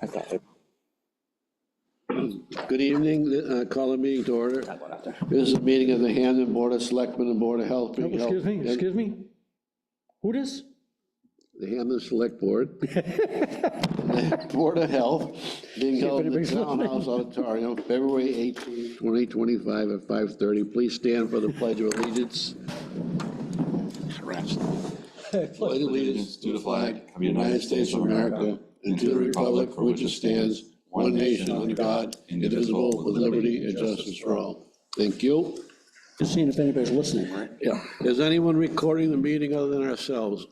I thought it. Good evening, call the meeting to order. This is a meeting of the Hampden Board of Selectmen and Board of Health. Excuse me? Who this? The Hampden Select Board. The Board of Health, being held in the Townhouse Auditorium, February 18, 2025 at 5:30. Please stand for the Pledge of Allegiance. Pledge allegiance to the flag of the United States of America and to the republic for which it stands, one nation under God, indivisible, with liberty and justice for all. Thank you. Just seeing if anybody's listening, right? Yeah. Is anyone recording the meeting other than ourselves?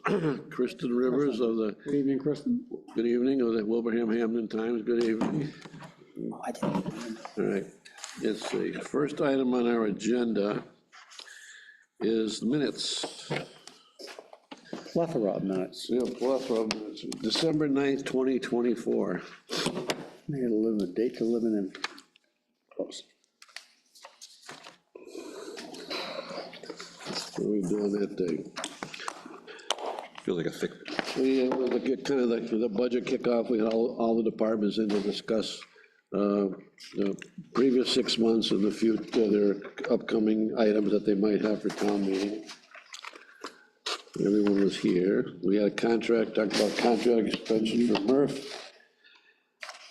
Kristen Rivers of the, Good evening, Kristen. good evening, of the Wilbraham Hampden Times, good evening. All right, let's see. First item on our agenda is minutes. Plethora of minutes. We have plethora of minutes. December 9th, 2024. They gotta live in the date to living in. Close. What are we doing that day? Feels like a thick. We was kind of like the budget kickoff. We had all the departments in to discuss the previous 6 months and the future, their upcoming items that they might have for town meeting. Everyone was here. We had a contract, talked about contract extension for Murph.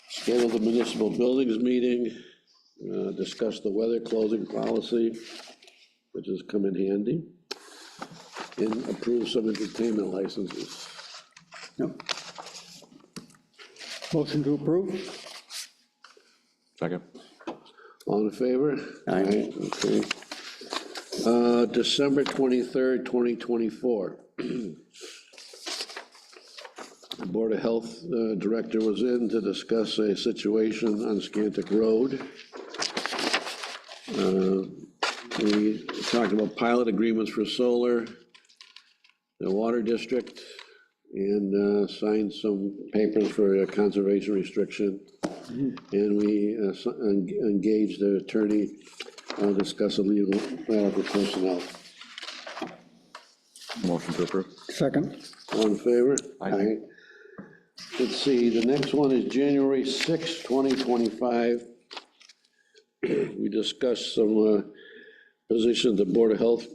Scheduled the municipal buildings meeting, discussed the weather closing policy, which has come in handy, and approved some entertainment licenses. Yep. Motion to approve? Second. All in favor? Aye. Okay. December 23rd, 2024. The Board of Health Director was in to discuss a situation on Scantic Road. We talked about pilot agreements for solar, the water district, and signed some papers for a conservation restriction. And we engaged the attorney to discuss a legal matter for personnel. Motion to approve. Second. All in favor? Aye. Let's see, the next one is January 6th, 2025. We discussed some positions, the Board of Health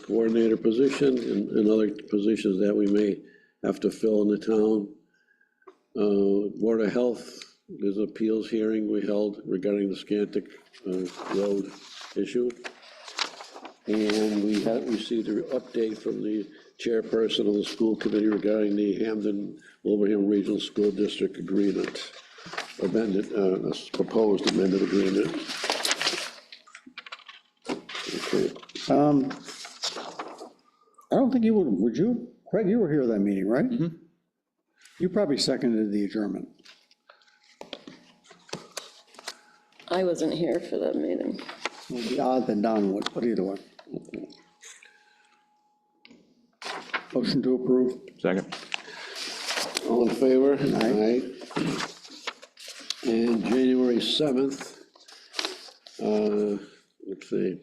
Coordinator position and other positions that we may have to fill in the town. Board of Health, there's an appeals hearing we held regarding the Scantic Road issue. And we have received an update from the chairperson of the school committee regarding the Hampden Wilbraham Regional School District agreement, amended, proposed amended agreement. Okay. I don't think you would you? Craig, you were here at that meeting, right? Mm-hmm. You probably seconded the adjournment. I wasn't here for that meeting. It would be odd that Don would, but either way. Motion to approve? Second. All in favor? Aye. And January 7th, let's see.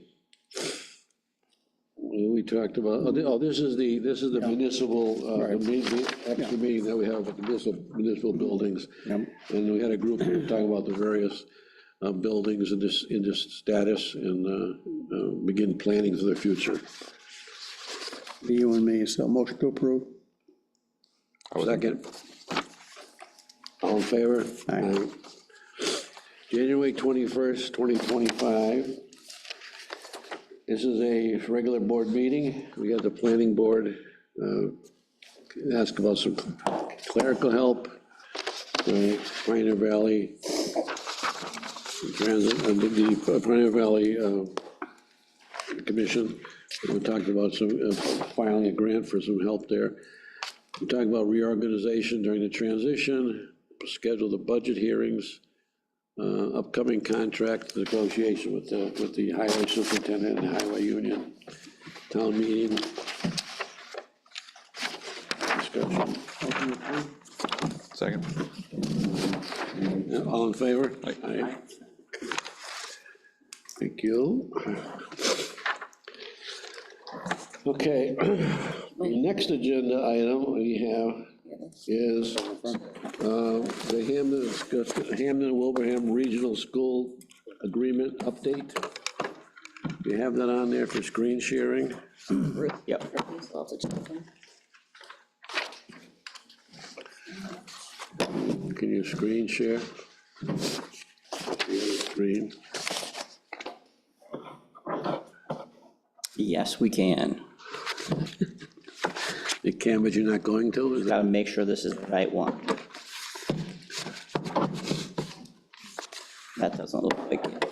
We talked about, this is the municipal, the extra meeting that we have at the municipal buildings. Yep. And we had a group talking about the various buildings in this status and begin planning for the future. Be you and me, so motion to approve? Second. All in favor? Aye. January 21st, 2025. This is a regular board meeting. We had the planning board ask about some clerical help, Pioneer Valley Transit, the Pioneer Valley Commission. We talked about some filing a grant for some help there. We talked about reorganization during the transition, schedule the budget hearings, upcoming contract negotiation with the highway superintendent and highway union, town meeting. Discussion. Second. All in favor? Aye. Thank you. Okay, the next agenda item, we have is the Hampden Wilbraham Regional School Agreement Update. You have that on there for screen sharing? Yep. I'll have to check them. Can you screen share? Screen. Yes, we can. You can, but you're not going to? Is that- Gotta make sure this is the right one. That doesn't look like it.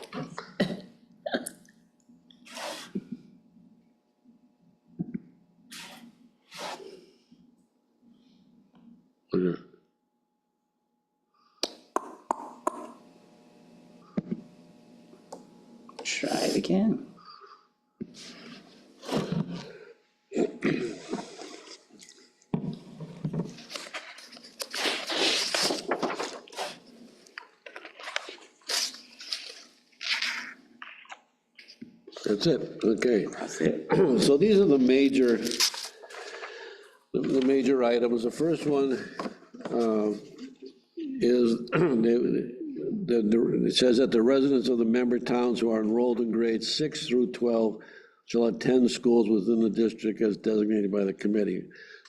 Try it again. That's it, okay. That's it. So these are the major items. The first one is, it says that the residents of the member towns who are enrolled in grades 6 through 12 shall attend schools within the district as designated by the committee.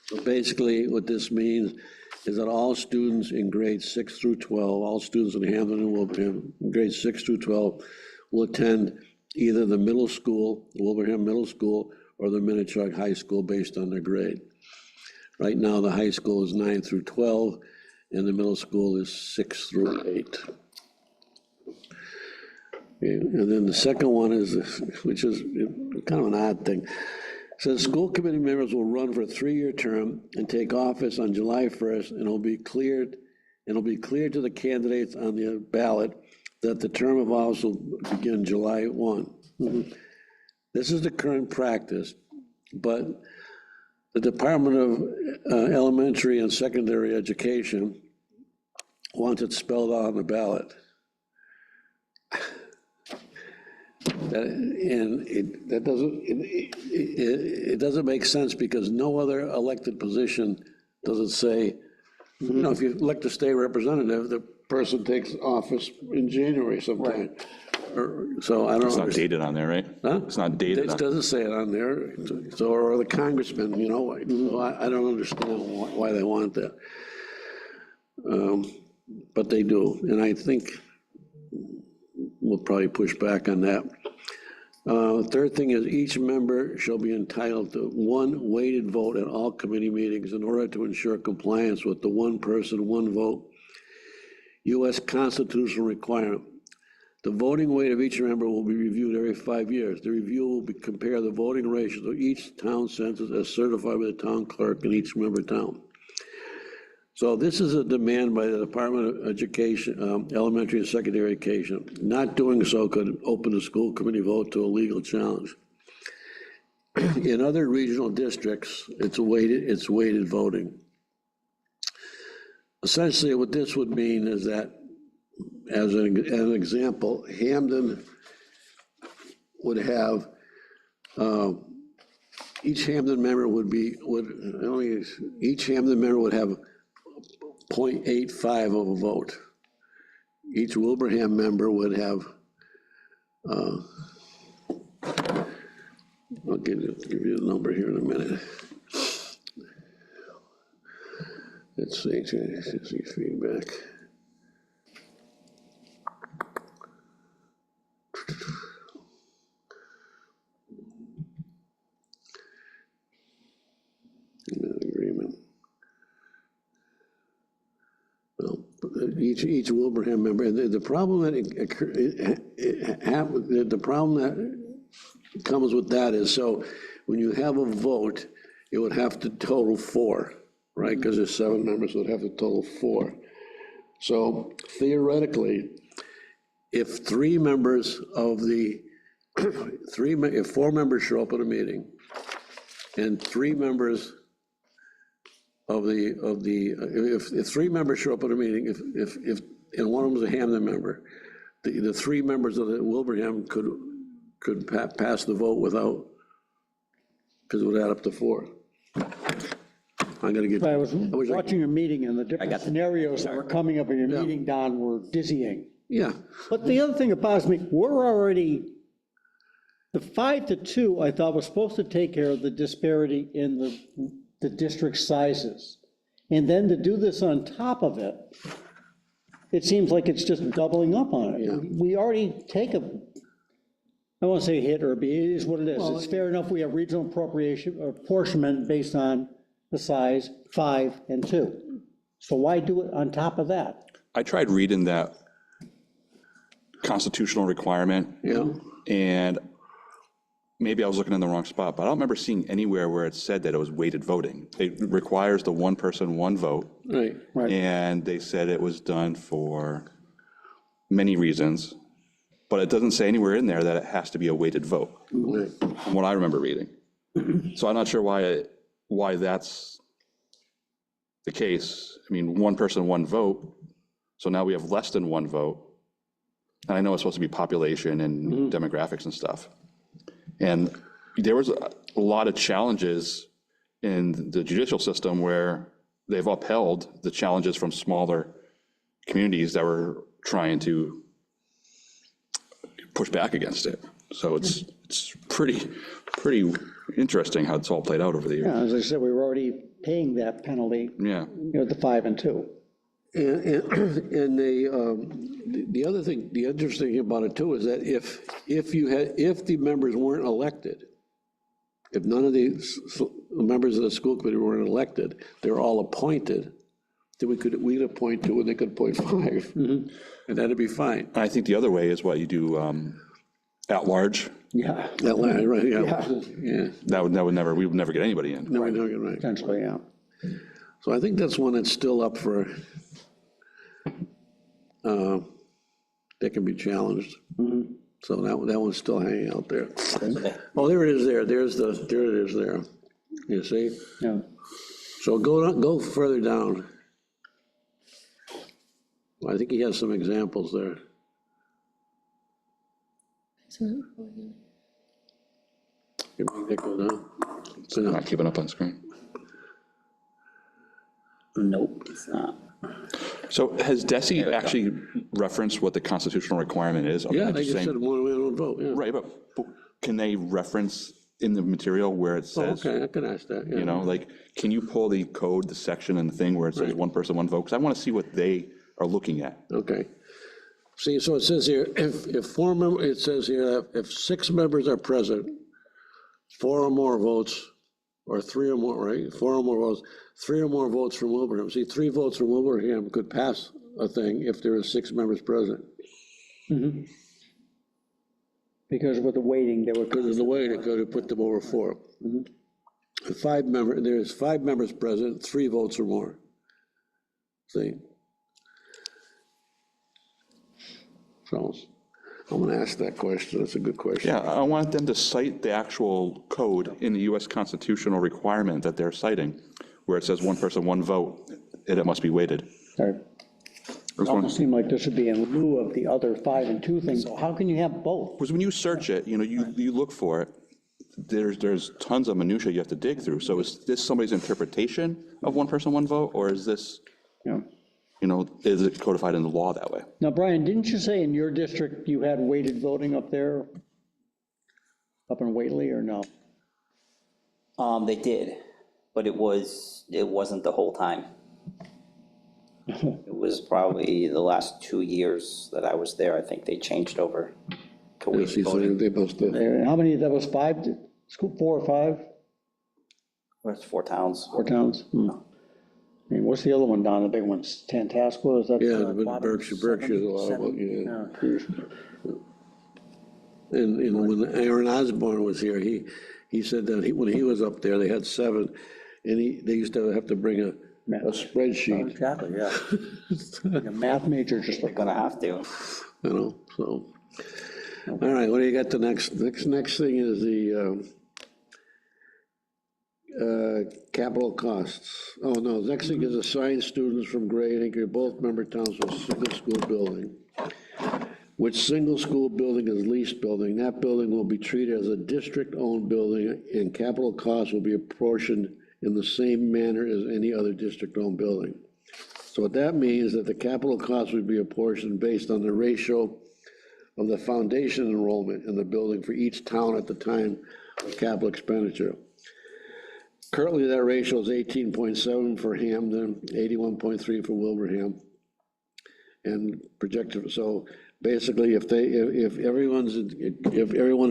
So basically, what this means is that all students in grades 6 through 12, all students in Hampden and Wilbraham, grades 6 through 12, will attend either the middle school, Wilbraham Middle School, or the Minnetonka High School based on their grade. Right now, the high school is 9 through 12, and the middle school is 6 through 8. And then the second one is, which is kind of an odd thing. It says school committee members will run for a 3-year term and take office on July 1st, and it'll be cleared to the candidates on the ballot that the term of office will begin July 1. This is the current practice, but the Department of Elementary and Secondary Education wants it spelled out on the ballot. It doesn't make sense because no other elected position does it say, you know, if you elect a state representative, the person takes office in January sometime. So I don't know. It's not dated on there, right? Huh? It's not dated It on. doesn't say it on there, so, or the congressman, you know, so I don't understand why they want that. But they do, and I think we'll probably push back on that. Third thing is each member shall be entitled to 1 weighted vote at all committee meetings in order to ensure compliance with the 1 person, 1 vote U.S. constitutional requirement. The voting weight of each member will be reviewed every 5 years. The review will compare the voting ratios of each town census as certified by the town clerk in each member town. So this is a demand by the Department of Education, Elementary and Secondary Education. Not doing so could open the school committee vote to a legal challenge. In other regional districts, it's weighted voting. Essentially, what this would mean is that, as an example, Hampden would have, each Hampden member would have 0.85 of a vote. Each Wilbraham member would have, I'll give you the number here in a minute. Let's see feedback. Agreement. Well, each Wilbraham member, and the problem that the problem that comes with that is, so when you have a vote, it would have to total 4, right? Because there's 7 members, so it would have to total 4. So theoretically, if 3 members of the, if 4 members show up at a meeting, and 3 members of the, if 3 members show up at a meeting, and one of them is a Hampden member, the 3 members of the Wilbraham could pass the vote without, because it would add up to 4. I gotta get. I was like- watching your meeting, and the different got the- scenarios that were coming up in your meeting, Don, were dizzying. Yeah, But the other thing that bothers me, we're already, the 5-2, I thought was supposed to take care of the disparity in the district sizes. And then to do this on top of it, it seems like it's just doubling up on it. Yeah. We already take a, I won't say hit or be, it is what it is. It's fair enough, we have regional appropriation, apportionment based on the size 5 and 2. So why do it on top of that? I tried reading that constitutional requirement. yeah, And maybe I was looking in the wrong spot, but I don't remember seeing anywhere where it said that it was weighted voting. It requires the one person, one vote. right. And they said it was done for many reasons, but it doesn't say anywhere in there that it has to be a weighted vote, Right. from what I remember reading. So I'm not sure why that's the case. I mean, one person, one vote, so now we have less than one vote. And I know it's supposed to be population and demographics and stuff. And there was a lot of challenges in the judicial system where they've upheld the challenges from smaller communities that were trying to push back against it. So it's pretty interesting how it's all played out over the years. Yeah, as I said, we were already paying that penalty, Yeah. the 5 and 2. And the other thing, the interesting thing about it too, is that if the members weren't elected, if none of the members of the school committee weren't elected, they're all appointed, then we'd appoint 2 and they could appoint 5. And that'd be fine. And I think the other way is what you do at large. Yeah, Right, yeah. That would never, we would never get anybody in. No, right. potentially, yeah. So I think that's one that's still up for, that can be challenged. So that one's still hanging out there. Oh, there it is there, there it is there. You see? Yeah. So go further down. I think he has some examples there. Can you make that go down? So Not keeping up on screen. Nope, it's not. So has DESI actually referenced what the constitutional requirement is? Okay, Yeah, they just saying- said one man, one vote, yeah. Right, but can they reference in the material where it Oh, says, okay, I can ask that, yeah. you know, like, can you pull the code, the section and the thing where it says one person, one vote? Because I want to see what they are looking at. Okay. See, so it says here, if 4 members, it says here, if 6 members are present, 4 or more votes, or 3 or more, right? 4 or more votes, 3 or more votes from Wilbraham. See, 3 votes from Wilbraham could pass a thing if there are 6 members present. Because with the weighting, they were. Because of the way they could have put them over 4. There's 5 members present, 3 votes or more. See? So, I'm gonna ask that question, that's a good question. Yeah, I want them to cite the actual code in the US constitutional requirement that they're citing, where it says one person, one vote, and it must be weighted. Sorry. It almost seemed like this would be in lieu of the other 5 and 2 things. So how can you have both? Because when you search it, you know, you look for it, there's tons of minutia you have to dig through. So is this somebody's interpretation of one person, one vote, or is this, Yeah. you know, is it codified in the law that way? Now, Brian, didn't you say in your district you had weighted voting up there? Up in Whately, or no? They did, but it wasn't the whole time. It was probably the last 2 years that I was there, I think they changed over to Yes, weighted he voting. said they must have, And how many, that was 5, school, 4 or 5, There's 4 towns. 4 towns? I mean, what's the other one, Don, the big one's Tantascwa, is that? yeah, Quabbin? Berkshire's a lot of, 7? yeah. Geez. And when Aaron Osborne was here, he said that when he was up there, they had 7, and they used to have to bring a spreadsheet, Exactly, yeah. Like a math major, just like. Gonna have to. you know, so. All right, what do you got the next thing is the capital costs. Oh, no, next thing is assign students from Gray and Inker, both member towns with a single school building. Which single school building is leased building? That building will be treated as a district-owned building, and capital costs will be apportioned in the same manner as any other district-owned building. So what that means is that the capital cost would be apportioned based on the ratio of the foundation enrollment in the building for each town at the time of capital expenditure. Currently, that ratio is 18.7 for Hampden, 81.3 for Wilbraham, and projected, so basically, if everyone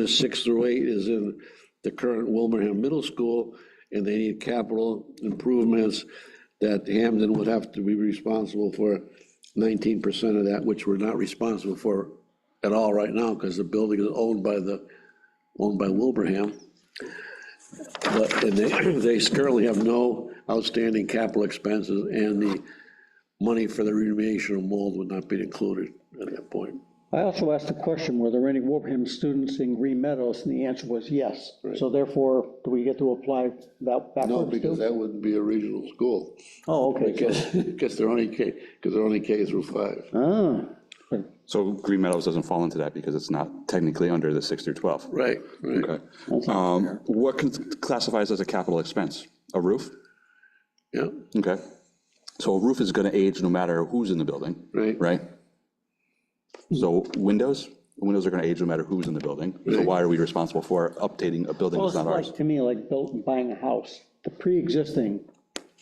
is 6 through 8 is in the current Wilbraham Middle School, and they need capital improvements, that Hampden would have to be responsible for 19% of that, which we're not responsible for at all right now, because the building is owned by Wilbraham. But, and they currently have no outstanding capital expenses, and the money for the remediation of mold would not be included at that point. I also asked the question, were there any Wilbraham students in Green Meadows, and the answer was yes. So therefore, do we get to apply that backwards? No, because too? that wouldn't be a regional school. Oh, okay. Because they're only K through 5. Ah, So Green Meadows doesn't fall into that because it's not technically under the 6 through 12. Right, right. Okay. What classifies as a capital expense? A roof? Yeah, Okay. So a roof is going to age no matter who's in the building. Right. Right? So windows are going to age no matter who's in the building. So Right. why are we responsible for updating a building well, that's it's not ours? like, to me, like buying a house. The pre-existing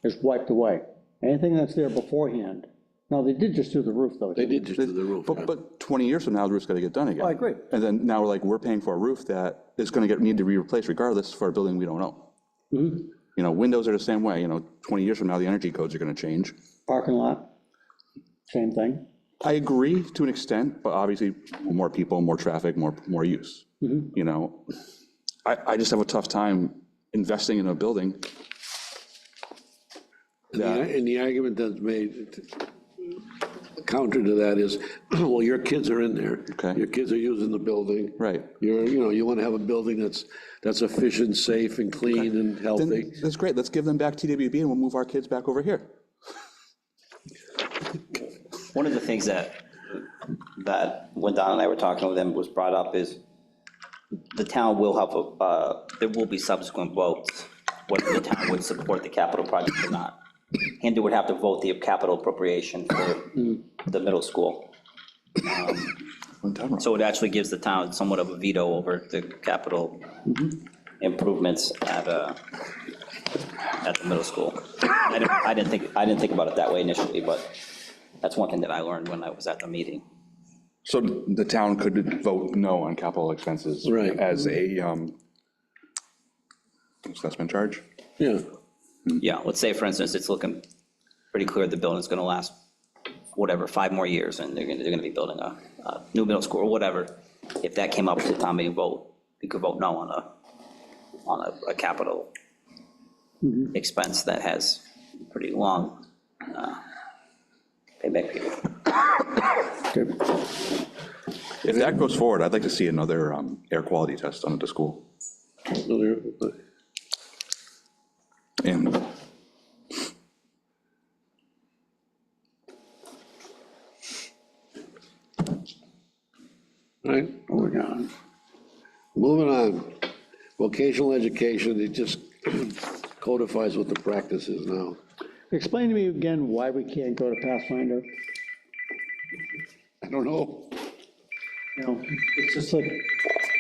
is wiped away. Anything that's there beforehand. No, they did just do the roof, though. they did just do the roof. yeah. But 20 years from now, the roof's got to get done again. I agree. And then now we're paying for a roof that is going to need to be replaced regardless for a building we don't own. You know, windows are the same way, 20 years from now, the energy codes are going to change. Parking lot, same thing. I agree to an extent, but obviously more people, more traffic, more use. You know, I just have a tough time investing in a building. And the argument that's made counter to that is, well, your kids are in there. Okay. Your kids are using the building. Right. You want to have a building that's efficient, safe, and clean, and healthy. Then that's great. Let's give them back TWB and we'll move our kids back over here. One of the things that when Don and I were talking with them was brought up is the town will have there will be subsequent votes whether the town would support the capital project or not. Hampden would have to vote the capital appropriation for the middle school. So it actually gives the town somewhat of a veto over the capital improvements at the middle school. I didn't think about it that way initially, but that's one thing that I learned when I was at the meeting. So the town could vote no on capital expenses. Right. As a assessment charge? Yeah. Yeah, let's say, for instance, it's looking pretty clear the building's gonna last, whatever, 5 more years, and they're gonna be building a new middle school or whatever. If that came up to the town meeting vote, we could vote no on a capital expense that has pretty long payback period. If that goes forward, I'd like to see another air quality test done at the school. And All right, moving on. Vocational education, it just codifies what the practice is now. Explain to me again why we can't go to Pathfinder. I don't know. It's just like,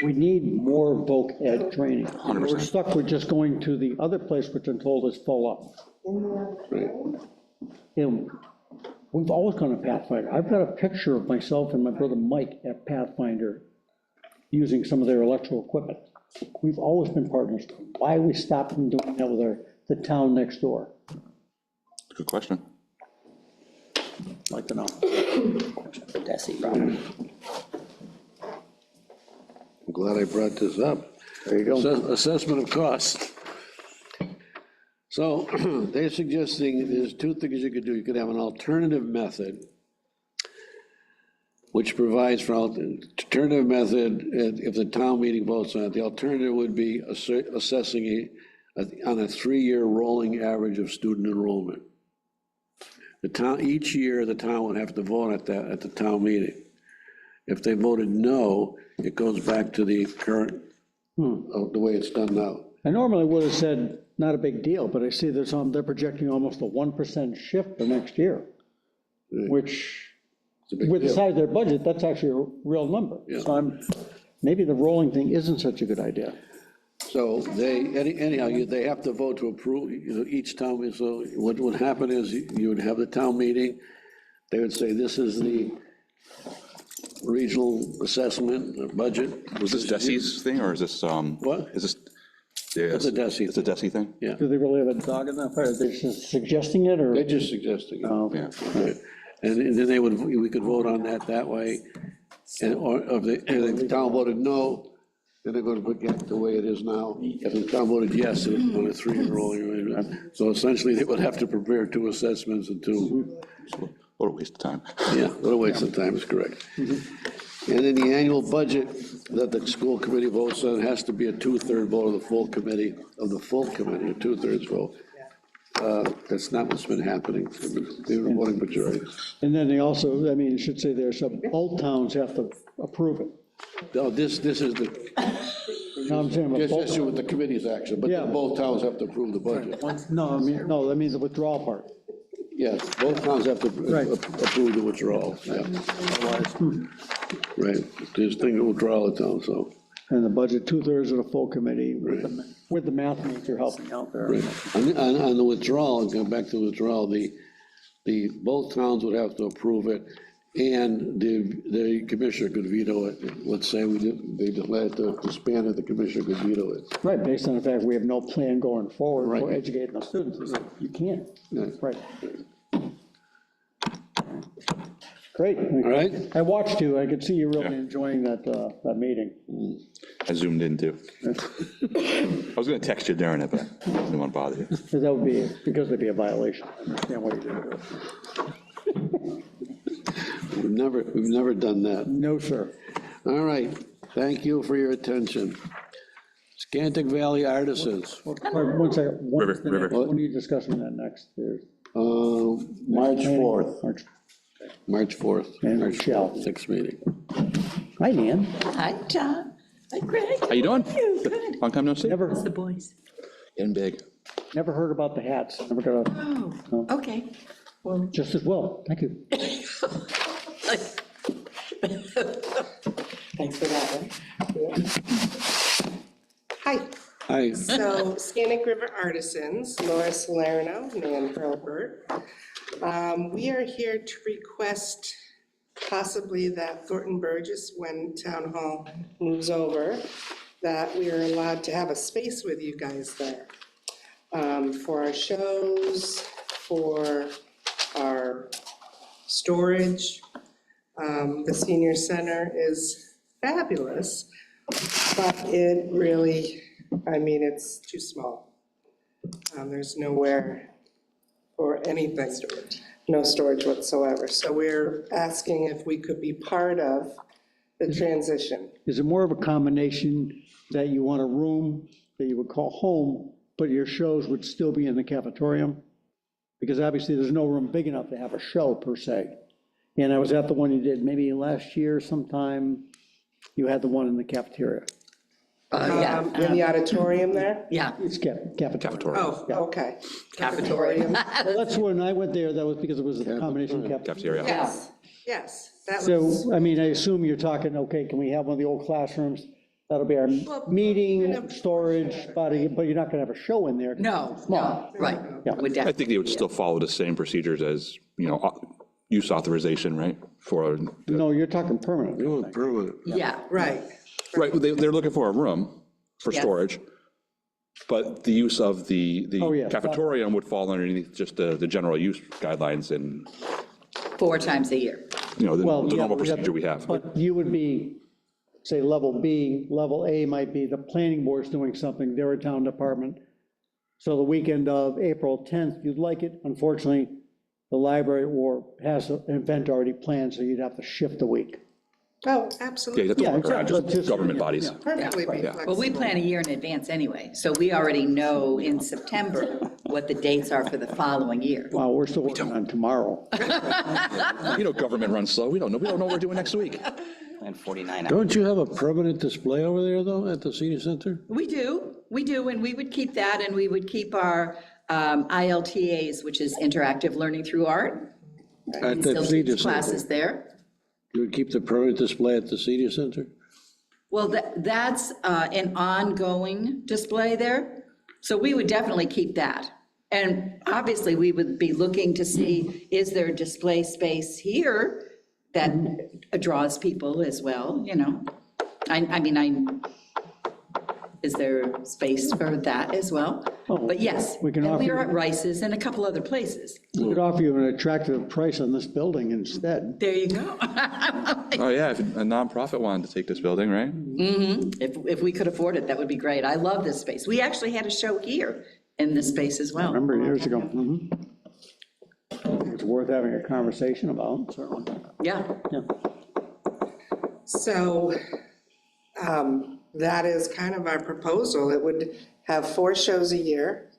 we need more voc ed training. 100%. We're stuck with just going to the other place, which I'm told is full up. Right. We've always gone to Pathfinder. I've got a picture of myself and my brother Mike at Pathfinder using some of their electrical equipment. We've always been partners. Why we stopped from doing that with the town next door? good question. I'd like to know. That's the problem. I'm glad I brought this up. There you go. Assessment of cost. So they're suggesting there's 2 things you could do. You could have an alternative method, which provides for alternative method, if the town meeting votes on it, the alternative would be assessing on a 3-year rolling average of student enrollment. The town, each year, the town would have to vote at the town meeting. If they voted no, it goes back to the current, of the way it's done now. I normally would have said not a big deal, but I see there's they're projecting almost a 1% shift for next year, which, It's a big with the deal. size of their budget, that's actually a real number. Yeah. So maybe the rolling thing isn't such a good idea. So anyhow, they have to vote to approve, each town, so what would happen is you would have the town meeting, they would say, this is the regional assessment budget. Was this Desi's thing, or is this, What? Is this? Yeah, It's a Desi. It's a Desi thing? Yeah, Do they really have a dog in that fight? Are they just suggesting it, or? they're just suggesting it. Oh, Yeah. Right. And then we could vote on that way, or if the town voted no, then they're gonna get the way it is now. If the town voted yes, it's on a 3-year rolling. So essentially, they would have to prepare 2 assessments and 2. What a waste of time. Yeah, what a waste of time is correct. And then the annual budget that the school committee votes on has to be a 2/3 vote of the full committee, a 2/3 vote. That's not what's been happening. They were voting majority. And then they also, I mean, it should say there, so both towns have to approve it. No, this is the, No, I'm saying, this both, issue with the committee's action, but Yeah. both towns have to approve the budget. no, that means the withdrawal part. Yes, both towns have to Right. approve the withdrawal, yeah. Right, there's thing to withdraw the town, so. And the budget, 2/3 of the full committee, with the math major helping out there. Right. On the withdrawal, going back to the withdrawal, both towns would have to approve it, and the commissioner could veto it. Let's say they decide to disband it, the commissioner could veto it. Right, based on the fact we have no plan going forward for Right. educating the students. It's like, you can't. Yeah. Right. Great. All right? I watched you. I could see you really Yeah. enjoying that meeting. I zoomed in too. I was gonna text you during it, but I didn't want to bother you. Because that would be, because there'd be a violation. I understand what you're doing. We've never done that. No, sir. All right, thank you for your attention. Scantic Valley Artisans, One second. River. When are you discussing that next? There's- March 4th, March- March 4th. And March Michelle. 6th meeting. Hi, Nan. Hi, John. Hi, Greg. How you doing? Good. Long time no see. Never, How's the boys? Getting big. never heard about the hats. Never got a, Oh, okay. Well, just as well. Thank you. thanks for that one. Hi, Hi, so Scannick River Artisans, Laura Salerno, Nan Hurlbert. We are here to request possibly that Thornton Burgess, when Town Hall moves over, that we are allowed to have a space with you guys there. For our shows, for our storage. The senior center is fabulous, but it really, I mean, it's too small. There's nowhere for anything, no storage whatsoever. So we're asking if we could be part of the transition. Is it more of a combination that you want a room that you would call home, but your shows would still be in the cafetorium? Because obviously there's no room big enough to have a show per se. And I was at the one you did maybe last year sometime, you had the one in the cafeteria. In the auditorium there? Yeah, It's cafeteria. Oh, okay. cafeteria. Well, that's when I went there, that was because it was a combination cafeteria. Cafeteria. Yes, yes, that was, So, I mean, I assume you're talking, okay, can we have one of the old classrooms? That'll be our meeting, storage, but you're not gonna have a show in there. No, no, right. Yeah. Would I definitely think they would still follow the same procedures as, use authorization, right? For, No, you're talking permanent. you want permanent. Yeah, right. right, they're looking for a room for Yes. storage, but the use of the Oh, yeah. cafetorium would fall underneath just the general use guidelines and, 4 times a year. the Well, yeah, normal but procedure we have. But you would be, say, level B, level A might be the planning board's doing something, they're a town department. So the weekend of April 10th, you'd like it, unfortunately, the library has an event already planned, so you'd have to shift a week. Oh, Yeah, absolutely. you have to Yeah, work around exactly. just Just- government bodies. Perfectly be flexible. Well, we plan a year in advance anyway, so we already know in September what the dates are for the following year. Wow, we're still working on tomorrow. Government runs slow, we don't know what we're doing next week. And 49 hours. Don't you have a permanent display over there, though, at the senior center? We do, We do, and we would keep that, and we would keep our ILTAs, which is interactive learning through art. At Still the teach senior classes center. there. You would keep the permanent display at the senior center? Well, that's an ongoing display there, so we would definitely keep that. And obviously, we would be looking to see, is there display space here that draws people as well, you know? Is there space for that as well? But yes, we can and we offer- are at Rice's and a couple other places. We could offer you an attractive price on this building instead. There you go. Oh, yeah, if a nonprofit wanted to take this building, right? If we could afford it, that would be great. I love this space. We actually had a show here in this space as well. Remember years ago? It's worth having a conversation about, certainly. Yeah. Yeah. So that is kind of our proposal. It would have 4 shows a year,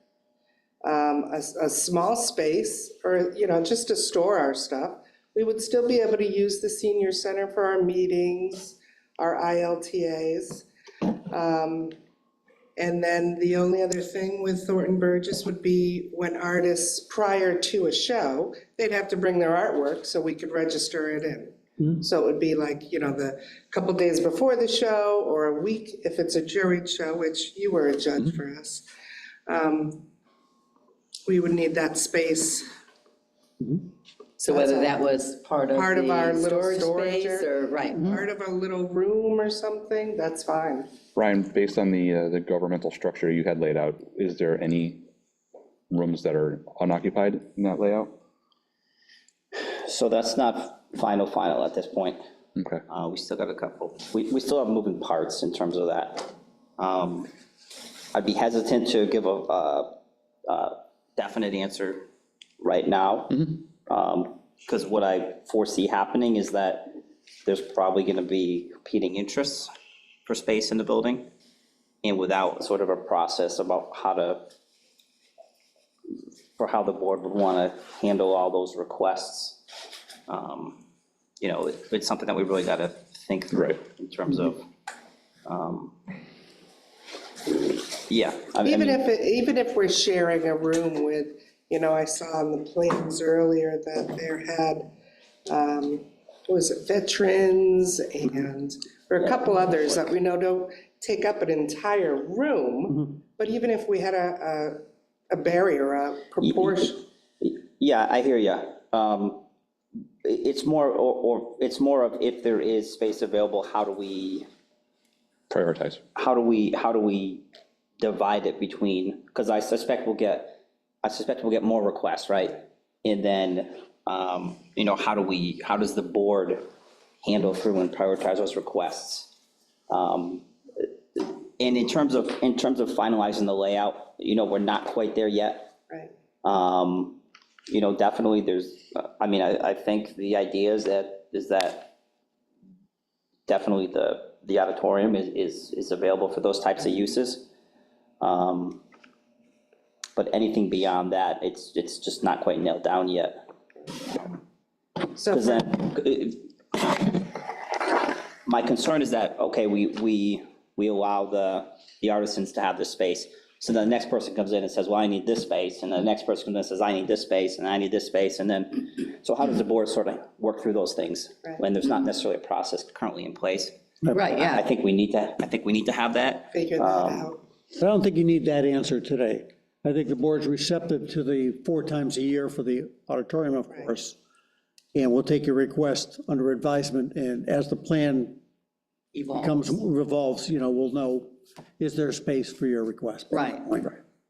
a small space, or, you know, just to store our stuff. We would still be able to use the senior center for our meetings, our ILTAs. And then the only other thing with Thornton Burgess would be when artists, prior to a show, they'd have to bring their artwork so we could register it in. So it would be like, you know, the couple days before the show, or a week if it's a juried show, which you were a judge for us. We would need that space. So whether that was part of Part of our the little storage storage space or, right. Part of a little room or something, that's fine. Brian, based on the governmental structure you had laid out, is there any rooms that are unoccupied in that layout? So that's not final at this point. Okay. We still got a couple, we still have moving parts in terms of that. I'd be hesitant to give a definite answer right now. Because what I foresee happening is that there's probably going to be competing interests for space in the building. And without sort of a process about how the board would want to handle all those requests, you know, it's something that we really got to think through in terms of, yeah. Even if we're sharing a room with, you know, I saw on the plans earlier that there had, what was it, veterans and, or a couple others that we know don't take up an entire room, but even if we had a barrier, a proportion. Yeah, I hear you. It's more, or it's more of if there is space available, how do we Prioritize. divide it between, because I suspect we'll get more requests, right? And then, you know, how does the board handle through and prioritize those requests? And in terms of finalizing the layout, you know, we're not quite there yet. Right. You know, definitely there's, I mean, I think the idea is that definitely the auditorium is available for those types of uses. But anything beyond that, it's just not quite nailed down yet. So Because then, my concern is that, okay, we allow the artisans to have this space. So the next person comes in and says, well, I need this space, and the next person comes in and says, I need this space, and I need this space, and then, so how does the board sort of work through those things when there's not necessarily a process currently in place? Right, I yeah. think we need to have that. figure that out. I don't think you need that answer today. I think the board's receptive to the 4 times a year for the auditorium, of course. And we'll take your request under advisement, and as the plan revolves, you know, we'll know, is there space for your request? Right.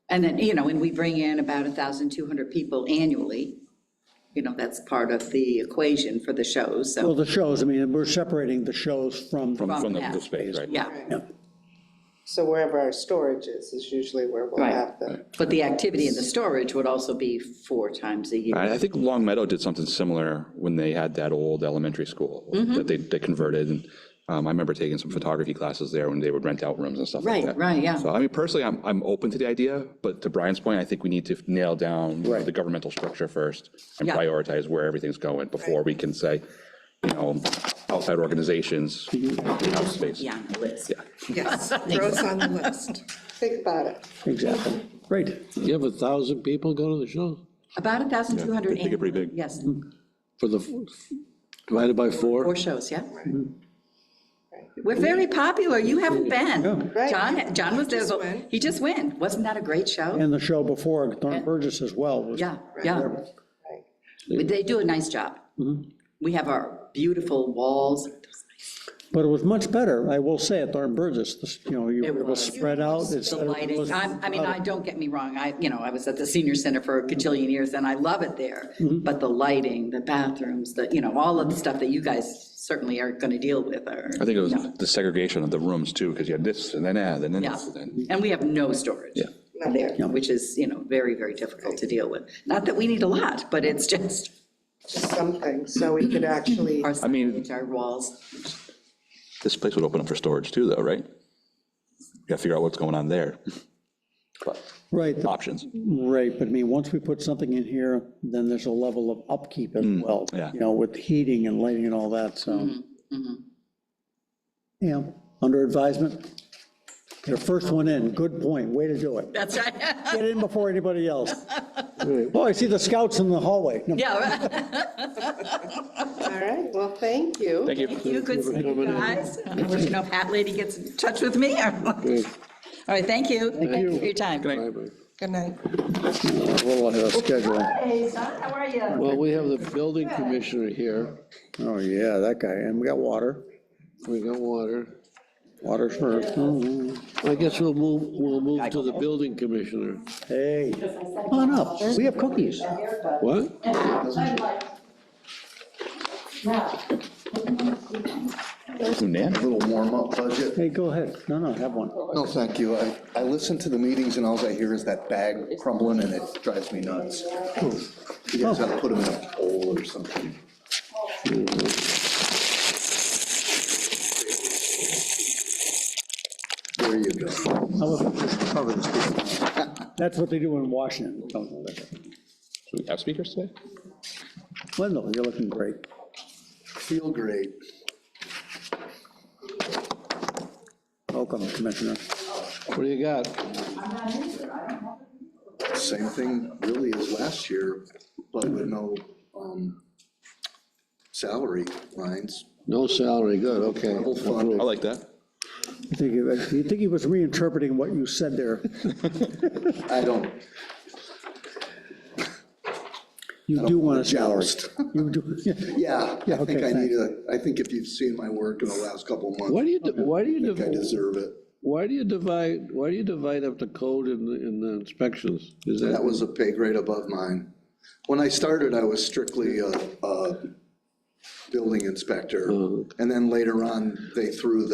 And then, you know, and we bring in about 1,200 people annually. You know, that's part of the equation for the shows, Well, so, the shows, I mean, we're separating the shows from. From the that. space, right? yeah. Yeah. So wherever our storage is usually where we'll Right. have them. But the activity in the storage would also be 4 times a year. I think Long Meadow did something similar when they had that old elementary school that they converted. And I remember taking some photography classes there when they would rent out rooms and stuff like that. Right, yeah. So I mean, personally, I'm open to the idea, but to Brian's point, I think we need to nail down the governmental structure first and Yeah. prioritize where everything's going before we can say, you know, outside organizations have space. Yeah, on the list. Yeah. Yes, throw us on the list. Think about it. Exactly. Great. You have 1,000 people go to the show? About 1,200 they get pretty big. Yes, For the, divided by 4? 4 shows, yeah. We're very popular, you haven't been. Right. John was there, Just went. he just went, wasn't that a great show? And the show before, Thornton Burgess as well. Was Yeah, yeah. They do a nice job. We have our beautiful walls. But it was much better, I will say, at Thornton Burgess. It was was. spread out. The lighting, don't get me wrong, I was at the senior center for a gajillion years, and I love it there. But the lighting, the bathrooms, all of the stuff that you guys certainly are gonna deal with are. I think it was the segregation of the rooms too, because you had this and then that, and then Yeah, this, and then. and we have no storage there, which is, very, very difficult to deal with. Not that we need a lot, but it's just Something, so we could actually, our mean- signage, our walls. This place would open up for storage too, though, right? You gotta figure out what's going on there. But Right, options. right, but I mean, once we put something in here, then there's a level of upkeep as well. yeah. With heating and lighting and all that, so. Yeah, under advisement. Your first one in, good point, way to do it. That's right. Get in before anybody else. Oh, I see the scouts in the hallway. No, Yeah. all right, well, thank you. Thank you. You could see you guys. I'll let you know if Hat Lady gets in touch with me. All right, thank you. Thank you for your time. Good night. Bye-bye. Good night. A little ahead of schedule. Hey, son, how are you? Well, we have the building commissioner here. Oh, yeah, that guy, and we got water. We got water. Water's first. I guess we'll move to the building commissioner. Hey, come on up, we have cookies. What? Nan? A little warm-up budget. Hey, go ahead, no, have one. No, thank you. I listen to the meetings and all I hear is that bag crumbling and it drives me nuts. You guys gotta put them in a bowl or something. There you go. How about we just cover this? That's what they do in Washington. Don't know that. Do we have speakers today? Wendell, you're looking great. Feel great. Welcome, Commissioner. What do you got? Same thing really as last year, but with no salary lines. No salary, good, okay. Level fund. I like that. You think he was reinterpreting what you said there? I don't. You do want a salary. Joust. You do, Yeah, Yeah, I think okay, I need I think if you've seen my work in the last couple of months, Why do you, I think I deserve it. why do you divide up the code in the inspections? Is That that, was a pay grade above mine. When I started, I was strictly a building inspector. And then later on, they threw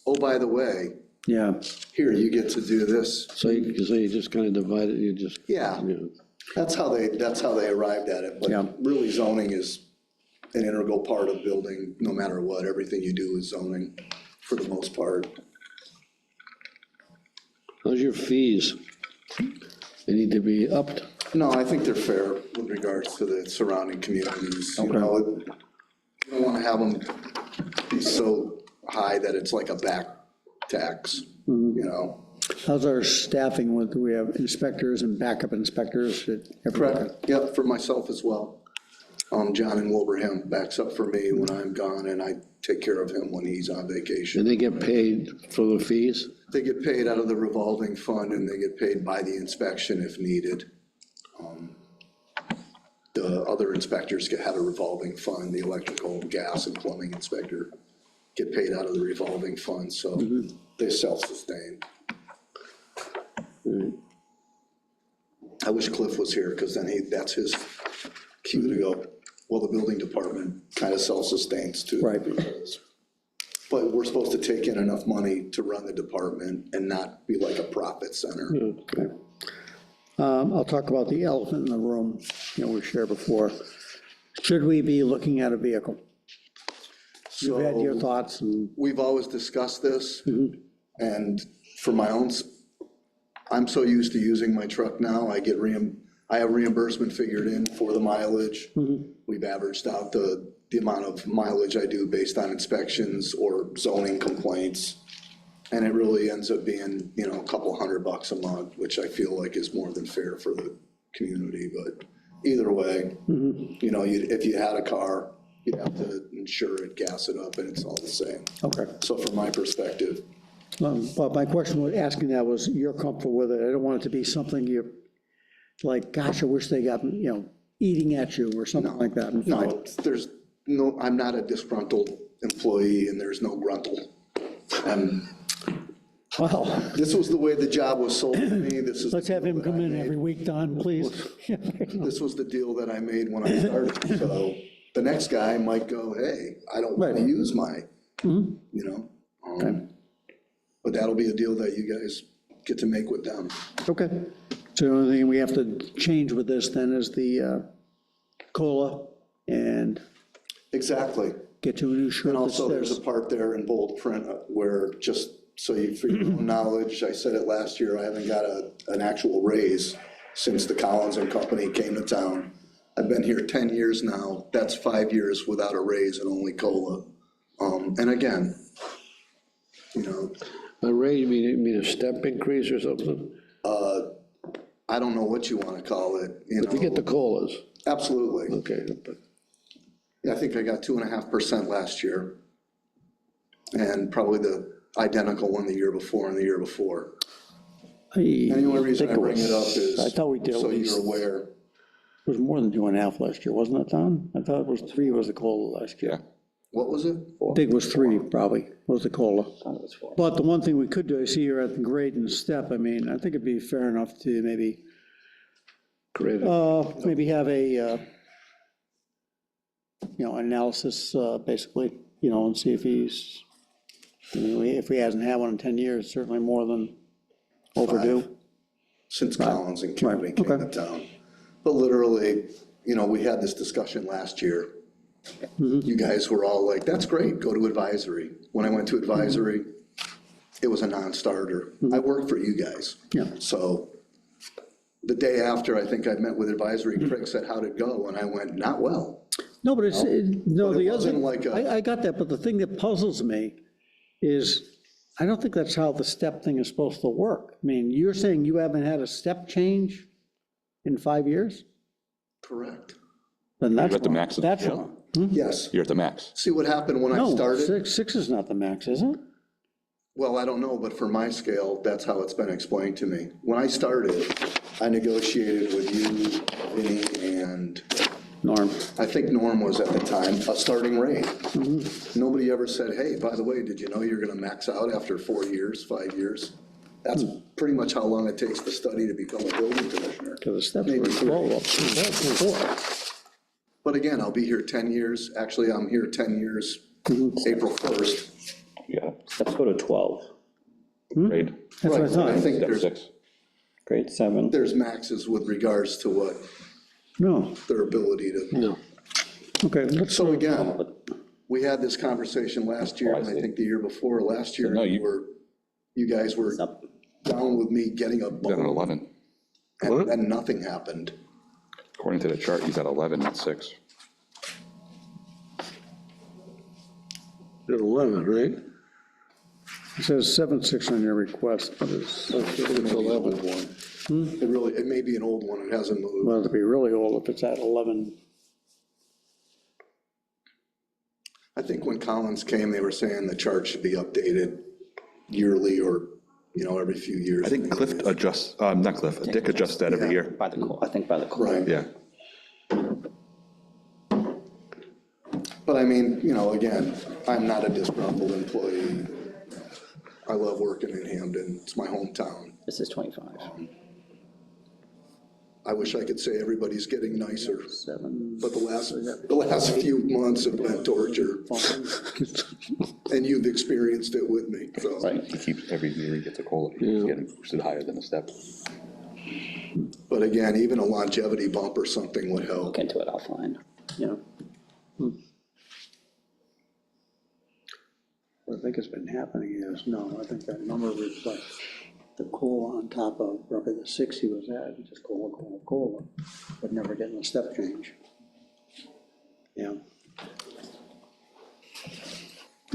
oh, by the way, yeah, here, you get to do this. so you just kind of divide it, you just. Yeah, that's how they arrived at it. Yeah. But really zoning is an integral part of building, no matter what. Everything you do is zoning for the most part. How's your fees? They need to be upped. No, I think they're fair with regards to the surrounding communities. You know, you don't want to have them be so high that it's like a back tax, you know? how's our staffing with, we have inspectors and backup inspectors at every. Correct, yep, for myself as well. John in Wilbraham backs up for me when I'm gone, and I take care of him when he's on vacation. And they get paid for the fees? They get paid out of the revolving fund, and they get paid by the inspection if needed. The other inspectors have a revolving fund, the electrical, gas, and plumbing inspector get paid out of the revolving fund, so they self-sustain. I wish Cliff was here, because then that's his cue to go, well, the building department kind of self-sustains too. Right. But we're supposed to take in enough money to run the department and not be like a profit center. Okay. I'll talk about the elephant in the room, we shared before. Should we be looking at a vehicle? You've had your thoughts, and We've always discussed this, and for my own, I'm so used to using my truck now, I have reimbursement figured in for the mileage. We've averaged out the amount of mileage I do based on inspections or zoning complaints. And it really ends up being, you know, a couple $100 a month, which I feel like is more than fair for the community, but either way, you know, if you had a car, you'd have to insure it, gas it up, and it's all the same. Okay. So from my perspective, But my question was, asking that was, you're comfortable with it? I don't want it to be something you're like, gosh, I wish they got, you know, eating at you or something like that. no, there's no, I'm not a disgruntled employee, and there's no gruntle. Well, This was the way the job was sold to me. This is. let's have him come in every week, Don, please. This was the deal that I made when I started, so the next guy might go, hey, I don't want to Right. use my, you know? But that'll be a deal that you guys get to make with them. Okay. So the only thing we have to change with this then is the COLA and Exactly. get to a new shirt And that also, there's a says, part there in bold print where, just so you, for your own knowledge, I said it last year, I haven't got an actual raise since the Collins and Company came to town. I've been here 10 years now. That's 5 years without a raise and only COLA. And again, you know, A raise, you mean a step increase or something? I don't know what you want to call it, you If you get the know. COLAs, Absolutely. okay, but I think I got 2.5% last year. And probably the identical one the year before and the year before. hey, And the only reason I think it bring it up was- is I thought we did at so least, you're it aware. was more than 2.5 last year, wasn't it, Don? I thought it was 3 was the COLA last year. What was it? I think it was 3 probably, was the COLA. But the one thing we could do, I see you're at the grade and step, I mean, I think it'd be fair enough to maybe, great. maybe have a, you know, analysis, basically, you know, and see if he's, I mean, if he hasn't had one in 10 years, certainly more than overdue. Since Collins and County Right, came to okay. town. But literally, you know, we had this discussion last year. Mm-hmm. You guys were all like, that's great, go to advisory. When I went to advisory, it was a non-starter. I worked for you guys. Mm-hmm. Yeah. So the day after, I think I met with advisory, Mm-hmm. Craig said, how'd it go? And I went, not well. No, but it's, no, But it the other, wasn't like a- I got that, but the thing that puzzles me is, I don't think that's how the step thing is supposed to work. I mean, you're saying you haven't had a step change in 5 years? Correct. Then that's You're at the wrong. max of the That's scale? wrong. Yes. You're at the max. See what happened when I No, started? 6 is not the max, is it? Well, I don't know, but for my scale, that's how it's been explained to me. When I started, I negotiated with you, Vinnie, and Norm. I think Norm was at the time, a starting rate. Nobody ever said, hey, by the way, did you know you're gonna max out after 4 years, 5 years? That's pretty much how long it takes to study to become a building commissioner. Because the steps Maybe were three. 12 up to 4. But again, I'll be here 10 years. Actually, I'm here 10 years, April 1st. Yeah, Let's go to 12, grade, That's what I Right, thought. I think step there's, 6. grade 7. there's maxes with regards to what No, their ability to. No. okay, let's, So again, we had this conversation last year, and I think the year before, last year, No, you guys were down with me getting a He's at an bump, 11. and then nothing happened. According to the chart, he's at 11, not 6. At 11, right? it says 7.6 on your request, but it's, It's 11. It really, it may be an old one, it hasn't moved. well, it'd be really old if it's at 11. I think when Collins came, they were saying the chart should be updated yearly or, you know, every few years. I think Cliff adjusts, not Cliff, Dick adjusts that every year. By the, I think by the COLA. Right. Yeah. But I mean, you know, again, I'm not a disgruntled employee. I love working in Hampden, it's my hometown. This is 25. I wish I could say everybody's getting nicer, 7. but the last few months have been torture. And you've experienced it with me, so. Right. He keeps, every year he gets a COLA, he's getting boosted higher than a step. But again, even a longevity bump or something would help. Look into it offline. Yeah. What I think has been happening is, no, I think that number reflects the COLA on top of probably the 6 he was at, just COLA, but never getting a step change. Yeah.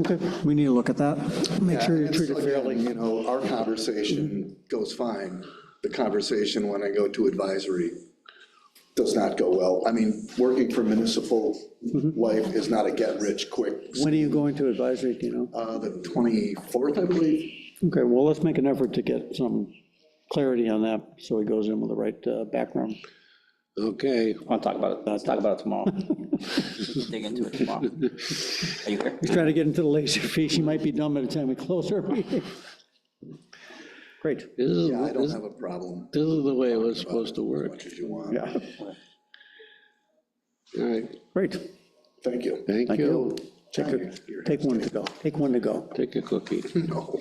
Okay, we need to look at that, make sure you It's, treat it again, fairly. you know, our conversation goes fine. The conversation when I go to advisory does not go well. I mean, working for municipal life is not a get-rich-quick. When are you going to advisory, do you know? The 24th, I believe. Okay, well, let's make an effort to get some clarity on that, so he goes in with the right background. Okay, I'll talk about it, let's talk about it tomorrow. Dig into it tomorrow. Are you here? He's trying to get into the laser fish, he might be done by the time we close our meeting. Great, this is, Yeah, I don't this have a problem. this is the way it was supposed to As work. much as you want. yeah, All right, great, Thank you. thank thank you. you. Take one to go, take one to go. Take a cookie. No.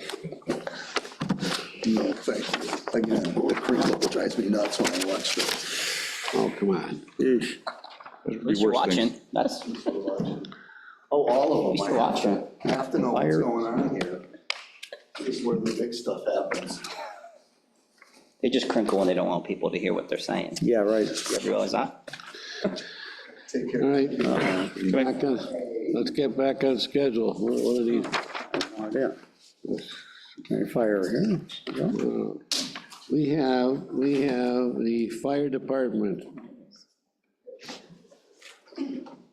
No, thank you. Again, the crinkle drives me nuts when I watch this. Oh, come on. There's At least you're watching, that's, Oh, all of them. At least you're watching. I have to know what's Fire. going on here. This is where the big stuff happens. they just crinkle when they don't want people to hear what they're saying. Yeah, right. You ever realize that? Take All care. right, back on, let's get back on schedule. What are these? Yeah. Okay, fire here. Yeah. We have the fire department.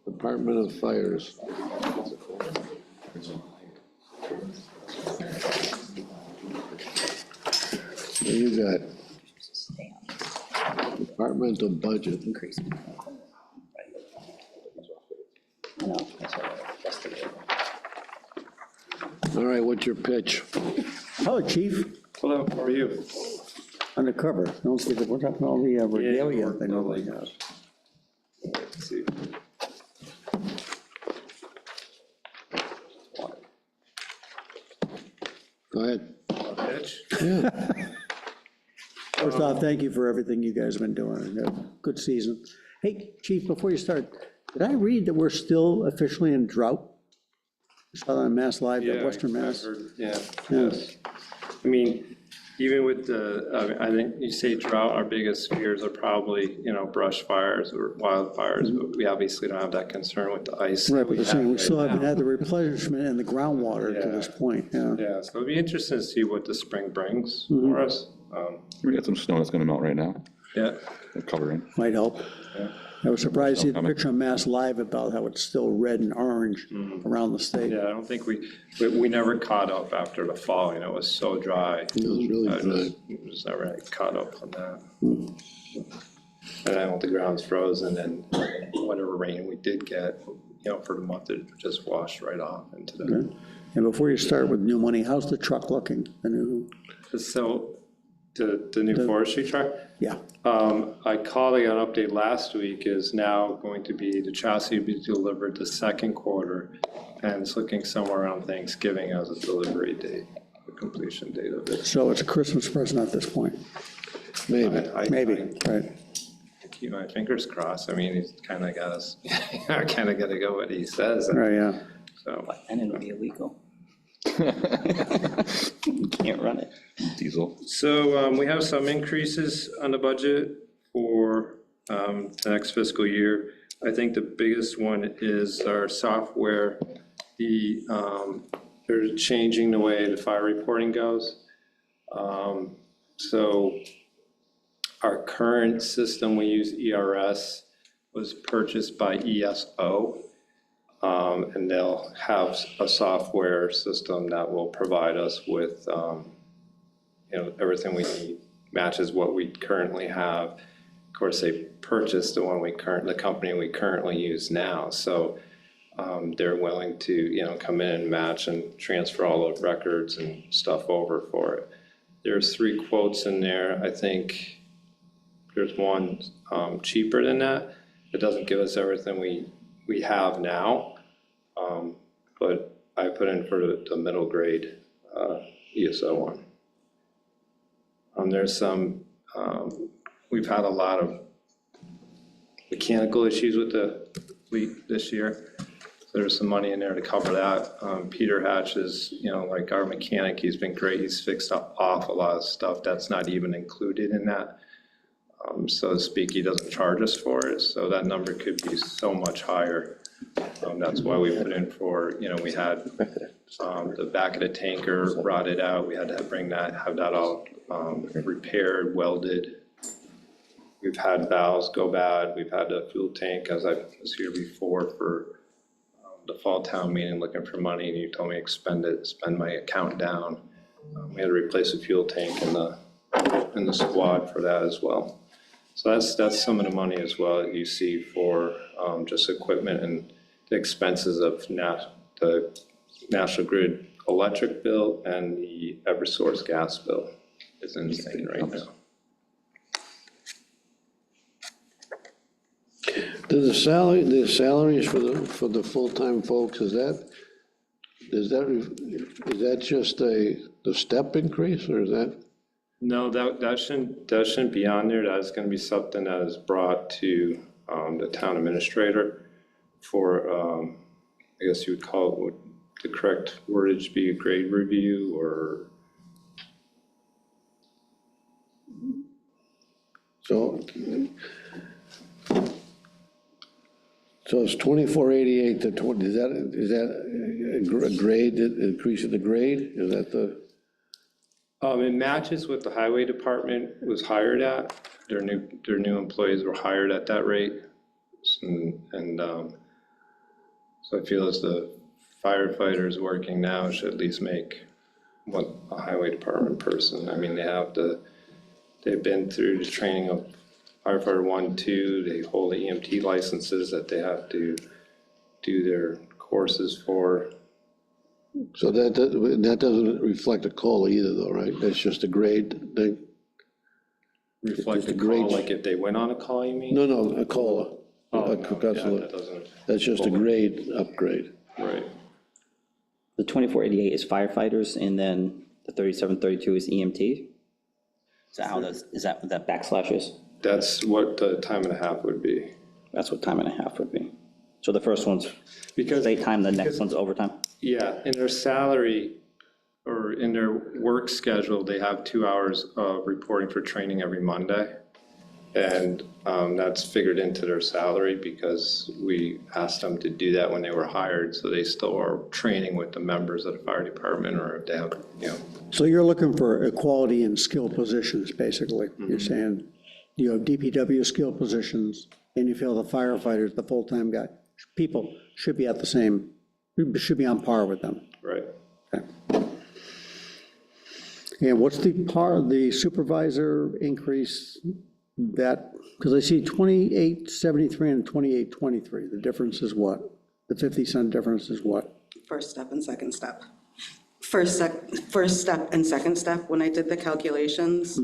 Department of Fires. What do you got? Departmental budget. Increase. I know, that's what that's the- All right, what's your pitch? Hello, chief, Hello, how are you? undercover, don't see the, what's up with all the regalia they normally have. Let's see. Go ahead. Pitch? First off, thank you for everything you guys have been doing, good season. Hey, chief, before you start, did I read that we're still officially in drought? I saw that on Mass Live, Yeah, Western I've Mass. heard- Yeah, Yes. I mean, even with the, I think you say drought, our biggest fears are probably, brush fires or wildfires, but we obviously don't have that concern with the ice. that Right, but we the same, we have still right haven't now. had the replenishment in the groundwater to Yeah. this point, yeah. Yeah, so it'll be interesting to see what the spring brings Mm-hmm. for us. We got some snow that's gonna melt right now, Yeah, we're covering. Might help. Yeah. I was surprised to see the Coming. picture on Mass Live about how it's still red and orange around the state. yeah, I don't think we never caught up after the fall, it was so dry. It was really I dry. just never really caught up on that. And I know the ground's frozen and whatever rain we did get, for the month, it just washed right off into the. And before you start with new money, how's the truck looking? The new, So, the new forestry truck, yeah, I called, I got an update last week, is now going to be, the chassis will be delivered the second quarter, and it's looking somewhere around Thanksgiving as a delivery date, the completion date of it. so it's a Christmas present at this point, Maybe. maybe, right? I keep my fingers crossed, he's kind of got us, I kind of got to go what he says, Right, yeah. so. And it'll be illegal. You can't run it. Diesel. So we have some increases on the budget for the next fiscal year. I think the biggest one is our software. They're changing the way the fire reporting goes. So our current system, we use ERS, was purchased by ESO. And they'll have a software system that will provide us with, everything we need, matches what we currently have. Of course, they purchased the company we currently use now, so they're willing to, come in and match and transfer all the records and stuff over for it. There's 3 quotes in there. I think there's one cheaper than that. It doesn't give us everything we have now. But I put in for the middle grade ESO one. There's some, we've had a lot of mechanical issues with the fleet this year. So there's some money in there to cover that. Peter Hatch is, like our mechanic, he's been great. He's fixed off a lot of stuff that's not even included in that. So to speak, he doesn't charge us for it. So that number could be so much higher. That's why we put in for, we had the back of the tanker rotted out. We had to have that all repaired, welded. We've had valves go bad. We've had a fuel tank, as I was here before for the fall town meeting, looking for money, and you told me spend my account down. We had to replace a fuel tank in the squad for that as well. So that's some of the money as well that you see for just equipment and the expenses of the National Grid electric bill and the Eversource gas bill is insane right now. The salaries for the full-time folks, is that just the step increase, or is that? No, that shouldn't be on there. That's gonna be something that is brought to the town administrator for, I guess you would call it, would the correct wordage be a grade review, or? So it's 2488 to 20, is that a grade, increase in the grade? Is that the? It matches what the highway department was hired at. Their new employees were hired at that rate. And so I feel as the firefighters working now should at least make what a highway department person. I mean, they've been through the training of firefighter 1, 2, they hold the EMT licenses that they have to do their courses for. So that doesn't reflect a COLA either though, right? That's just a grade thing? Reflect the grade. call, like if they went on a call, you mean? No, a COLA. Oh, no, That's yeah, that doesn't. That's just a grade upgrade. Right. The 2488 is firefighters, and then the 3732 is EMT? Is that what that backslash is? That's what the time and a half would be. That's what time and a half would be. So the first one's Because, daytime, the next one's overtime? yeah, in their salary or in their work schedule, they have 2 hours of reporting for training every Monday. And that's figured into their salary because we asked them to do that when they were hired. So they still are training with the members of the fire department, or if they have, So you're looking for equality in skill positions, basically. You're saying you have DPW skill positions, and you feel the firefighters, the full-time guy, people should be at the same, should be on par with them. right? And what's the supervisor increase that, because I see 2873 and 2823, the difference is what? The 50-cent difference is what? First step and second step. First step and second step, when I did the calculations,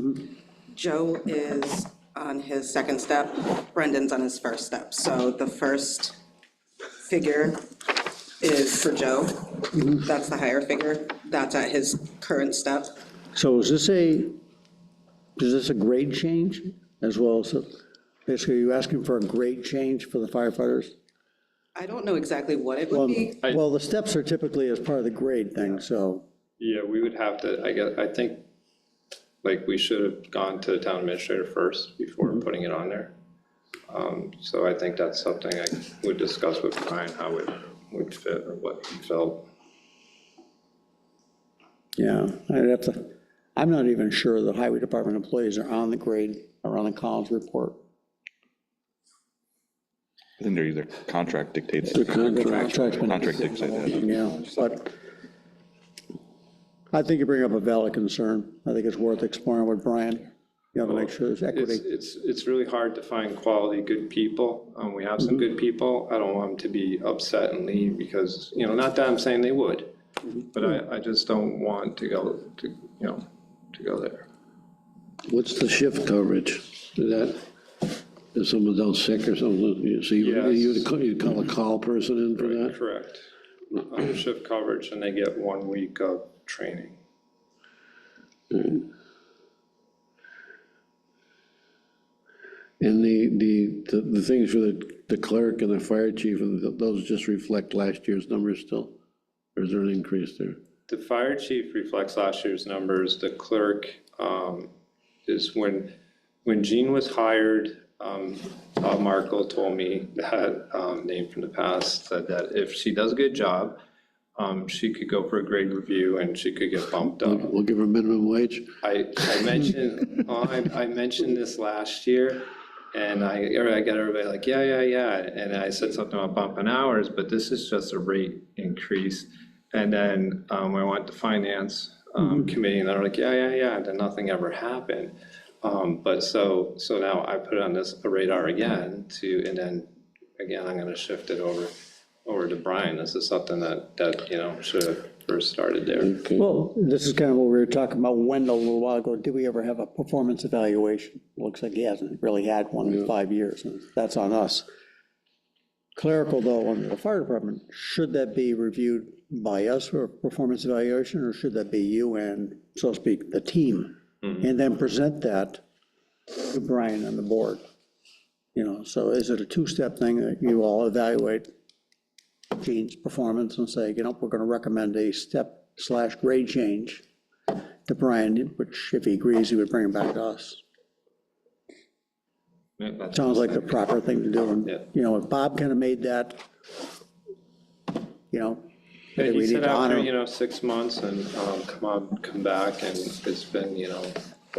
Joe is on his second step, Brendan's on his first step. So the first figure is for Joe. That's the higher figure. That's at his current step. So is this a grade change as well? So basically, are you asking for a grade change for the firefighters? I don't know exactly what it would be. Well, the steps are typically as part of the grade thing, so. Yeah, we would have to, I think, like, we should have gone to the town administrator first before putting it on there. So I think that's something I would discuss with Brian, how it would fit or what he felt. Yeah, I'm not even sure the highway department employees are on the grade or on the Collins report. I think they're either contract dictates. The contract. Contract dictates that. Yeah, but I think you bring up a valid concern. I think it's worth exploring with Brian, to make sure there's equity. It's really hard to find quality, good people. We have some good people. I don't want them to be upset and leave because, not that I'm saying they would, but I just don't want to go there. What's the shift coverage? If someone's out sick or something, so you'd call a call person in for that? Correct. Shift coverage, and they get 1 week of training. And the things for the clerk and the fire chief, those just reflect last year's numbers still? Or is there an increase there? The fire chief reflects last year's numbers. The clerk is when Gene was hired, Bob Markle told me that, name from the past, said that if she does a good job, she could go for a grade review and she could get bumped up. We'll give her minimum wage. I mentioned, I mentioned this last year, and I got everybody like, yeah. And I said something about bumping hours, but this is just a rate increase. And then I went to finance committee, and they're like, yeah, and then nothing ever happened. But so now I put it on this radar again and then again, I'm gonna shift it over to Brian. This is something that, you know, should have first started there. Well, this is kind of what we were talking about Wendell a little while ago. Did we ever have a performance evaluation? Looks like he hasn't really had one in 5 years, and that's on us. Clerical, though, under the fire department, should that be reviewed by us for a performance evaluation, or should that be you and, so to speak, the team? And then present that to Brian and the board? You know, so is it a two-step thing that you all evaluate Gene's performance and say, you know, we're going to recommend a step/grade change to Brian, which if he agrees, he would bring it back to us? Sounds like the proper thing to do. And, you know, if Bob kind of made that, you know, I think we He need said to honor. after, you know, 6 months and come back, and it's been, you know,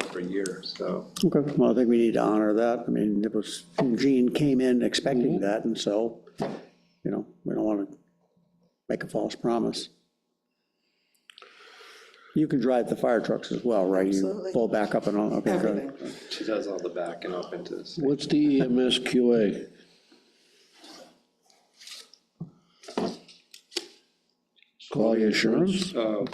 over a year, so. Okay, well, I think we need to honor that. I mean, it was, Gene came in expecting that, and so, you know, we don't want to make a false promise. You can drive the fire trucks as well, right? You Absolutely. pull back up and on, okay, good. Everything. She does all the backing up into this. What's the EMS QA? Quality assurance? Yeah.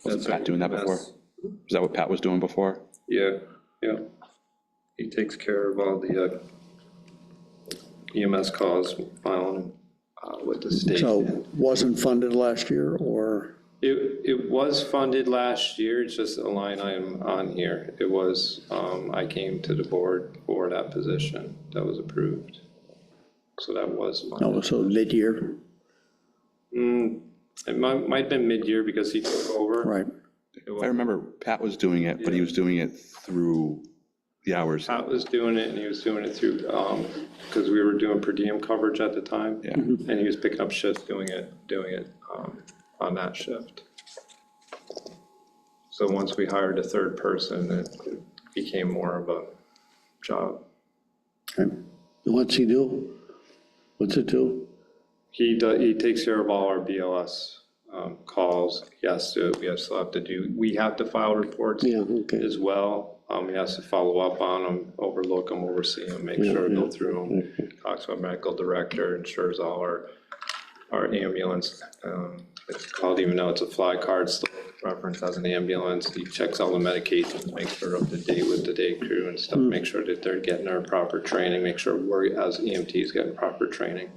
Wasn't Pat doing that before? Is that what Pat was doing before? Yeah. He takes care of all the EMS calls, filing with the state. So wasn't funded last year, or? It was funded last year, it's just a line item on here. It was, I came to the board for that position that was approved. So that was funded. No, so mid-year, It might have been mid-year because he took over. right? I remember Pat was doing it, but he was doing it through the hours. Pat was doing it, and he was doing it through, because we were doing per diem coverage at the time. Yeah. And he was picking up shifts, doing it on that shift. So once we hired a third person, it became more of a job. Okay. And what's he do? What's it do? He takes care of all our BLS calls. We still have to do, we have to file reports Yeah, okay. as well. He has to follow up on them, overlook them, oversee them, make sure, go through them. Talks to our medical director, ensures all our ambulance. It's called, even though it's a fly card, still referenced as an ambulance. He checks all the medications, makes sure up to date with the day crew and stuff, make sure that they're getting our proper training, make sure we're, as EMTs, getting proper training.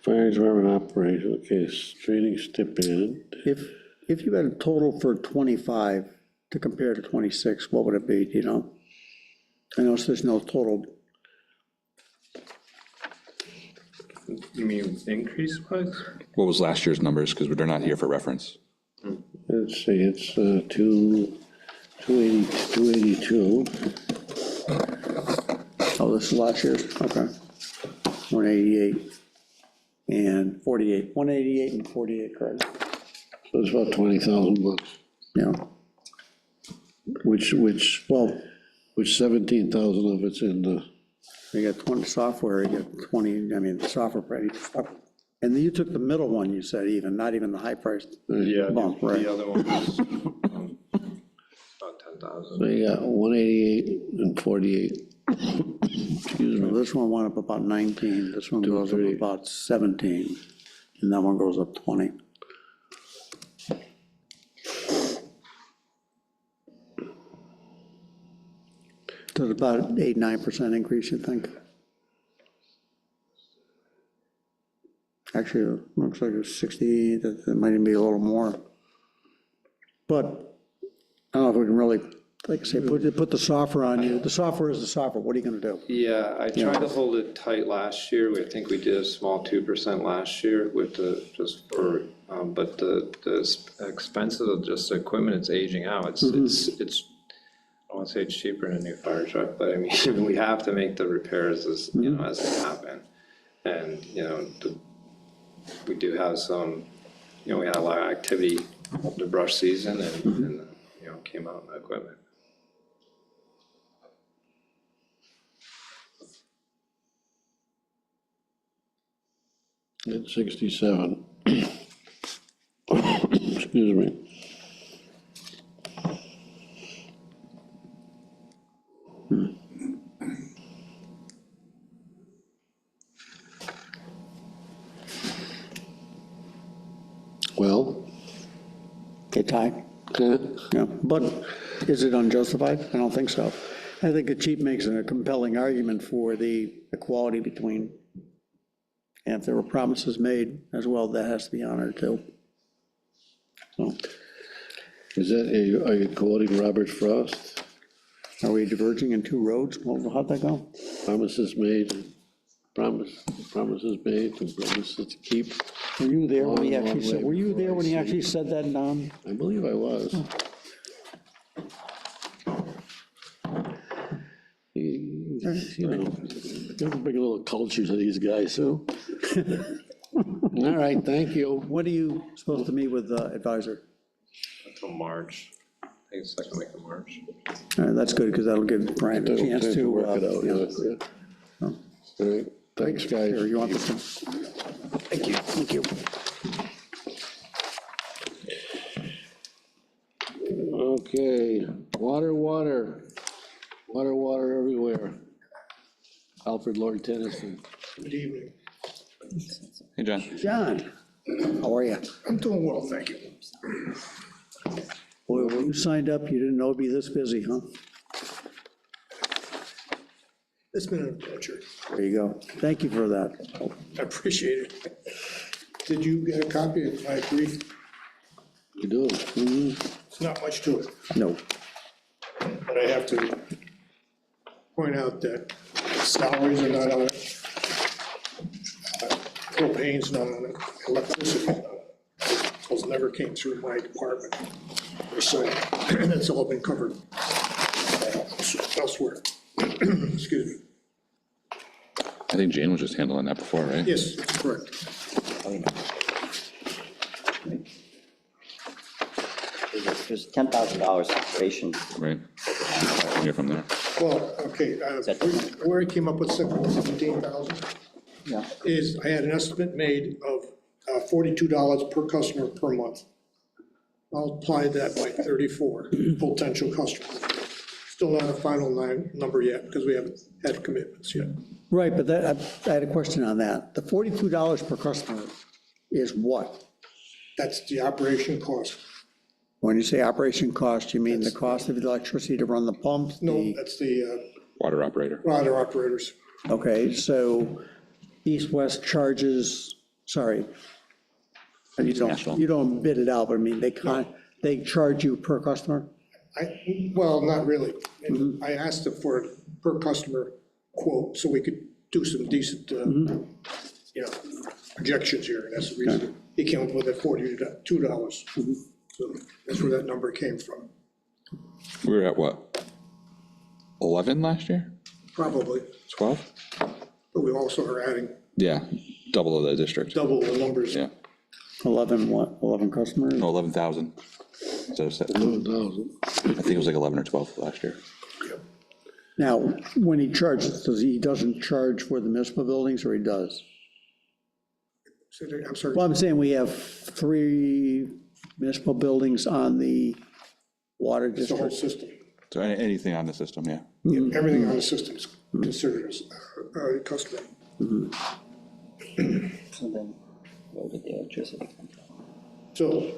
Fire department operation, okay, training stipend. If you had a total for 25 to compare to 26, what would it be, do you know? I know there's no total. You mean increase wise? What was last year's numbers? Because they're not here for reference. Let's see, it's 282. Oh, this is last year's, okay. 188 and 48, 188 and 48, correct? So it's about 20,000 bucks, Yeah, which 17,000 of it's in the, you got 20 software, you got 20, I mean, the software price. And then you took the middle one, you said even, not even the high priced. Yeah, Bump, right. the other one was about 10,000. so you got 188 and 48. Excuse me. This one went up about 19, this one goes up 230. about 17, and that one goes up 20. So it's about 8-9% increase, you think? Actually, it looks like it's 60, that might even be a little more. But I don't know if we can really, like I say, put the software on you. The software is the software, what are you gonna do? Yeah, I tried to hold it tight last year. I think we did a small 2% last year with the, just for, but the expenses of just the equipment, it's aging out. It's I won't say it's cheaper than a new fire truck, but I mean, we have to make the repairs as, you know, as they happen. And, you know, we do have some, you know, we had a lot of activity the brush season and, you know, came out in the equipment. At 67. Excuse me. Well, Okay, Ty? eh, Yeah, but is it unjustified? I don't think so. I think the chief makes a compelling argument for the equality between, and if there were promises made as well, that has to be honored too. So, is that, are you quoting Robert Frost? are we diverging in two roads? Well, how'd that go? Promises made, promises made, and promises to keep. Were you there when he Long, long actually said, way were you there when he before I actually said that, Don? I believe I was. You know, there's a big little culture to these guys, so. All right, thank you. When are you supposed to meet with the advisor? Until March, I think it's second week of March. All right, that's good, because that'll give Brian a chance to. Work it out, yeah. yeah. All right, thanks, guys. Here, you want this one? Thank you. Thank you. Okay, water everywhere. Alfred Lord Tennyson. Good evening. Hey, John. John, how are you? I'm doing well, thank you. Boy, when you signed up, you didn't know it'd be this busy, huh? It's been an adventure. There you go. Thank you for that. I appreciate it. Did you get a copy of my brief? You do? It's not much to it, No. but I have to point out that salaries are not on it. Propane's not on it, electricity, those never came through my department. So, and it's all been covered elsewhere. Excuse me. I think Jane was just handling that before, right? Yes, correct. There's $10,000 operation. Right. Hear from there. Well, okay, where I came up with 17,000 Yeah. is I had an estimate made of $42 per customer per month. I'll apply that by 34 potential customers. Still not a final number yet, because we haven't had commitments yet. Right, but that, I had a question on that. The $42 per customer is what? That's the operation cost. When you say operation cost, you mean the cost of the electricity to run the pumps? No, the- that's the Water operator. water operators. Okay, so East-West charges, sorry. National. You don't bid it out, but I mean, they charge you per customer? Well, not really. And I asked them for a per customer quote, so we could do some decent, you know, projections here, and that's the reason he came up with a $42. So that's where that number came from, We were at what? 11 last year? probably. 12? But we also are adding Yeah, double of the district. double the numbers. Yeah. 11 what, 11 customers? No, 11,000. So I think it was like 11 or 12 last year. Now, when he charges, he doesn't charge for the municipal buildings, or he does? I'm sorry. Well, I'm saying we have 3 municipal buildings on the water It's the whole district. system. So anything on the system, yeah. Everything on the system is considered as a customer. So then, where did the electricity come from? So,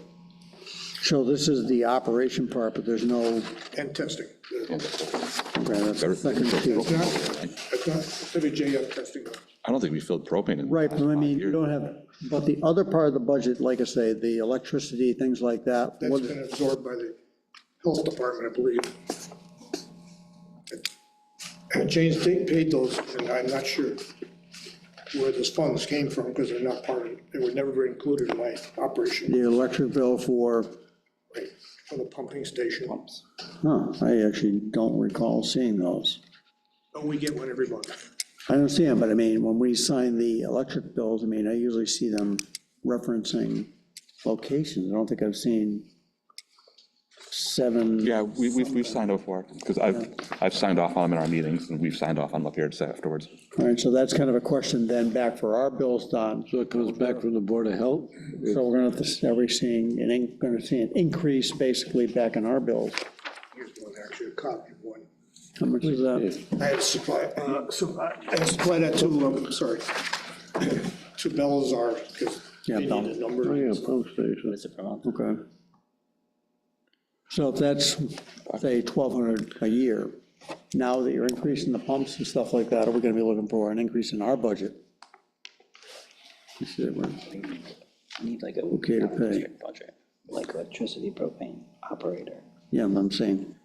So this is the operation part, but there's no, and testing. okay, that's the second two. It's not WJF testing. I don't think we filled propane in. Right, but I mean, you don't have, but the other part of the budget, like I say, the electricity, things like that, That's what, been absorbed by the health department, I believe. And James paid those, and I'm not sure where those funds came from, because they're not part of, they were never included in my operation. the electric bill for, for the pumping station. Huh, I actually don't recall seeing those. Oh, we get one every month. I understand, but I mean, when we sign the electric bills, I mean, I usually see them referencing locations. I don't think I've seen 7. Yeah, we've signed off for it, because I've signed off on them in our meetings, and we've signed off on them up here afterwards. All right, so that's kind of a question then back for our bills, Don. So it comes back from the Board of Health? So we're gonna have to, are we seeing, gonna see an increase basically back in our bills? Here's one, actually, a copy of one. How much is that? I had to supply, I had to supply that to, sorry, to Belzar, because Yeah, they Bell. need a Oh, number. yeah, pump station. What is it per month? Okay. So if that's, say, 1,200 a year, now that you're increasing the pumps and stuff like that, are we gonna be looking for an increase in our budget? You see that we're- Need like a. Okay to pay. Budget, like electricity, propane, operator. Yeah, I'm saying,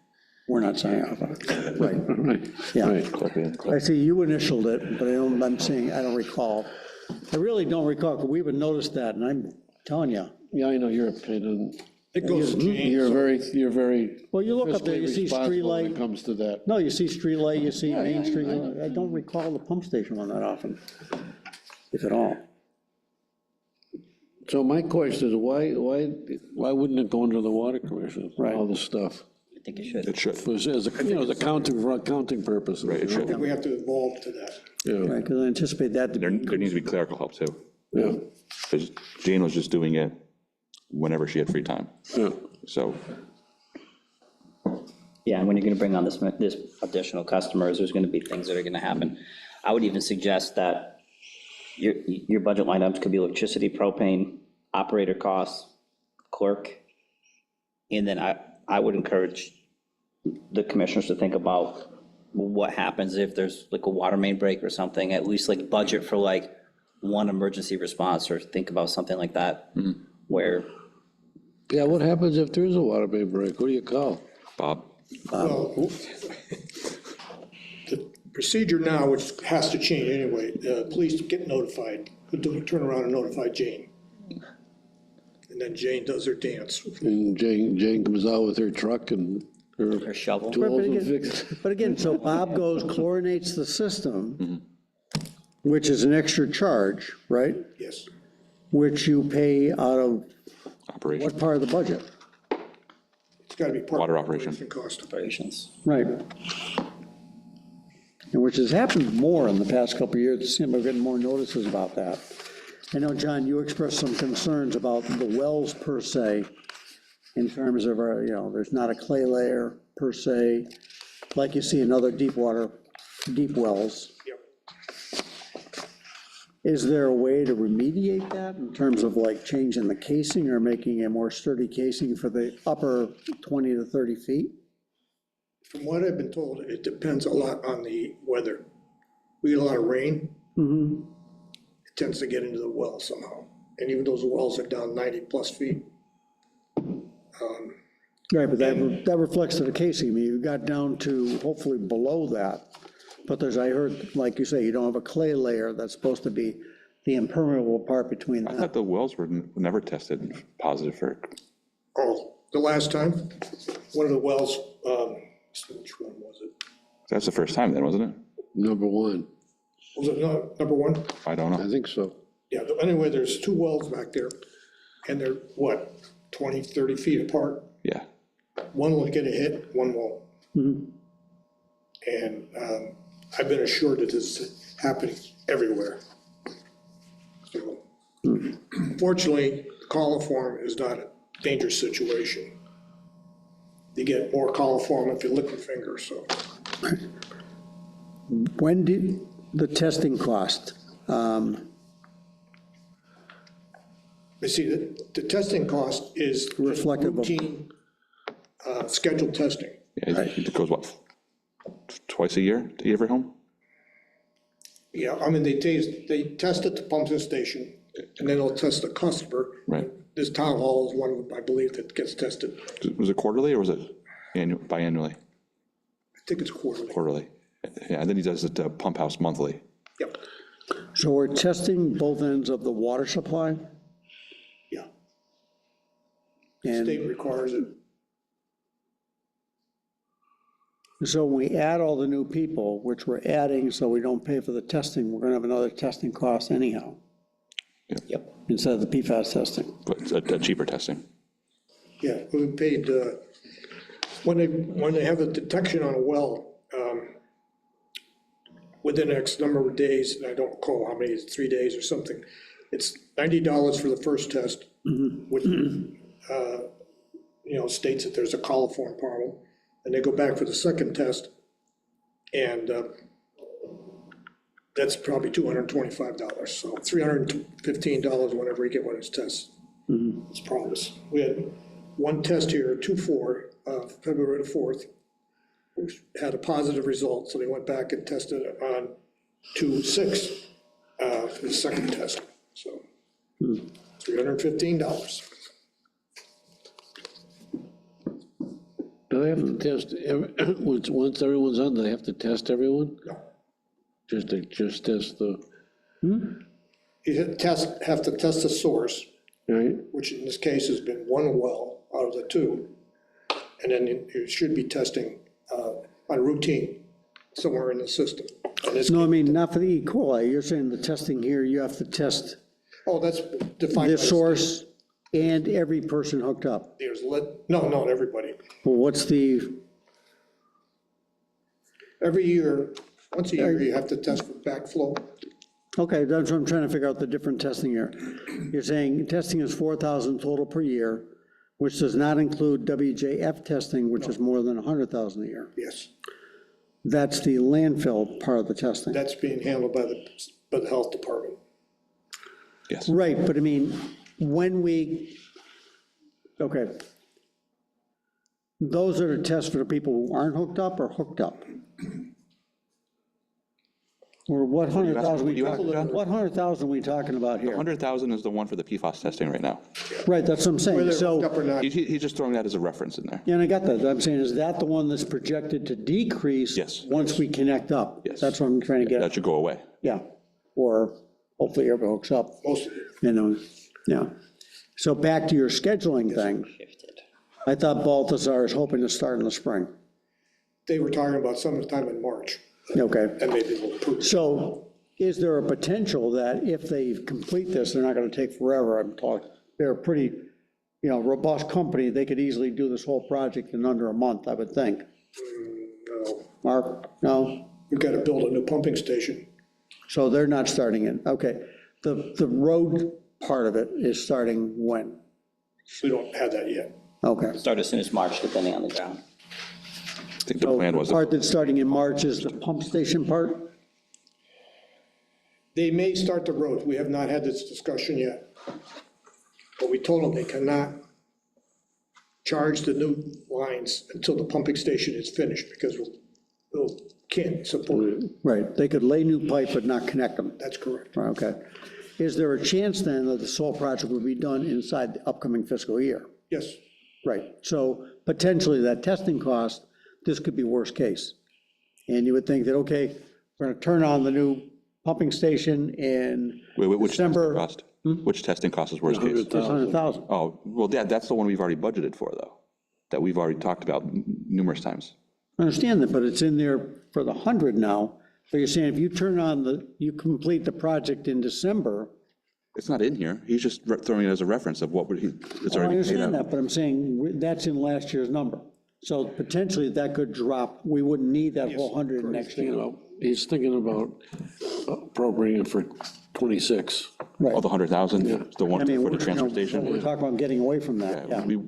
we're not signing off on it. Right, Right, yeah. right. I see you initialed it, but I'm saying, I don't recall. I really don't recall, because we would notice that, and I'm telling you. Yeah, I know your opinion. It goes to James. You're very Well, you look up there, fiscally you see responsible when streetlight. it comes to that. No, you see street light, you see Main Street, I don't recall the pump station one that often, if at all. So my question is, why wouldn't it go under the water commission, Right. all this stuff? I think it should. It should, As accounting, for accounting purposes. right, it I think should. we have to evolve to that. Yeah, Right, because I anticipate that to There be, needs to be clerical help too, yeah, because Jane was just doing it whenever she had free time, yeah. so. Yeah, and when you're gonna bring on this additional customers, there's gonna be things that are gonna happen. I would even suggest that your budget line items could be electricity, propane, operator costs, clerk. And then I would encourage the commissioners to think about what happens if there's like a water main break or something, at least like budget for like one emergency response, or think about something like that, where, Yeah, what happens if there is a water main break? Who do you call? Bob? Well, the procedure now, which has to change anyway, police get notified, turn around and notify Jane. And then Jane does her dance. And Jane comes out with her truck and her or shovel. tools and fix. but again, so Bob goes, chlorinates the system, which is an extra charge, right? Yes. Which you pay out of Operation. what part of the budget? It's got to be part of Water the operation. operation cost. Operations. Right. And which has happened more in the past couple of years, it seems we're getting more notices about that. I know, John, you expressed some concerns about the wells per se, in terms of, there's not a clay layer per se, like you see in other deep wells. Yep. Is there a way to remediate that in terms of like changing the casing or making a more sturdy casing for the upper 20 to 30 feet? From what I've been told, it depends a lot on the weather. We get a lot of rain. It tends to get into the well somehow. And even those wells are down 90+ feet. Right, but that reflects to the casing. I mean, you got down to hopefully below that. But there's, I heard, like you say, you don't have a clay layer that's supposed to be the impermeable part between I that. thought the wells were never tested positive for, Oh, the last time, one of the wells, which one was it? that's the first time then, wasn't it? Number one, Was it number one? I don't I know. think so. Yeah, anyway, there's two wells back there, and they're, what, 20, 30 feet apart? Yeah, One will get a hit, one won't. And I've been assured that this is happening everywhere. So, fortunately, coliform is not a dangerous situation. You get more coliform if you lick your finger, so. When did the testing cost? You see, the testing cost is just Reflective of- routine, scheduled testing. yeah, it goes what, twice a year to every home? Yeah, I mean, they test at the pumping station, and then they'll test the customer. Right. This town hall is one of them, I believe, that gets tested. Was it quarterly or was it biannually? I think it's quarterly. Quarterly. Yeah, and then he does it pump house monthly. Yep, So we're testing both ends of the water supply? yeah. And State requires it. So when we add all the new people, which we're adding so we don't pay for the testing, we're gonna have another testing cost anyhow. Yep. Instead of the PFAS testing. But it's a cheaper testing. Yeah, we paid, when they have a detection on a well, within X number of days, and I don't recall how many, it's 3 days or something, it's $90 for the first test, which, states that there's a coliform problem, and they go back for the second test, and that's probably $225, so $315 whenever you get one of his tests. It's promise. We had one test here, 2/4, February the 4th, which had a positive result, so they went back and tested it on 2/6 for the second test, so $315. Do they have to test, once everyone's on, do they have to test everyone? No. Just test the, You have to test the source, right? which in this case has been one well out of the two, and then you should be testing on routine somewhere in the system. And this- No, I mean, not for the E. coli, you're saying the testing here, you have to test Oh, that's defined. the by source and every person hooked up. There's no, not everybody. Well, what's the, Every year, once a year, you have to test for backflow. okay, that's what I'm trying to figure out the different testing here. You're saying testing is 4,000 total per year, which does not include WJF testing, which is more than 100,000 a year. Yes, That's the landfill part of the testing. that's being handled by the health department. Yes. Right, but I mean, when we, okay. Those are the tests for the people who aren't hooked up or hooked up? Or what 100,000 we you asking, John? what 100,000 we talking about here? 100,000 is the one for the PFAS testing right now. Right, that's what I'm saying, Whether so. hooked up or not, He's just throwing that as a reference in there. Yeah, and I got that, I'm saying, is that the one that's projected to decrease? Yes. Once we connect up? Yes. That's what I'm trying to That get, should go away. yeah, or hopefully everybody hooks up, most of it. yeah. So back to your scheduling thing, I thought Balthazar is hoping to start in the spring, They were talking about sometime in March, okay. and maybe we'll approve. So is there a potential that if they complete this, they're not gonna take forever, I'm talking, they're a pretty, robust company, they could easily do this whole project in under a month, I would think. No, Mark, no? we've got to build a new pumping station. So they're not starting it, okay. The road part of it is starting when? We don't have that yet. Okay. Start as soon as March, depending on the ground. I think the plan was, The part that's starting in March is the pump station part? They may start the road. We have not had this discussion yet. But we told them they cannot charge the new lines until the pumping station is finished, because we'll can't support it. Right, they could lay new pipe but not connect them. That's correct. Right, okay. Is there a chance then that the solar project will be done inside the upcoming fiscal year? Yes, Right, so potentially that testing cost, this could be worst case. And you would think that, okay, we're gonna turn on the new pumping station in which testing December. cost? Which testing cost is worst case? It's 100,000. Oh, well, that's the one we've already budgeted for, though, that we've already talked about numerous times. I understand that, but it's in there for the 100 now. So you're saying if you turn on you complete the project in December. It's not in here. He's just throwing it as a reference of what it's I already paid understand out. that, but I'm saying that's in last year's number. So potentially that could drop, we wouldn't need that whole 100 next year. He's thinking about appropriating for 26. Oh, the 100,000, the I one mean, for the we're transfer station? We're talking about getting away from that, yeah. We,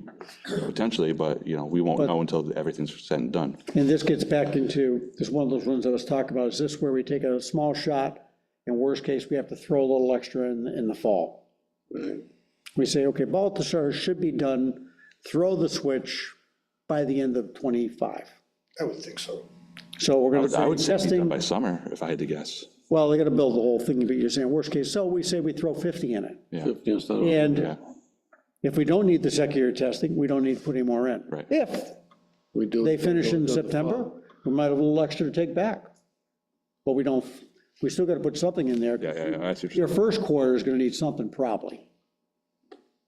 potentially, but, we won't know until everything's said and done. And this gets back into, this is one of those ones I was talking about, is this where we take a small shot, and worst case, we have to throw a little extra in the fall? We say, okay, Balthazar should be done, throw the switch by the end of '25. I would think so. So we're I gonna would say say be done testing, by summer, if I had to guess. well, they gotta build the whole thing, but you're saying worst case, so we say we throw 50 in it. Yeah, 50 instead of, And yeah, if we don't need the second year testing, we don't need to put any more in. Right. If we do. they finish in September, we might have a little extra to take back. But we still gotta put something in there. yeah, I see what Your you're saying. first quarter is gonna need something probably.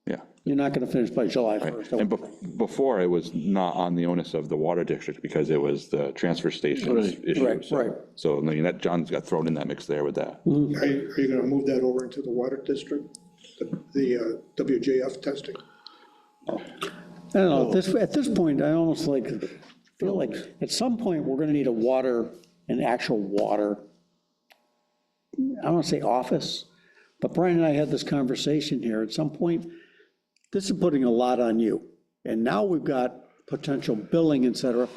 Yeah. You're not gonna finish by July 1st. And before, it was not on the onus of the water district because it was the transfer station's Right. issue. Right, So- right. So, I mean, that, John's got thrown in that mix there with that. Are you gonna move that over into the water district, the WJF testing? I don't know, at this point, I almost feel like, at some point, we're gonna need an actual water, I don't wanna say office, but Brian and I had this conversation here, at some point, this is putting a lot on you, and now we've got potential billing, et cetera.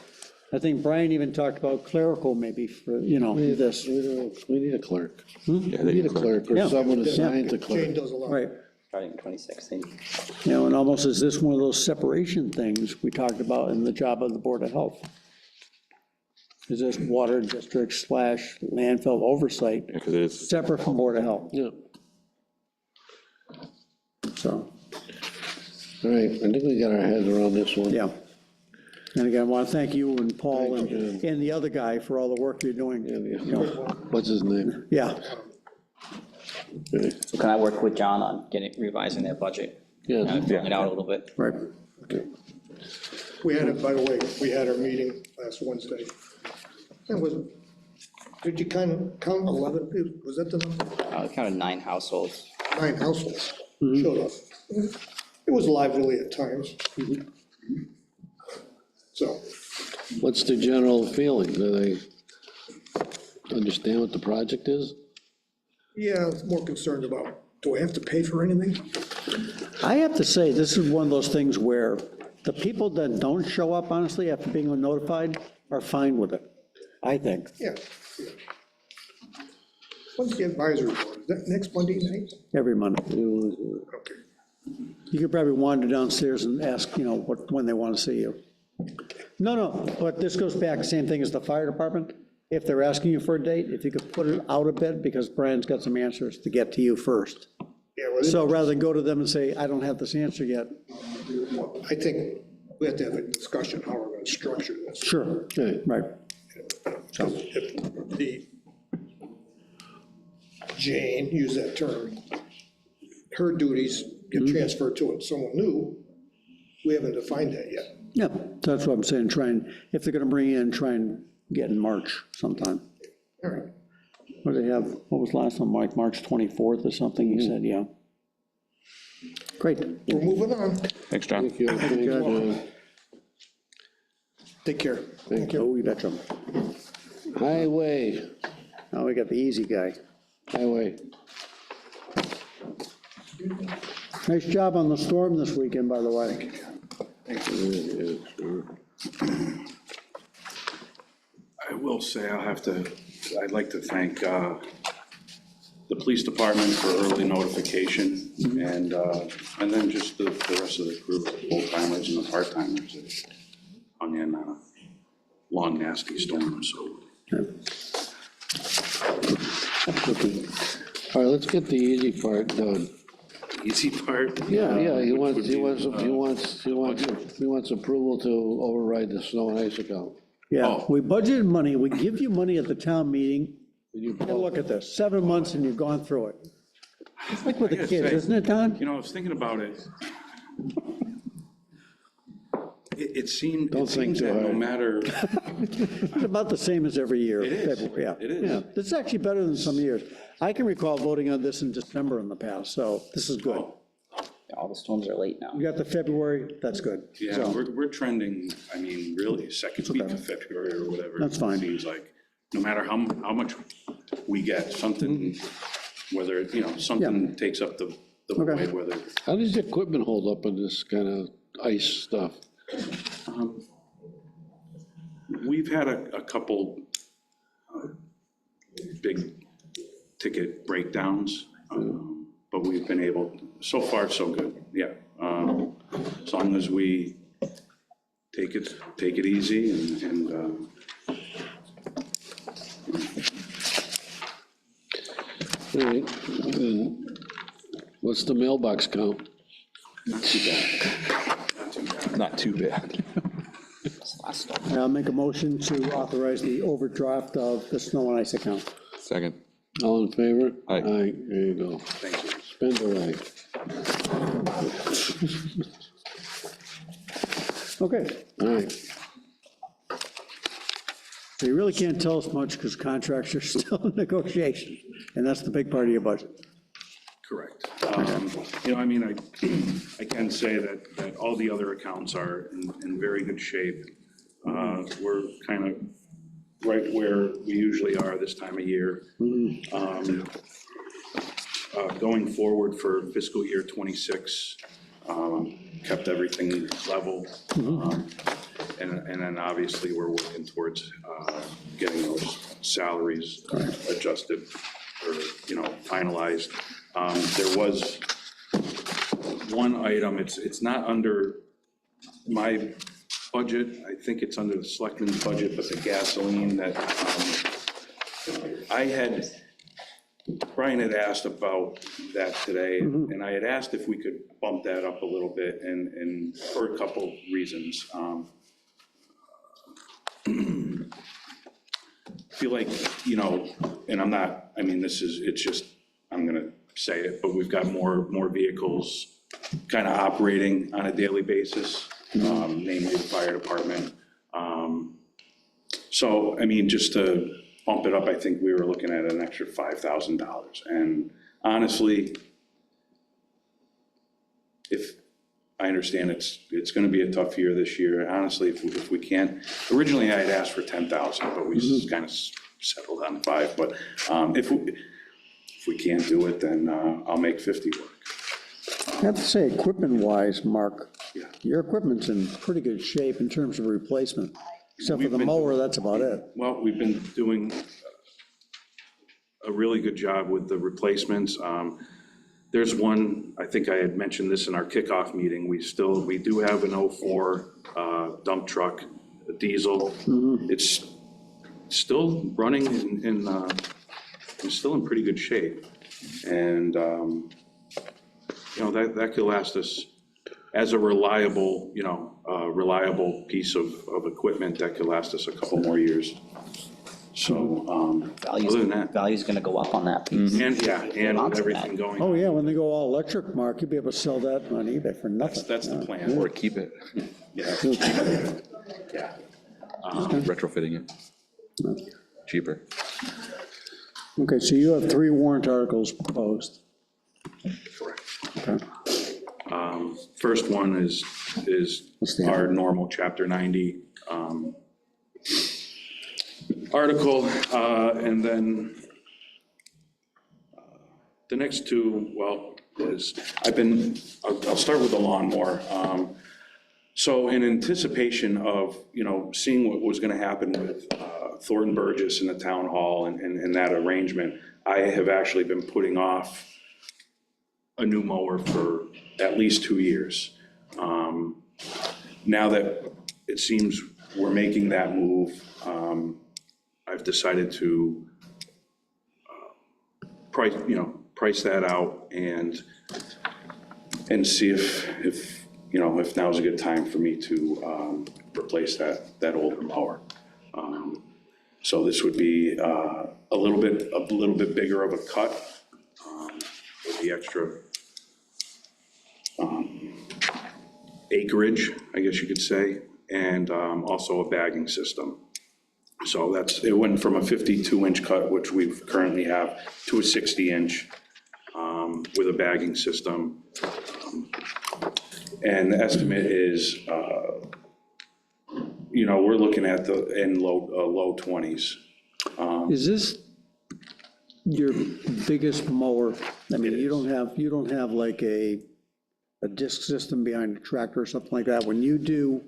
I think Brian even talked about clerical maybe for, this, We need a clerk. Yeah, We they need a can clerk or Yeah. someone assigned to Jane clerk. does a lot. right? Starting in 2016. And almost, is this one of those separation things we talked about in the job of the Board of Health? Is this water district / landfill oversight Because it's, separate from Board of Health? Yeah, So, all right, I think we got our heads around this one. yeah. And again, I want to thank you and Paul Thank you. and the other guy for all the work you're doing. What's his name? Yeah, Okay. So can I work with John on revising their budget? Yeah. Kind of filling it out a little bit? right. We had it, by the way, we had our meeting last Wednesday. That was, did you kind of count 11, was that the number? Counted 9 households. 9 households showed up. It was lively at times. So, What's the general feeling? Do they understand what the project is? yeah, more concerned about, do I have to pay for anything? I have to say, this is one of those things where the people that don't show up, honestly, after being notified, are fine with it, I think. Yeah. When's the advisory board? Is that next Monday night? Every Monday. Okay. You could probably wander downstairs and ask, when they want to see you. No, but this goes back, same thing as the fire department. If they're asking you for a date, if you could put it out a bit, because Brian's got some answers to get to you first. Yeah, well, So rather than go to them and say, I don't have this answer yet. I think we have to have a discussion how we're going to structure this. Sure, Okay. right. If the, Jane, use that term, her duties get transferred to someone new, we haven't defined that yet. Yeah, that's what I'm saying, if they're gonna bring in, try and get in March sometime. All right. What do they have, what was last one, like March 24th or something, you said, yeah. Great. We're moving on. thanks, John. Thank you. Thank you. Take care. Thank you. Oh, you betcha. Highway, Now we got the easy guy. highway. Nice job on the storm this weekend, by the way. I will say I'd like to thank the police department for early notification and then just the rest of the crew, the full-timers and the part-timers that hung in on a long, nasty storm, so. All right, let's get the easy part done. Easy part. Yeah, he which wants would be, approval to override the snow and ice account. Yeah, Oh. we budgeted money, we give you money at the town meeting, You and look at this, 7 months and you've gone through it. It's like with the gotta kids, say, isn't it, Don? You know, I was thinking about it. It seemed Don't think too that no hard. matter, It's about the same as every year. It is. February, yeah. It is. Yeah. This is actually better than some years. I can recall voting on this in December in the past, so this is good. All the storms are late now. You got the February, that's good. yeah, So, we're trending, I mean, really, second week of February or whatever. That's fine. It seems like, no matter how much we get, something, whether, something takes up the Okay. way, whether, How does the equipment hold up in this kind of ice stuff? we've had a couple big ticket breakdowns, but we've been able, so far, so good, yeah. As long as we take it easy and All right, then what's the mailbox count? not too bad. Not too bad. Last storm. I'll make a motion to authorize the overdraft of the snow and ice account. Second. All in favor? Aye. Aye, there you go. Thank you. Spend away. Okay, All right. so you really can't tell us much because contracts are still in negotiation, and that's the big part of your budget. Correct. You know, I mean, I can say that all the other accounts are in very good shape. We're kind of right where we usually are this time of year. Going forward for fiscal year '26, kept everything level. And then obviously, we're working towards getting those salaries adjusted or, you know, finalized. There was one item, it's not under my budget, I think it's under the selectmen's budget, but the gasoline that Brian had asked about that today, and I had asked if we could bump that up a little bit, and for a couple reasons. Feel like, you know, and I'm not, I mean, it's just, I'm gonna say it, but we've got more vehicles kind of operating on a daily basis, namely the fire department. So, I mean, just to bump it up, I think we were looking at an extra $5,000. And honestly, if I understand it's gonna be a tough year this year, honestly, if we can't, originally I had asked for 10,000, but we kind of settled on 5. But if we can't do it, then I'll make 50 work. I have to say, equipment-wise, Mark, Yeah. your equipment's in pretty good shape in terms of replacement, except for We've the been mower, that's about it. Well, we've been doing a really good job with the replacements. There's one, I think I had mentioned this in our kickoff meeting, we do have an '04 dump truck, a diesel. It's still running it's still in pretty good shape. And, you know, that could last us, as a reliable, you know, reliable piece of equipment, that could last us a couple more years. So, other than that, Value's gonna go up on that piece. and with everything going. Oh, yeah, when they go all electric, Mark, you'll be able to sell that on eBay for nothing. That's the plan. Or keep it, Yeah. Yeah. retrofitting it, cheaper. Okay, so you have 3 warrant articles proposed. Correct. Okay. First one is What's the our normal Chapter 90 article, and then the next two, well, I'll start with the lawnmower. So in anticipation of, you know, seeing what was gonna happen with Thornton Burgess in the town hall and that arrangement, I have actually been putting off a new mower for at least 2 years. Now that it seems we're making that move, I've decided to price that out and see if you know, if now's a good time for me to replace that older mower. So this would be a little bit bigger of a cut with the extra acreage, I guess you could say, and also a bagging system. So it went from a 52-inch cut, which we currently have, to a 60-inch with a bagging system. And the estimate is, you know, we're looking at low 20s. Is this your biggest mower? I mean, you don't have like a disc system behind the tractor or something like that? When you do,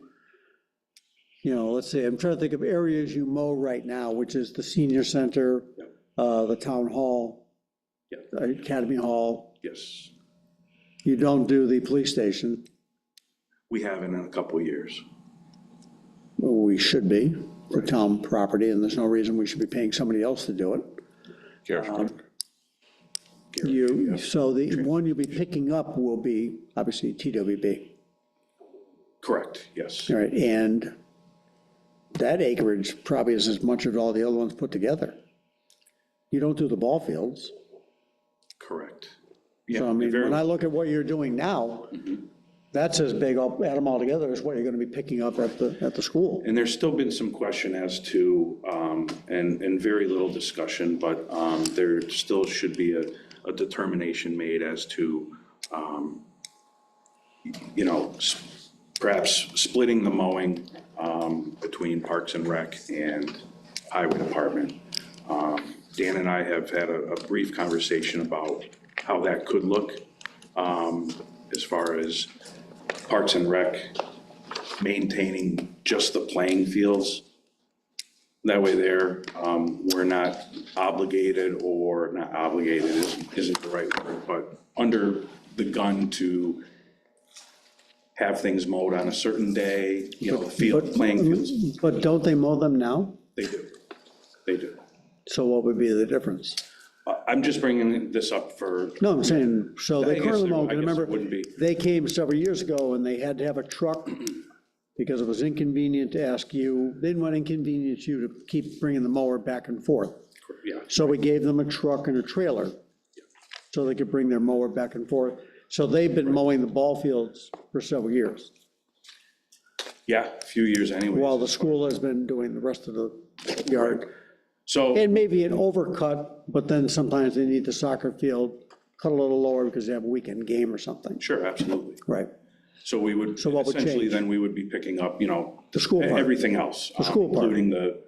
you know, let's say, I'm trying to think of areas you mow right now, which is the senior center, the town hall, Academy Hall. Yes, You don't do the police station. we haven't in a couple of years. Well, we should be, for town property, and there's no reason we should be paying somebody else to do it. So the one you'll be picking up will be obviously TWB. Correct, yes. All right, and that acreage probably is as much as all the other ones put together. You don't do the ball fields. Correct. So I mean, when I look at what you're doing now, That's as big, I'll add them all together, as what you're gonna be picking up at the school. And there's still been some question as to, and very little discussion, but there still should be a determination made as to, you know, perhaps splitting the mowing between Parks and Rec and Highway Department. Dan and I have had a brief conversation about how that could look as far as Parks and Rec maintaining just the playing fields. That way there, we're not obligated, or not obligated isn't the right word, but under the gun to have things mowed on a certain day, you know, playing fields. But don't they mow them now? They do, they do. So what would be the difference? I'm just bringing this up for, No, I'm saying, so I they guess currently there- mow, I guess remember, it wouldn't be. they came several years ago and they had to have a truck because it was inconvenient to ask you, they didn't want to inconvenience you to keep bringing the mower back and forth. yeah, So we gave them a truck and a trailer so they could bring their mower back and forth. So they've been mowing the ball fields for several years, yeah, a few years anyway. while the school has been doing the rest of the yard. So, And maybe an overcut, but then sometimes they need the soccer field cut a little lower because they have a weekend game or something. sure, absolutely. Right. So we would, So what would essentially, change? then we would be picking up, you know, The school part. everything else. The school part. Including the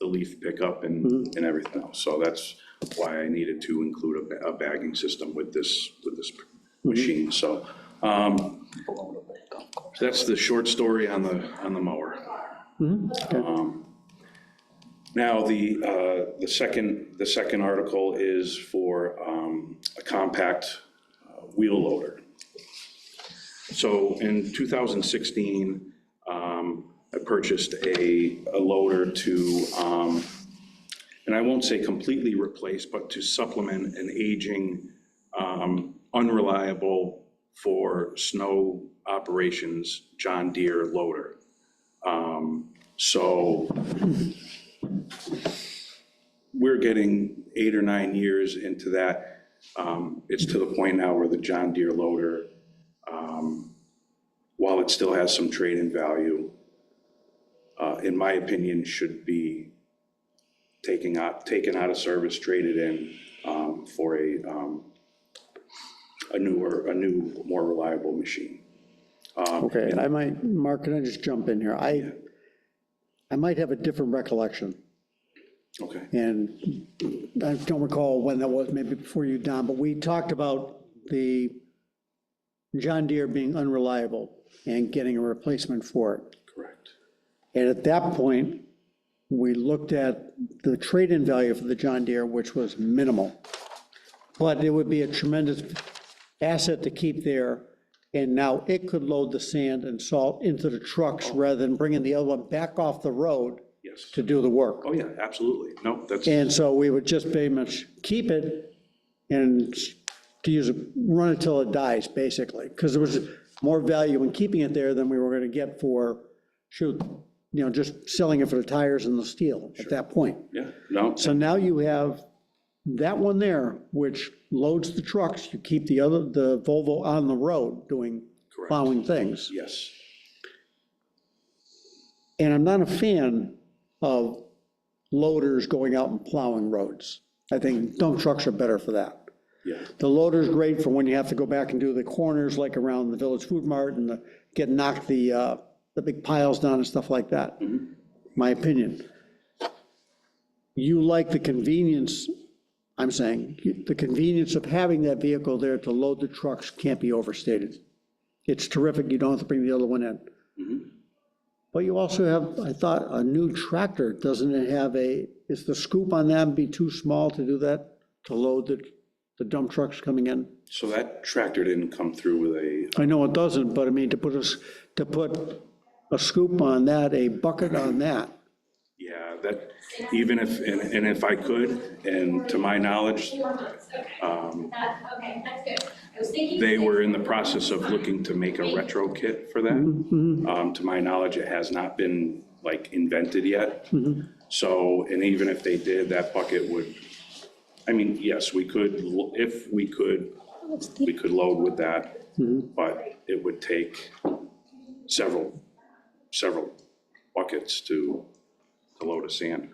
leaf pickup and everything else. So that's why I needed to include a bagging system with this machine, so. That's the short story on the mower. Now, the second article is for a compact wheel loader. So in 2016, I purchased a loader to, and I won't say completely replace, but to supplement an aging, unreliable for snow operations John Deere loader. So we're getting 8 or 9 years into that. It's to the point now where the John Deere loader, while it still has some trade-in value, in my opinion, should be taken out of service, traded in for a new, more reliable machine. Okay, and I might, Mark, can I just jump in here? I might have a different recollection, Okay, and I don't recall when that was, maybe before you, Don, but we talked about the John Deere being unreliable and getting a replacement for it. correct. And at that point, we looked at the trade-in value for the John Deere, which was minimal. But it would be a tremendous asset to keep there, and now it could load the sand and salt into the trucks rather than bringing the other one back off the road Yes. to do the work. Oh, yeah, absolutely. No, that's, And so we would just very much keep it and to use it, run it till it dies, basically, because there was more value in keeping it there than we were gonna get for, just selling it for the tires and the steel at that point. yeah, no, So now you have that one there, which loads the trucks, you keep the Volvo on the road doing Correct. plowing things. yes, And I'm not a fan of loaders going out and plowing roads. I think dump trucks are better for that. yeah, The loader's great for when you have to go back and do the corners, like around the Village Food Mart, and get knocked the big piles down and stuff like that, my opinion. You like the convenience, I'm saying, the convenience of having that vehicle there to load the trucks can't be overstated. It's terrific, you don't have to bring the other one in. But you also have, I thought, a new tractor, doesn't it have is the scoop on that be too small to do that, to load the dump trucks coming in? so that tractor didn't come through with a, I know it doesn't, but I mean, to put a scoop on that, a bucket on that, yeah, that, even if, and if I could, and to my knowledge, they were in the process of looking to make a retro kit for that. To my knowledge, it has not been like invented yet. So, and even if they did, that bucket would, I mean, yes, we could, if we could load with that. but it would take several buckets to load of sand.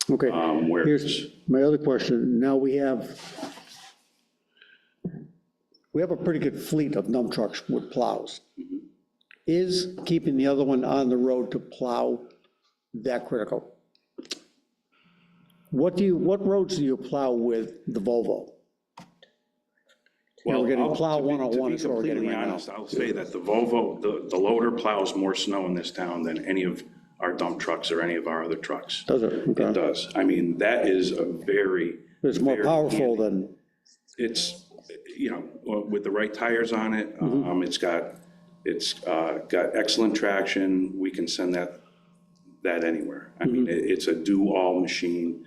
Okay, Whereas, here's my other question. Now we have a pretty good fleet of dump trucks with plows. Is keeping the other one on the road to plow that critical? What roads do you plow with the Volvo? well, We're getting I'll- plow to be- 101 To is be what we're getting completely right now. honest, I'll say that the Volvo, the loader plows more snow in this town than any of our dump trucks or any of our other trucks. Does it? It Okay. does. I mean, that is a very. It's more very powerful handy- than, It's, you know, with the right tires on it, it's got excellent traction. We can send that anywhere. I mean, it's a do-all machine,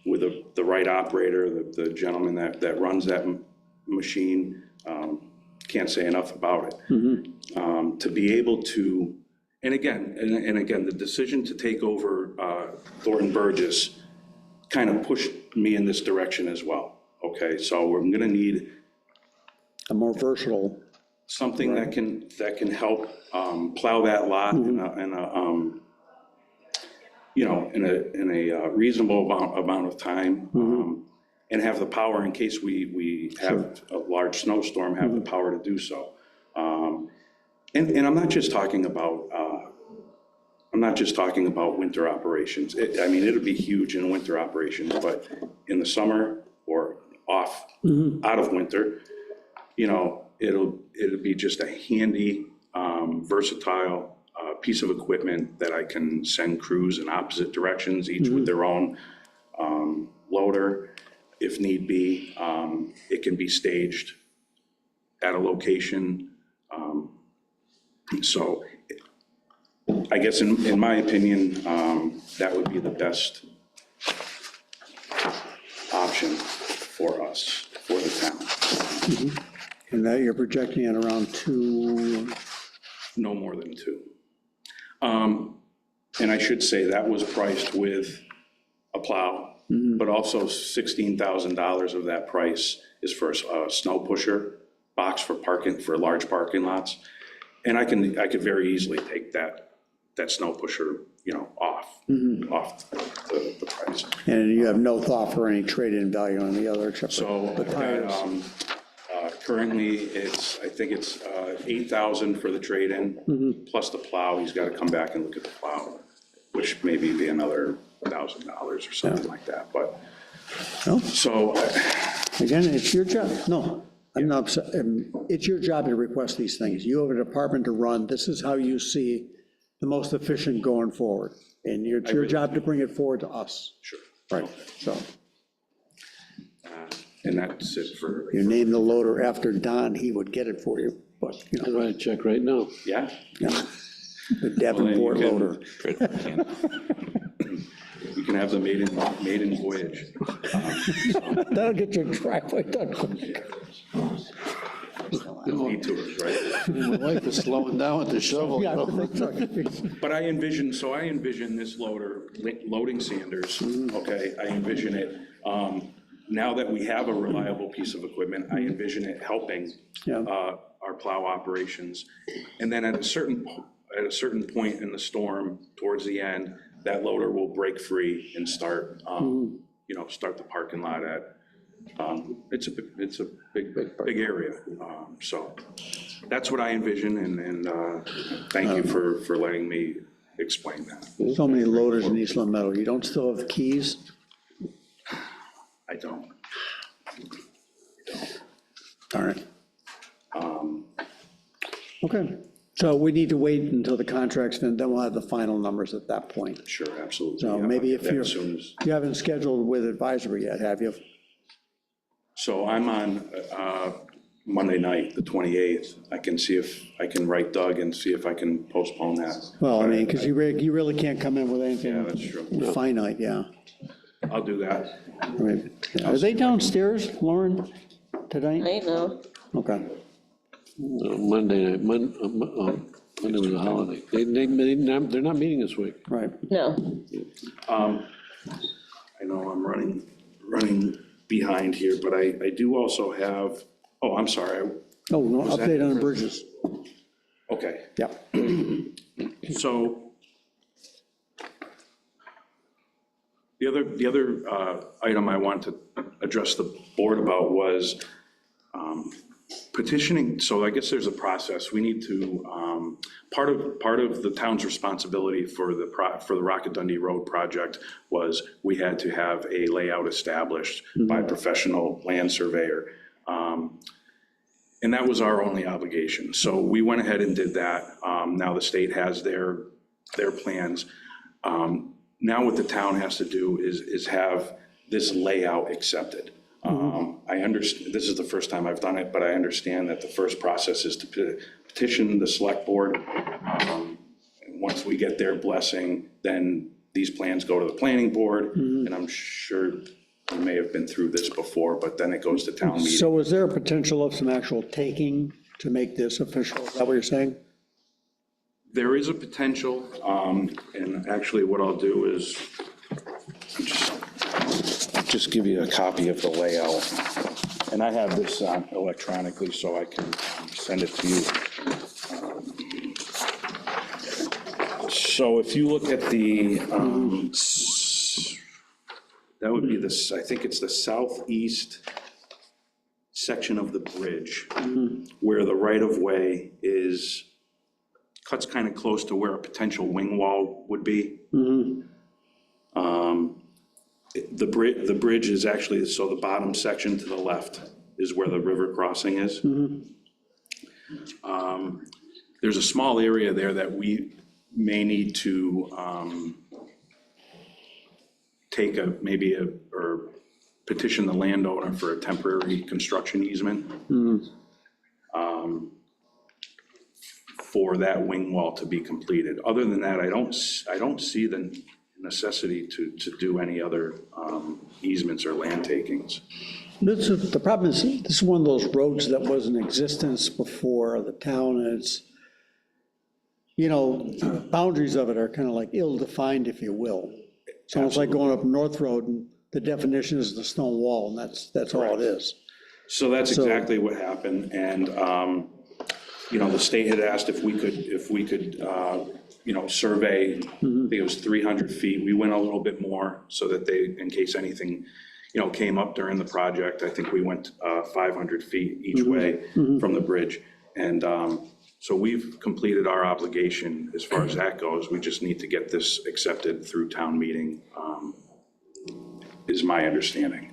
with the right operator, the gentleman that runs that machine, can't say enough about it. To be able to, and again, the decision to take over Thornton Burgess kind of pushed me in this direction as well, okay? So we're gonna need a more versatile. something that can help plow that lot in a you know, in a reasonable amount of time, and have the power in case we have a large snowstorm, have the power to do so. And I'm not just talking about winter operations. I mean, it'll be huge in winter operations, but in the summer or out of winter, you know, it'll be just a handy, versatile piece of equipment that I can send crews in opposite directions, each with their own loader, if need be. It can be staged at a location. So I guess in my opinion, that would be the best option for us, for the town. And that you're projecting at around 2, No more than 2. And I should say that was priced with a plow, but also $16,000 of that price is for a snow pusher box for large parking lots. And I could very easily take that snow pusher, you know, off the price. and you have no thought for any trade-in value on the other except So for the tires. currently, I think it's $8,000 for the trade-in, plus the plow. He's got to come back and look at the plow, which maybe be another $1,000 or something like that, but, No? so, Again, it's your job. No, I'm not, it's your job to request these things. You have a department to run. This is how you see the most efficient going forward. And it's your job to bring it forward to us. sure. Right, so And that's it for, you name the loader after Don, he would get it for you, but, you I'll know, write a check right now. yeah? the Davenport Well, loader. You can have the maiden voyage. That'll get your driveway done. Detours, right? My wife is slowing down with the shovel. Yeah, But I envision this loader loading Sanders, okay? I envision it, now that we have a reliable piece of equipment, I envision it helping Yeah. our plow operations. And then at a certain point in the storm, towards the end, that loader will break free and start, you know, start the parking lot at, it's a big area. So that's what I envision, and thank you for letting me explain that. So many loaders in East Long Meadow. You don't still have keys? I don't. All right. Okay, so we need to wait until the contract's finished, then we'll have the final numbers at that point. Sure, absolutely. So Yeah, maybe I'll if get that you're, as soon as- you haven't scheduled with advisory yet, have you? So I'm on Monday night, the 28th. I can see if I can write Doug and see if I can postpone that. Well, I mean, because you really can't come in with Yeah, that's anything true. finite, yeah. I'll do that. I mean, are they downstairs, Lauren, tonight? I know. Okay. Monday night, Monday was a holiday. They're not meeting this week. Right. No. I know I'm running behind here, but I do also have, oh, I'm sorry, Oh, no, Was that update on the- bridges. Okay, Yeah. so the other item I want to address the board about was petitioning. So I guess there's a process. We need to, part of the town's responsibility for the Rocket Dundee Road project was we had to have a layout established by a professional land surveyor. And that was our only obligation. So we went ahead and did that. Now the state has their plans. Now what the town has to do is have this layout accepted. I understand, this is the first time I've done it, but I understand that the first process is to petition the select board. Once we get their blessing, then these plans go to the planning board, and I'm sure you may have been through this before, but then it goes to town meeting. So is there a potential of some actual taking to make this official? Is that what you're saying? There is a potential, and actually what I'll do is just give you a copy of the layout. And I have this electronically, so I can send it to you. So if you look at the, that would be this, I think it's the southeast section of the bridge, where the right-of-way cuts kind of close to where a potential wing wall would be. The bridge is actually, so the bottom section to the left is where the river crossing is. There's a small area there that we may need to or petition the landowner for a temporary construction easement for that wing wall to be completed. Other than that, I don't see the necessity to do any other easements or land takings. The problem is, this is one of those roads that was in existence before the town, and it's, the boundaries of it are kind of like ill-defined, if you will. It's almost like going up North Road, and the definition is the stone wall, and that's all it is. So that's exactly what happened, and, the state had asked if we could survey, I think it was 300 feet. We went a little bit more so that in case anything, came up during the project, I think we went 500 feet each way from the bridge. And so we've completed our obligation as far as that goes. We just need to get this accepted through town meeting, is my understanding.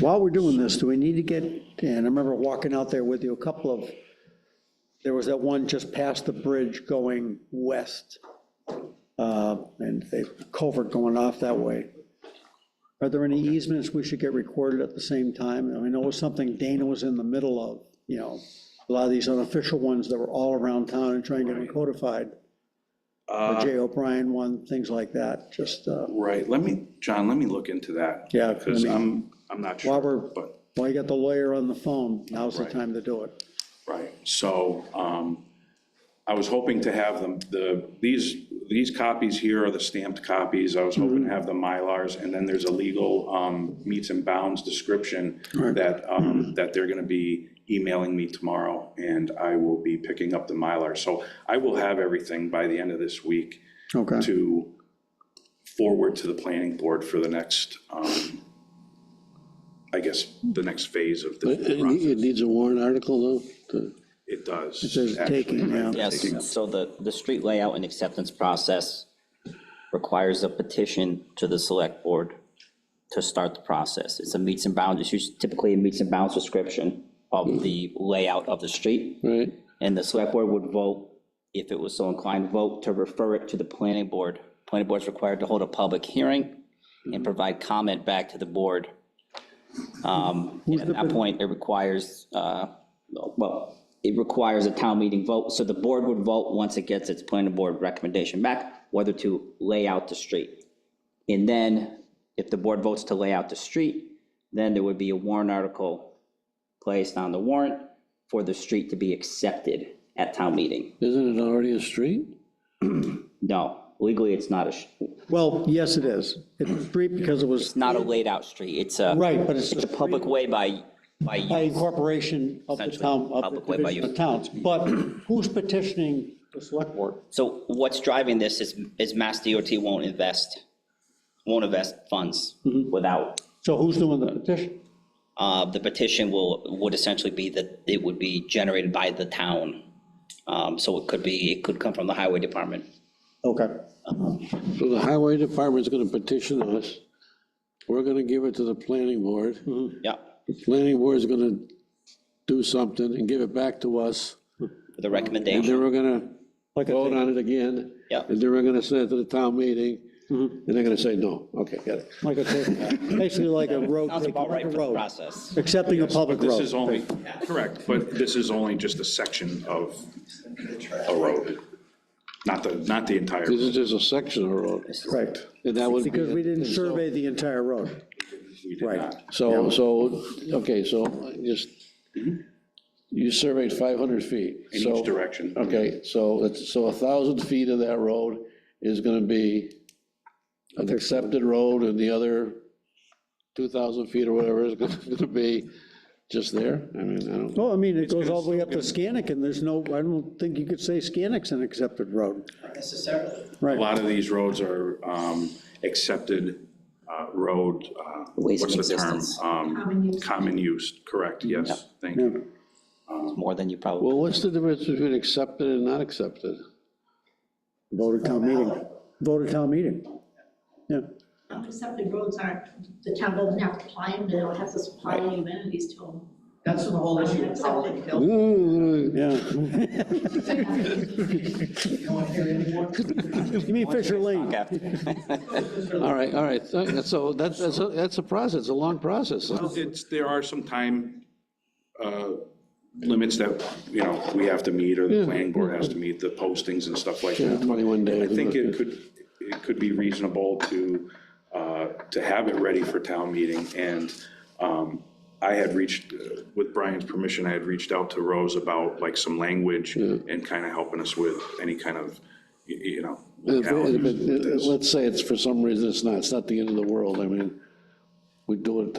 While we're doing this, do we need to get, and I remember walking out there with you, there was that one just past the bridge going west, and a culvert going off that way. Are there any easements we should get recorded at the same time? I know it was something Dana was in the middle of, a lot of these unofficial ones that were all around town and trying to get them codified. The J. O'Brien one, things like that, just. Right, John, let me look into that. Yeah, because I'm not sure, but. While you got the lawyer on the phone, now's the time to do it. Right, so I was hoping to have them, these copies here are the stamped copies. I was hoping to have the Mylars, and then there's a legal meets and bounds description that they're gonna be emailing me tomorrow, and I will be picking up the Mylar. So I will have everything by the end of this week to forward to the planning board for the next, I guess, the next phase of the process. It needs a warrant article, though? It does. It says actually, taking, right? yeah. Yes, so the street layout and acceptance process requires a petition to the select board to start the process. It's a meets and bounds, it's typically a meets and bounds description of the layout of the street. Right. And the select board would vote, if it was so inclined, vote to refer it to the planning board. Planning board's required to hold a public hearing and provide comment back to the board. And at that point, it requires, it requires a town meeting vote. So the board would vote once it gets its planning board recommendation back, whether to lay out the street. And then if the board votes to lay out the street, then there would be a warrant article placed on the warrant for the street to be accepted at town meeting. Isn't it already a street? No, legally, it's not Well, yes, it is. It's a street because it was. it's not a laid out street. It's a. Right, but it's It's a public way by by incorporation of the town, of the Public way by division you. of towns. But who's petitioning the select board? So what's driving this is Mass DOT won't invest funds without. So who's doing the petition? The petition would essentially be that it would be generated by the town. So it could come from the highway department. Okay. So the highway department's gonna petition us, we're gonna give it to the planning board. Yeah, The planning board's gonna do something and give it back to us, the and then recommendation. we're gonna vote on it again. Yeah. And then we're gonna send it to the town meeting, and they're gonna say no. Okay, got it. Like a, basically like a road, Sounds about right like a for the road, process. accepting a public This road. is only, correct, but this is only just a section of a road, not the entire. This is just a section of road. Right, And that would be. because we didn't and so- survey the entire road. We did Right. not. Okay, so just, you surveyed 500 feet. In So- each direction. Okay, so 1,000 feet of that road is gonna be an accepted road, and the other 2,000 feet or whatever is gonna be just there? I mean, I don't. Well, I mean, it goes all the way up to Scannick, and there's no, I don't think you could say Scannick's an accepted road. Necessarily. A Right, lot of these roads are accepted road, Ways what's in the term? existence. Common use, correct, yes, thank you. More than you probably. Well, what's the difference between accepted and not accepted? voted town meeting, yeah. Accepted roads aren't, the town doesn't have to apply them, they don't have to supply any amenities to them. That's the whole issue of Howland Hill. Yeah. You mean Fisher Lane? All right, so that's a process, it's a long process. There are some time limits that, we have to meet, or the planning board has to meet, the postings and stuff like that. 21 days. I think it could be reasonable to have it ready for town meeting, and I had reached, with Brian's permission, I had reached out to Rose about like some language and kind of helping us with any kind of, legalities with this. Let's say it's, for some reason, it's not the end of the world. I mean, we do it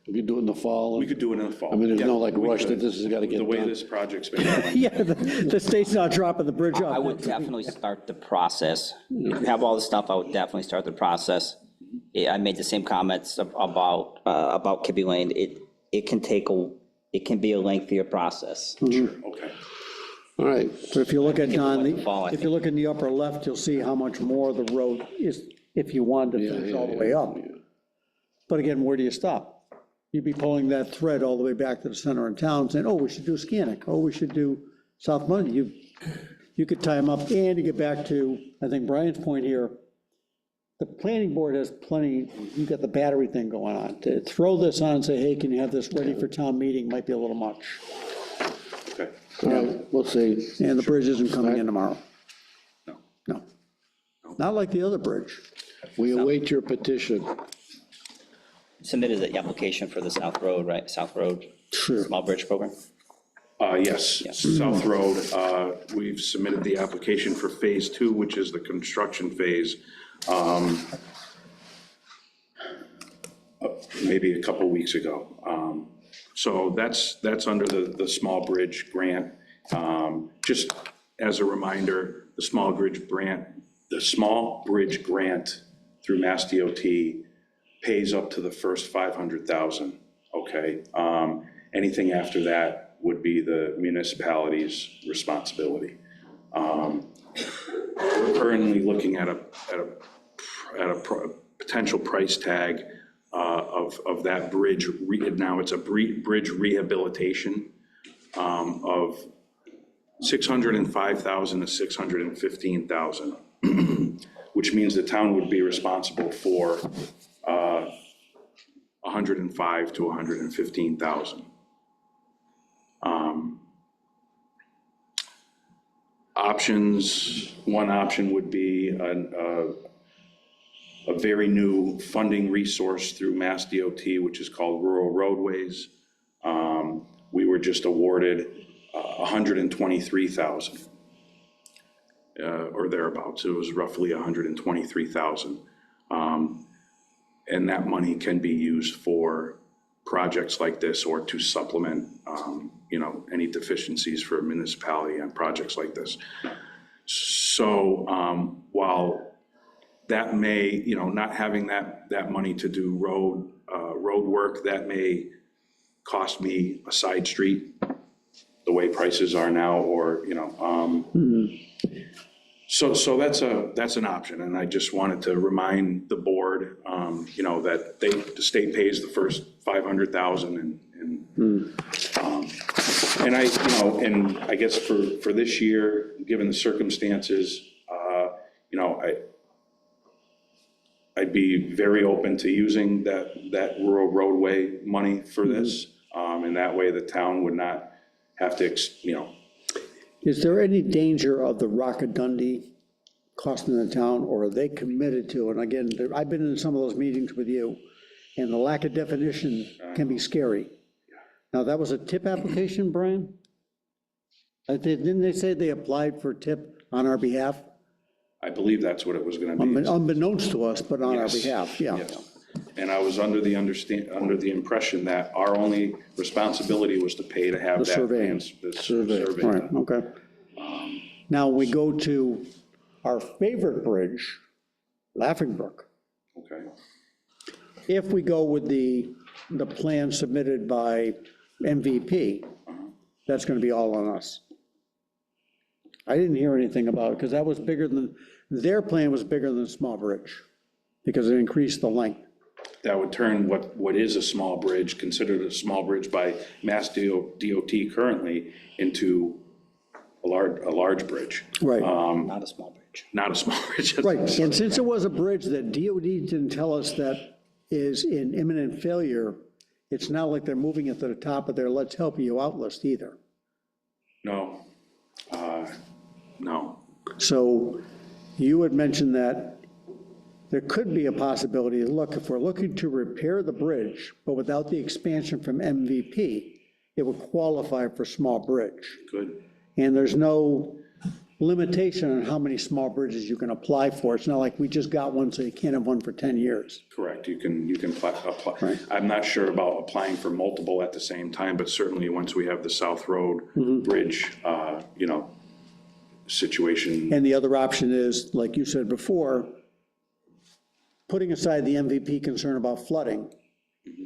we could do it in the fall. We could do it in the fall. I mean, there's no Yeah, like we rush could. that this has got to get The way done. this project's been going. Yeah, the state's not dropping the bridge off. I would definitely start the process. If you have all the stuff, I would definitely start the process. I made the same comments about Kibbe Lane. It can be a lengthier process. Okay. All right, But if you look at, Don, Fall, I if you look in the upper left, you'll see how much more the road is, if you wanted to finish all the way up. But again, where do you stop? You'd be pulling that thread all the way back to the center of town, saying, oh, we should do Scannick, oh, we should do South Monday. You could tie them up, and you get back to, I think Brian's point here, the planning board has plenty, you've got the battery thing going on. To throw this on and say, hey, can you have this ready for town meeting, might be a little much. Okay. all right, we'll see. And the bridge isn't coming in tomorrow. No. No. Not like the other bridge. We await your petition. Submitted the application for the South Road, right? South Road Sure. Small Bridge Program. Yes, South Road, we've submitted the application for Phase 2, which is the construction phase, maybe a couple weeks ago. So that's under the small bridge grant. Just as a reminder, the small bridge grant through Mass DOT pays up to the first 500,000, okay? Anything after that would be the municipality's responsibility. We're currently looking at a potential price tag of that bridge. Now it's a bridge rehabilitation of $605,000 to $615,000, which means the town would be responsible for $105,000 to $115,000. Options, one option would be a very new funding resource through Mass DOT, which is called Rural Roadways. We were just awarded $123,000 or thereabouts. It was roughly $123,000. And that money can be used for projects like this or to supplement, any deficiencies for a municipality on projects like this. So while that may, not having that money to do road work, that may cost me a side street, the way prices are now, or, so that's an option. And I just wanted to remind the board, that the state pays the first 500,000 and I guess for this year, given the circumstances, I'd be very open to using that rural roadway money for this. And that way the town would not have to, Is there any danger of the Rockadundy costing the town, or are they committed to? And again, I've been in some of those meetings with you, and the lack of definition can be scary. Now, that was a TIP application, Brian? Didn't they say they applied for TIP on our behalf? I believe that's what it was gonna be. Unbeknownst to us, but on our Yes, behalf, yeah. yes. And I was under the impression that our only responsibility was to pay to have The that. surveying. The survey. All right, okay. Now, we go to our favorite bridge, Laughing Brook. Okay. If we go with the plan submitted by MVP, that's gonna be all on us. I didn't hear anything about it, because that was bigger than, their plan was bigger than a small bridge, because it increased the length. That would turn what is a small bridge, considered a small bridge by Mass DOT currently, into a large bridge. Right. Not a small bridge. Not a small bridge. Right, and since it was a bridge that DOT didn't tell us that is in imminent failure, it's not like they're moving it to the top of their let's help you out list either. No. No. So you had mentioned that there could be a possibility, look, if we're looking to repair the bridge, but without the expansion from MVP, it would qualify for small bridge. Good. And there's no limitation on how many small bridges you can apply for. It's not like we just got one, so you can't have one for 10 years. Correct. You can apply. Right. I'm not sure about applying for multiple at the same time, but certainly once we have the South Road Bridge, situation. And the other option is, like you said before, putting aside the MVP concern about flooding,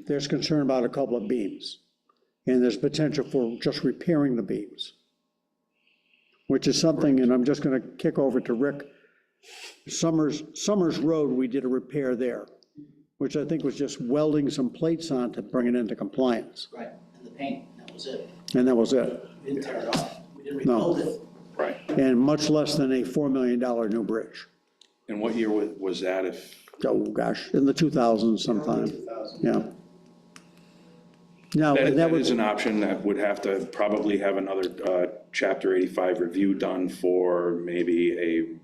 there's concern about a couple of beams. And there's potential for just repairing the beams, which is something, and I'm just gonna kick over to Rick. Summers Road, we did a repair there, which I think was just welding some plates on to bring it into compliance. Right, and the paint, that was it. And that was it. We didn't tear it off. We didn't No. rebuild it. Right. And much less than a $4 million new bridge. And what year was that if? Oh, gosh, in the 2000s sometime, yeah. Now, That was is an option that would have to probably have another Chapter 85 review done for maybe a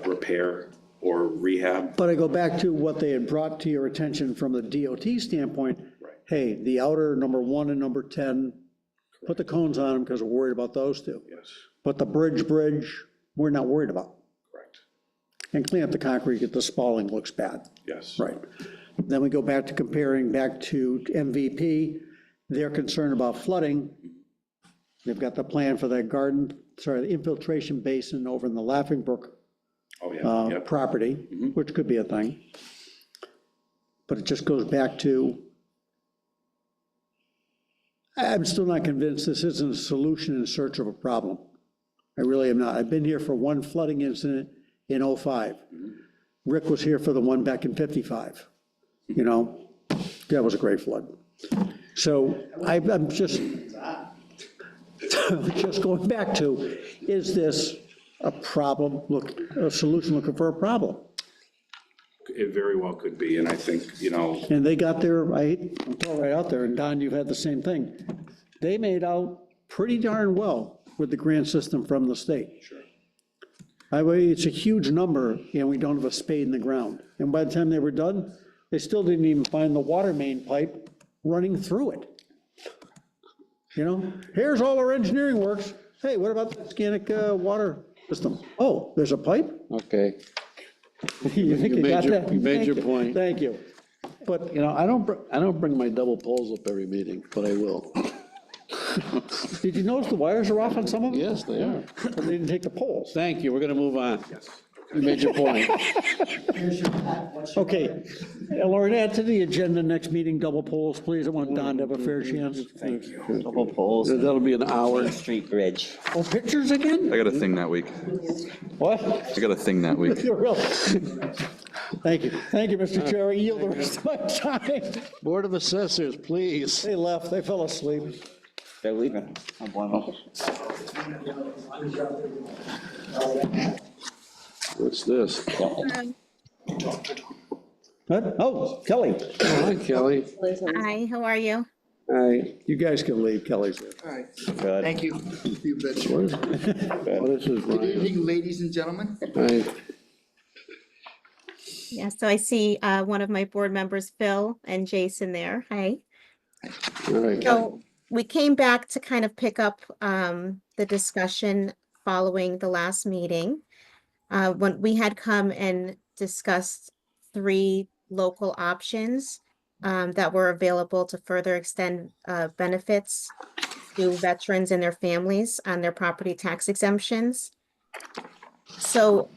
repair or rehab. But I go back to what they had brought to your attention from the DOT standpoint. Right. Hey, the outer number 1 and number 10, put the cones on them because we're worried about those two. Yes, But the bridge, we're not worried about. correct. And clean up the concrete if the spalling looks bad. Yes. Right. Then we go back to comparing back to MVP. They're concerned about flooding. They've got the plan for that the infiltration basin over in the Laughing Brook Oh, yeah, yep. property, which could be a thing. But it just goes back to, I'm still not convinced this isn't a solution in search of a problem. I really am not. I've been here for one flooding incident in '05. Rick was here for the one back in '55. That was a great flood. So I'm just going back to, is this a problem, a solution looking for a problem? It very well could be, and I think, And they got their, I'm throwing right out there, and Don, you've had the same thing. They made out pretty darn well with the grant system from the state. Sure. It's a huge number, and we don't have a spade in the ground. And by the time they were done, they still didn't even find the water main pipe running through it. Here's all our engineering works. Hey, what about the Scannic water system? Oh, there's a pipe? Okay. You think you got that? You made your point. Thank you. but You know, I don't bring my double poles up every meeting, but I will. did you notice the wires are off on some of them? Yes, they are. But they didn't take the poles. Thank you, we're gonna move on. You made your point. Okay, Lauren, add to the agenda next meeting, double polls, please. I want Don to have a fair chance. Thank you. Double poles, That'll be an hour. Main Street Bridge. Oh, pictures again? I got a thing that week. What? I got a thing that week. You're real. Thank you, Mr. Chair. I yield the rest of my time. Board of Assessors, please. They left, they fell asleep. They're leaving. I don't blame them. What's this? What? Oh, Kelly. Hi, Kelly. Hi, how are you? Hi. You guys can leave, Kelly's here. All right, Good. thank you. You betcha. What is this, Good Ryan? evening, ladies and gentlemen. Hi. Yeah, so I see one of my board members, Phil and Jason there. Hi. All right. So we came back to kind of pick up the discussion following the last meeting. When we had come and discussed 3 local options that were available to further extend benefits to veterans and their families on their property tax exemptions. So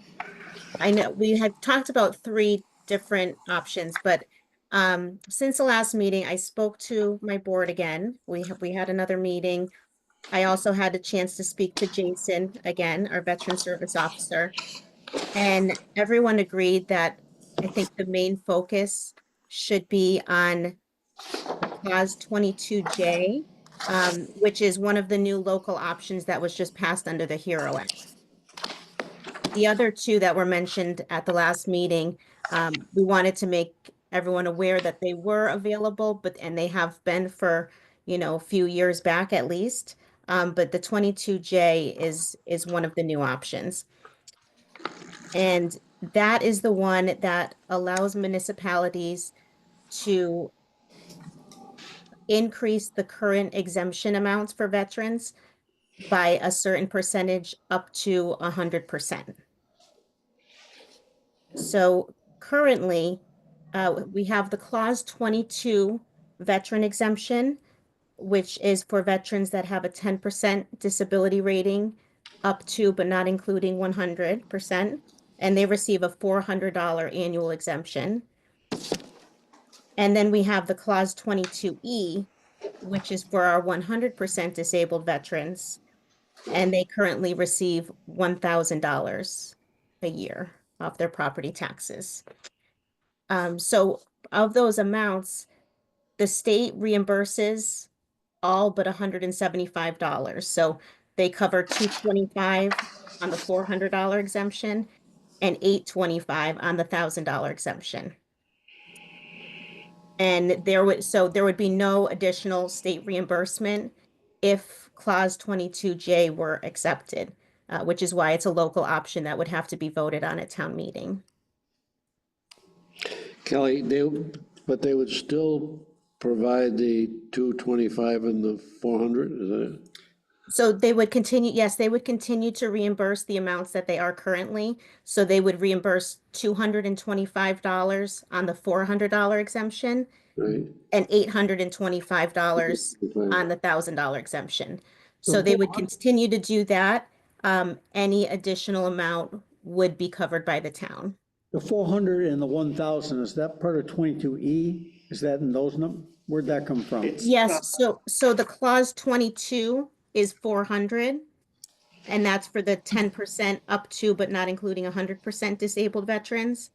I know we had talked about 3 different options, but since the last meeting, I spoke to my board again. We had another meeting. I also had a chance to speak to Jason again, our veteran service officer. And everyone agreed that I think the main focus should be on Clause 22J, which is one of the new local options that was just passed under the HERO Act. The other 2 that were mentioned at the last meeting, we wanted to make everyone aware that they were available, and they have been for, a few years back at least. But the 22J is one of the new options. And that is the one that allows municipalities to increase the current exemption amounts for veterans by a certain percentage up to 100%. So currently, we have the Clause 22 veteran exemption, which is for veterans that have a 10% disability rating up to, but not including 100%, and they receive a $400 annual exemption. And then we have the Clause 22E, which is for our 100% disabled veterans, and they currently receive $1,000 a year off their property taxes. So of those amounts, the state reimburses all but $175. So they cover $225 on the $400 exemption and $825 on the $1,000 exemption. And there would be no additional state reimbursement if Clause 22J were accepted, which is why it's a local option that would have to be voted on at town meeting. Kelly, but they would still provide the 225 and the 400, is that it? So they would continue, yes, they would continue to reimburse the amounts that they are currently. So they would reimburse $225 on the $400 exemption, Right? and $825 on the $1,000 exemption. So they would continue to do that. Any additional amount would be covered by the town. The 400 and the 1,000, is that part of 22E? Is that in those numbers? Where'd that come from? Yes, so the Clause 22 is 400, and that's for the 10% up to, but not including 100% disabled veterans.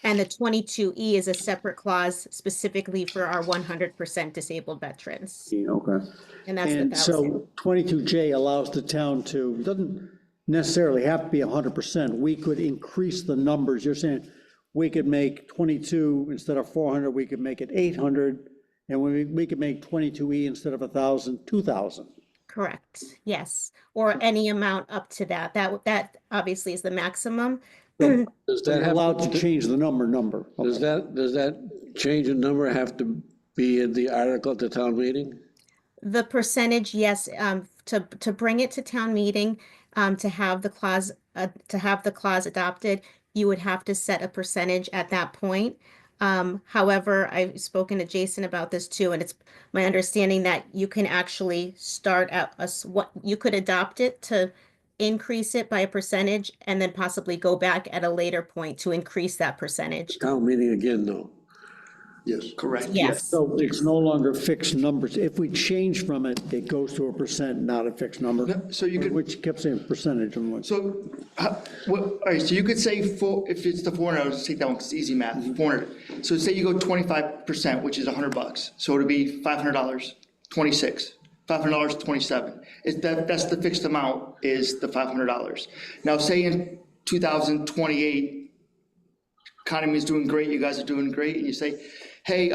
And the 22E is a separate clause specifically for our 100% disabled veterans. Okay. And that's the And 1,000. so 22J allows the town to, doesn't necessarily have to be 100%. We could increase the numbers. You're saying we could make 22 instead of 400, we could make it 800, and we could make 22E instead of 1,000, 2,000. Correct, yes, or any amount up to that. That obviously is the maximum. Does They're that have, allowed to change the number. does that change in number have to be in the article at the town meeting? The percentage, yes, to bring it to town meeting, to have the clause adopted, you would have to set a percentage at that point. However, I've spoken to Jason about this too, and it's my understanding that you can actually start at what you could adopt it to increase it by a percentage and then possibly go back at a later point to increase that percentage. Town meeting again, though. Yes. Correct. Yes. So it's no longer fixed numbers. If we change from it, it goes to a percent, not a fixed number. No, so you could- Which kept saying percentage. I'm like, So, all right, so you could say, if it's the 400, let's take that one, 'cause it's easy math, 400. So say you go 25%, which is $100, so it'd be $500, 26, $500, 27. That's the fixed amount, is the $500. Now, say in 2028, economy is doing great, you guys are doing great, and you say, hey,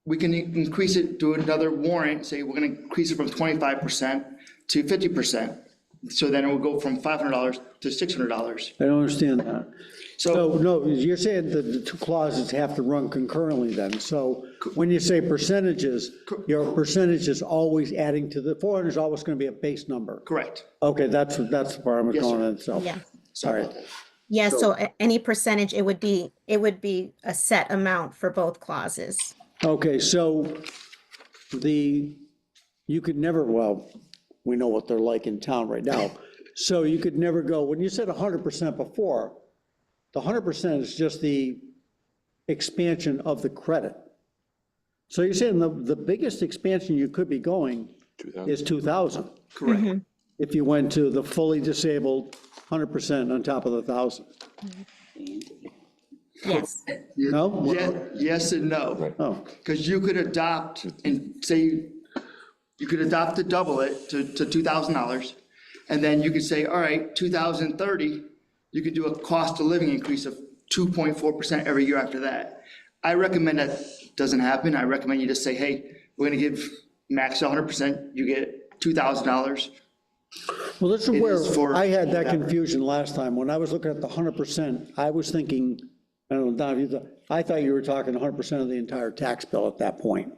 we can increase it, do another warrant, say we're gonna increase it from 25% to 50%. So then it will go from $500 to $600. I don't understand that. So, So, no, you're saying that the two clauses have to run concurrently then. So when you say percentages, your percentage is always adding to the, 400 is always going to be a base number. correct. Okay, that's the part I was Yes, going sir. in, so. Yeah. All right. Yeah, so any percentage, it would be a set amount for both clauses. Okay, so you could never, well, we know what they're like in town right now. So you could never go, when you said 100% before, the 100% is just the expansion of the credit. So you're saying the biggest expansion you could be going is 2,000. Correct. If you went to the fully disabled 100% on top of the 1,000. Yes. No? Yes and no. Oh, Because you could adopt and say, you could adopt to double it to $2,000. And then you could say, all right, 2030, you could do a cost of living increase of 2.4% every year after that. I recommend that doesn't happen. I recommend you just say, hey, we're gonna give max 100%, you get $2,000. well, this is It where is for I had that whatever. confusion last time. When I was looking at the 100%, I was thinking, I don't know, Don, I thought you were talking 100% of the entire tax bill at that point.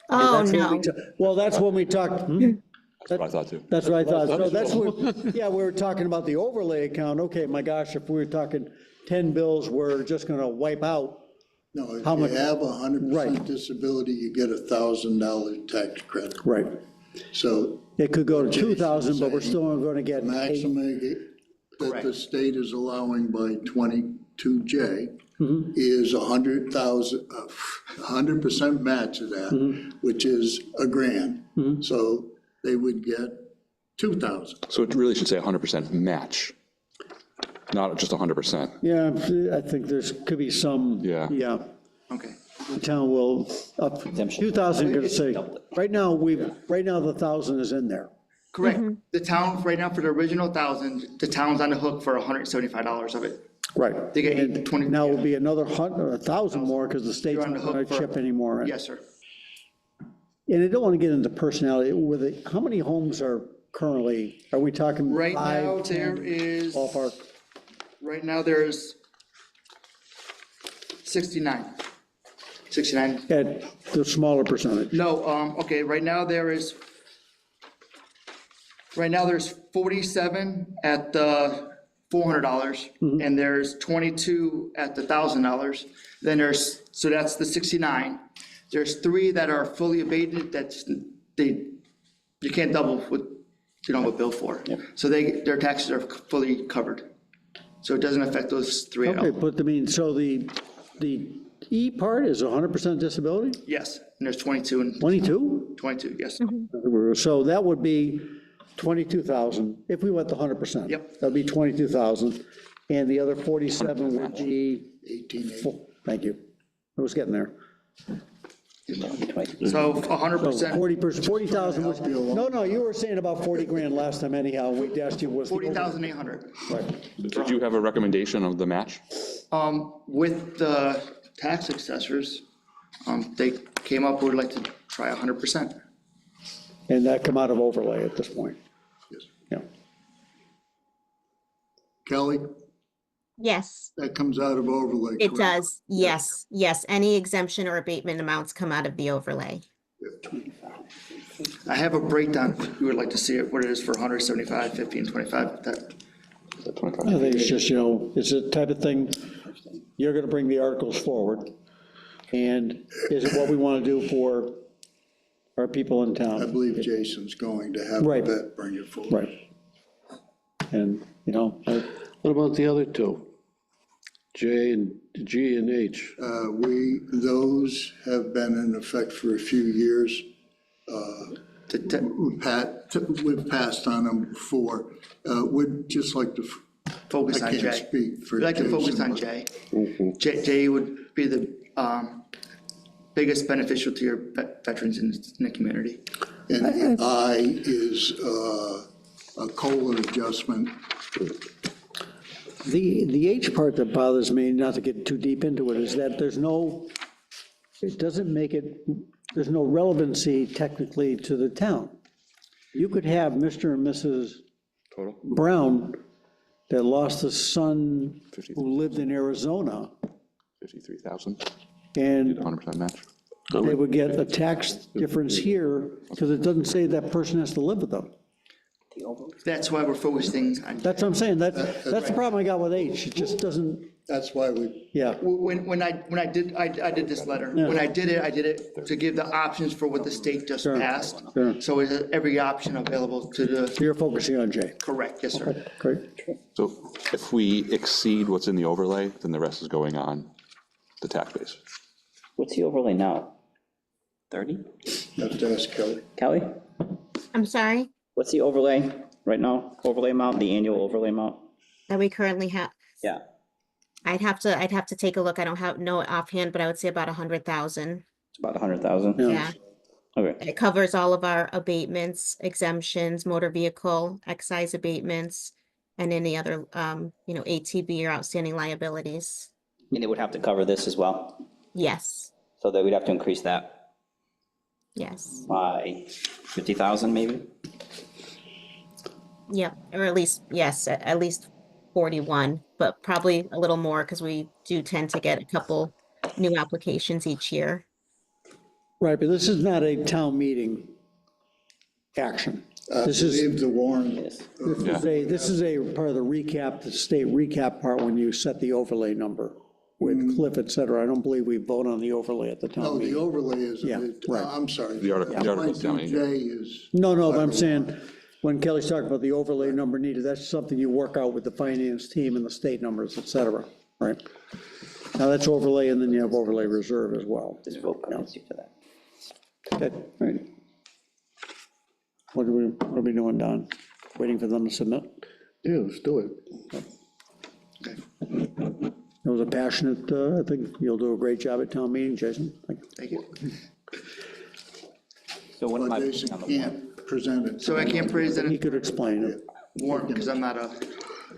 Oh, That's when no. we well, that's when we talked, That's what I thought too. that's what I thought. So that's what, yeah, we were talking about the overlay account. Okay, my gosh, if we were talking 10 bills, we're just gonna wipe out. No, if How you much- have 100% Right. disability, you get $1,000 tax credit. Right. So It could go to 2,000, but we're still only gonna get 8. maximum that the state is allowing by 22J Mm-hmm. is 100,000, 100% match of that, Mm-hmm. which is $1,000. So they would get 2,000. So it really should say 100% match, not just 100%. Yeah, I think there's, could be some, Yeah. yeah. Okay. The town will, up 2,000, gonna say, right now, the 1,000 is in there. Correct. The town, right now, for the original 1,000, the town's on the hook for $175 of it. Right. They get And 20. now it'll be another 1,000 more, because the state's You're on not the gonna hook for- chip anymore. Yes, sir. And I don't want to get into personality, with it, how many homes are currently, are we talking Right 5, now, 10, there is, ballpark? right now, there's 69. 69. At the smaller percentage. No, okay, right now there's 47 at the $400, and there's 22 at the $1,000. Then so that's the 69. There's 3 that are fully abated, you can't double what you don't have a bill for. So their taxes are fully covered. So it doesn't affect those 3 at Okay, all. but I mean, so the E part is 100% disability? Yes, and there's 22 and 22? 22, yes. So that would be 22,000, if we went to 100%. Yep. That'd be 22,000, and the other 47 would be, 1880. thank you, I was getting there. So 100%. 40,000 was, no, you were saying about 40 grand last time anyhow, we asked you was. 40,800. Right. Did you have a recommendation of the match? With the tax assessors, they came up, would like to try 100%. And that come out of overlay at this point? Yes. Yeah. Kelly, Yes, that comes out of overlay. it correct? does. Yes. Any exemption or abatement amounts come out of the overlay. I have a breakdown, if you would like to see it, what it is for 175, 50, and 25. I think it's just, it's a type of thing, you're gonna bring the articles forward, and is it what we wanna do for our people in town? I believe Jason's going to have Right. Yvette bring it forward. Right. And, you know, What about the other two? J and G and H? Those have been in effect for a few years. We've passed on them before. Would just like to. Focus on I can't Jay. speak for We'd like to focus Jason, on but- Jay. Jay would be the biggest beneficial to your veterans in the community. And the I is a COLA adjustment. the H part that bothers me, not to get too deep into it, is that it doesn't make it, there's no relevancy technically to the town. You could have Mr. and Mrs. Brown that lost a son who lived in Arizona, 53,000, and 100% match. they would get a tax difference here, because it doesn't say that person has to live with them. That's why we're focusing on. That's what I'm saying, that's the problem I got with H, it just doesn't, That's why we, yeah. When I did this letter, when I did it to give the options for what the state just Sure, passed. sure. So it's every option available to the, You're focusing on J. correct, yes, sir. Great. So if we exceed what's in the overlay, then the rest is going on the tax base. What's the overlay now? 30? have to ask Kelly. Kelly, I'm sorry, what's the overlay right now? Overlay amount, the annual overlay amount? that we currently have. Yeah. I'd have to take a look. I don't know it offhand, but I would say about 100,000. It's about 100,000? Yeah. Okay. It covers all of our abatements, exemptions, motor vehicle, excise abatements, and any other, ATB or outstanding liabilities. And it would have to cover this as well? Yes, So that we'd have to increase that yes. by 50,000 maybe? Yeah, or at least, yes, at least 41, but probably a little more because we do tend to get a couple new applications each year. Right, but this is not a town meeting action. This is, Leave the warrant. this is a part of the recap, the state recap part when you set the overlay number with Cliff, et cetera. I don't believe we vote on the overlay at the town No, meeting. the overlay is, Yeah, right. I'm sorry. The article's down here. J is. No, but I'm saying, when Kelly's talking about the overlay number needed, that's something you work out with the finance team and the state numbers, et cetera, right? Now, that's overlay, and then you have overlay reserve as well. Just vote currency for that. Good, right. What are we doing, Don? Waiting for them to submit? Yeah, let's do it. It was a passionate, I think you'll do a great job at town meeting, Jason. Thank you. So what am I? Jason can't present it. So I can't present He it could explain it, warrant because I'm not a.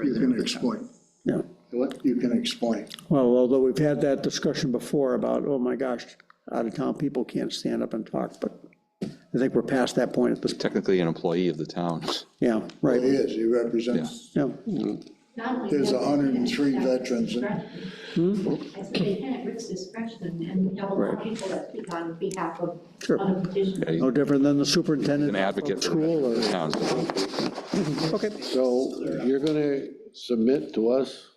You can explain. yeah. What? You can explain. Well, although we've had that discussion before about, oh my gosh, out-of-town people can't stand up and talk, but I think we're past that point at this, Technically an employee of the town. yeah, right, He is, he represents, yeah. there's 103 veterans. I said they can at Rick's discretion, and we have a lot of people that speak on behalf of Sure. other petitions. Yeah, he's No different than the superintendent an advocate of for school the or, town. okay. So you're gonna submit to us?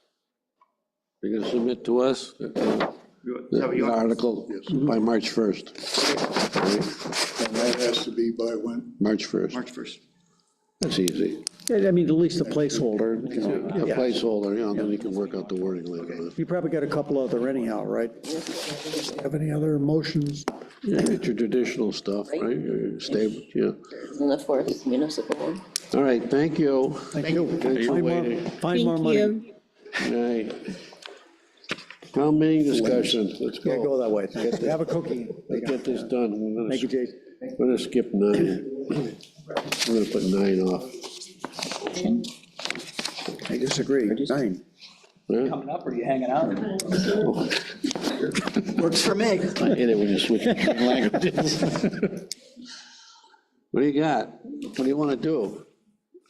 You're gonna submit to us the article by March 1st? And that has to be by when? March 1st. March 1st. That's easy. I mean, at least a placeholder, you know. A placeholder, then you can work out the wording later on. You probably got a couple other anyhow, right? Have any other motions? Yeah, get your traditional stuff, right? Your stable, yeah. And the fourth municipal one. All right, thank you. Thank you. Thanks for waiting. Find more Thank money. you. All right. Town meeting discussion, let's Yeah, go go. that way. Have a cookie. Let's get this done. Thank you, Jason. We're gonna skip 9. We're gonna put 9 off. I disagree. 9. Huh? Coming up, or are you hanging out? Works for me. I hate it when you switch between languages. What do you got? What do you want to do?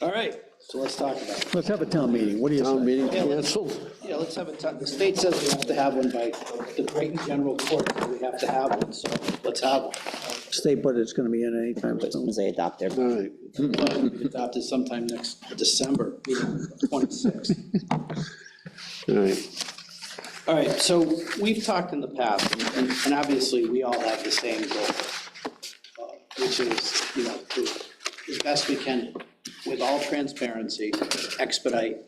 All right, so let's talk about it. Let's have a town meeting. What do you Town say? meeting canceled? Yeah, let's have a, the state says we have to have one by the Great and General Court, so we have to have one, so let's have one. State budget's gonna be in anytime As soon soon. as they adopt their. All right. Adopted sometime next December, meeting 26. All right. All right, so we've talked in the past, and obviously, we all have the same goal, which is, you know, to, as best we can, with all transparency, expedite,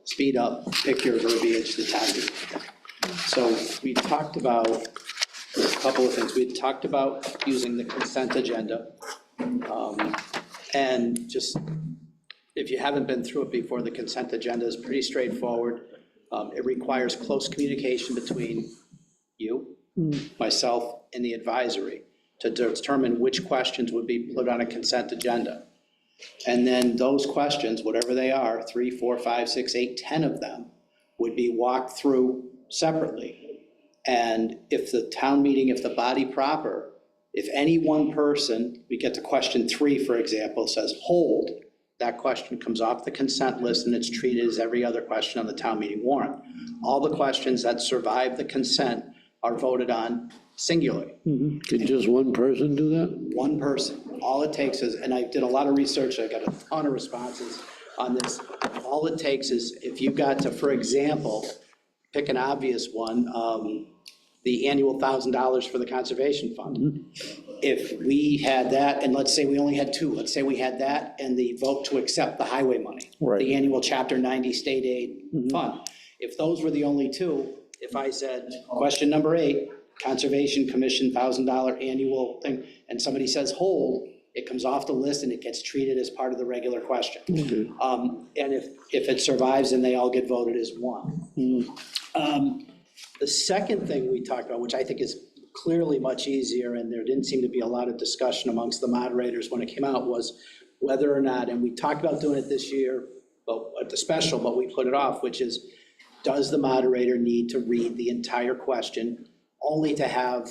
speed up, pick your verbiage, the town meeting. So we talked about a couple of things. We talked about using the consent agenda. And just, if you haven't been through it before, the consent agenda is pretty straightforward. It requires close communication between you, myself, and the advisory to determine which questions would be put on a consent agenda. And then those questions, whatever they are, 3, 4, 5, 6, 8, 10 of them, would be walked through separately. And if the town meeting, if the body proper, if any one person, we get to question 3, for example, says hold, that question comes off the consent list and it's treated as every other question on the town meeting warrant. All the questions that survive the consent are voted on singularly. Could just one person do that? One person. All it takes is, and I did a lot of research, I got a ton of responses on this. All it takes is, if you got to, for example, pick an obvious one, the annual $1,000 for the conservation fund. If we had that, and let's say we only had 2, let's say we had that and the vote to accept the highway money, the annual Chapter 90 state aid fund. If those were the only 2, if I said, question number 8, Conservation Commission $1,000 annual thing, and somebody says hold, it comes off the list and it gets treated as part of the regular question. And if it survives, then they all get voted as one. The second thing we talked about, which I think is clearly much easier, and there didn't seem to be a lot of discussion amongst the moderators when it came out, was whether or not, and we talked about doing it this year, but at the special, but we put it off, which is, does the moderator need to read the entire question, only to have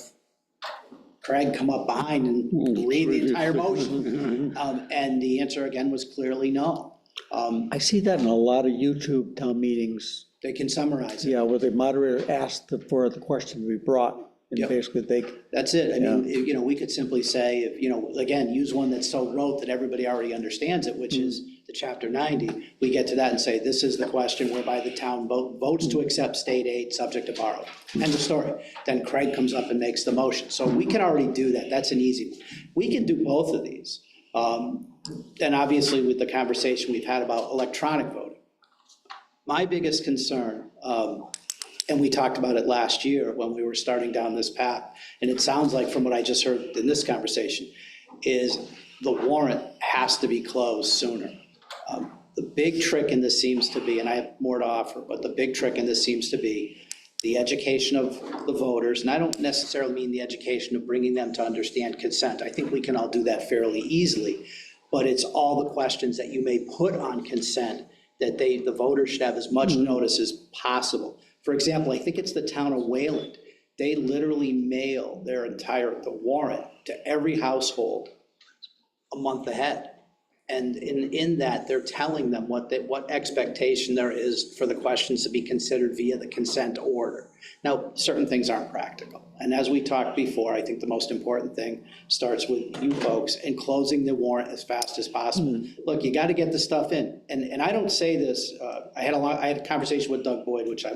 Craig come up behind and read the entire motion? And the answer again was clearly no. I see that in a lot of YouTube town meetings. They can summarize it. Yeah, where the moderator asked for the question to be brought, and basically they. That's it. I mean, you know, we could simply say, if, you know, again, use one that's so rote that everybody already understands it, which is the Chapter 90. We get to that and say, this is the question whereby the town votes to accept state aid subject to borrow. End of story. Then Craig comes up and makes the motion. So we can already do that. That's an easy one. We can do both of these. And obviously with the conversation we've had about electronic voting, my biggest concern, and we talked about it last year when we were starting down this path, and it sounds like from what I just heard in this conversation, is the warrant has to be closed sooner. The big trick in this seems to be, and I have more to offer, but the big trick in this seems to be the education of the voters, and I don't necessarily mean the education of bringing them to understand consent. I think we can all do that fairly easily, but it's all the questions that you may put on consent that the voters should have as much notice as possible. For example, I think it's the town of Wayland. They literally mail the warrant to every household a month ahead. And in that, they're telling them what expectation there is for the questions to be considered via the consent order. Now, certain things aren't practical. And as we talked before, I think the most important thing starts with you folks and closing the warrant as fast as possible. Look, you got to get the stuff in. And I don't say this, I had a conversation with Doug Boyd, which I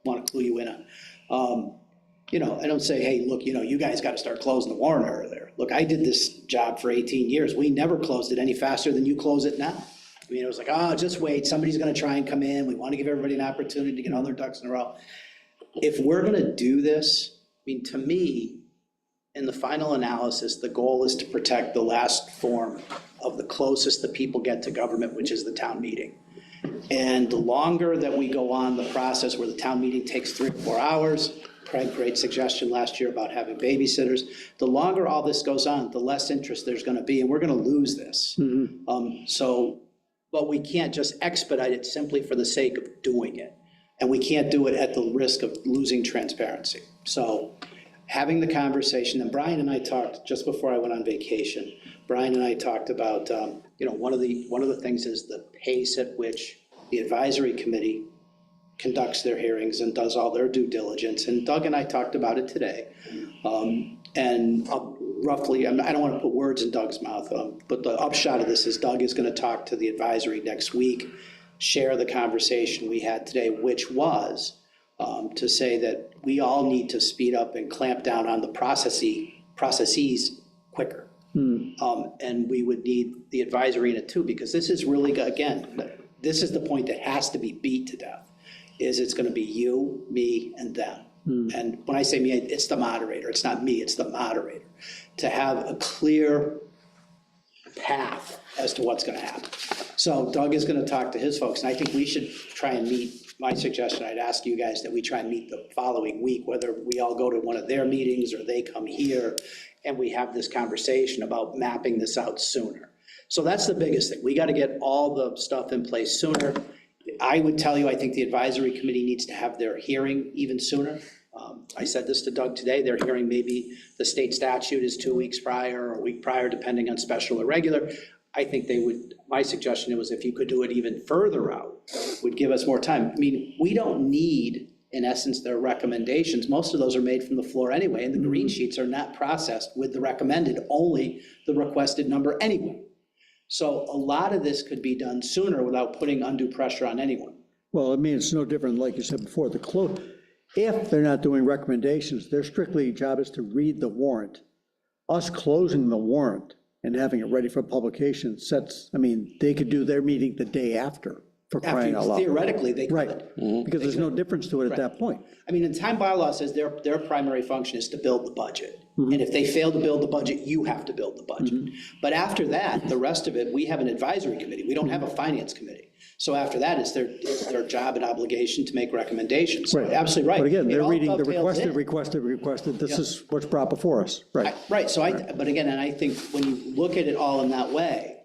want to clue you in on. You know, I don't say, hey, look, you know, you guys got to start closing the warrant earlier. Look, I did this job for 18 years. We never closed it any faster than you close it now. I mean, it was like, oh, just wait. Somebody's going to try and come in. We want to give everybody an opportunity to get all their ducks in a row. If we're going to do this, I mean, to me, in the final analysis, the goal is to protect the last form of the closest the people get to government, which is the town meeting. And the longer that we go on the process where the town meeting takes 3 or 4 hours, Craig, great suggestion last year about having babysitters. The longer all this goes on, the less interest there's going to be, and we're going to lose this. But we can't just expedite it simply for the sake of doing it. And we can't do it at the risk of losing transparency. So having the conversation, and Brian and I talked just before I went on vacation. Brian and I talked about, you know, one of the things is the pace at which the advisory committee conducts their hearings and does all their due diligence. And Doug and I talked about it today. And roughly, I don't want to put words in Doug's mouth, but the upshot of this is Doug is going to talk to the advisory next week, share the conversation we had today, which was to say that we all need to speed up and clamp down on the processes quicker. And we would need the advisory in it too, because this is really, again, this is the point that has to be beat to death, is it's gonna be you, me, and them. And when I say me, it's the moderator, it's not me, it's the moderator, to have a clear path as to what's gonna happen. So Doug is gonna talk to his folks, and I think we should try and meet, my suggestion, I'd ask you guys that we try and meet the following week, whether we all go to one of their meetings or they come here, and we have this conversation about mapping this out sooner. So that's the biggest thing. We got to get all the stuff in place sooner. I would tell you, I think the advisory committee needs to have their hearing even sooner. I said this to Doug today, their hearing, maybe the state statute is 2 weeks prior or a week prior, depending on special or regular. I think they would, my suggestion was if you could do it even further out, would give us more time. I mean, we don't need, in essence, their recommendations. Most of those are made from the floor anyway, and the green sheets are not processed with the recommended, only the requested number anyway. So a lot of this could be done sooner without putting undue pressure on anyone. Well, I mean, it's no different, like you said before, if they're not doing recommendations, their strictly job is to read the warrant. Us closing the warrant and having it ready for publication sets, I mean, they could do their meeting the day after, for crying out loud. Theoretically, they could. Right, because there's no difference to it at that point. I mean, in time bylaw says their primary function is to build the budget. And if they fail to build the budget, you have to build the budget. But after that, the rest of it, we have an advisory committee. We don't have a finance committee. So after that, it's their job and obligation to make recommendations. Right. Absolutely right. But again, It they're all reading the dovetails in. requested, this is what's brought before us, right? Right, so but again, and I think when you look at it all in that way,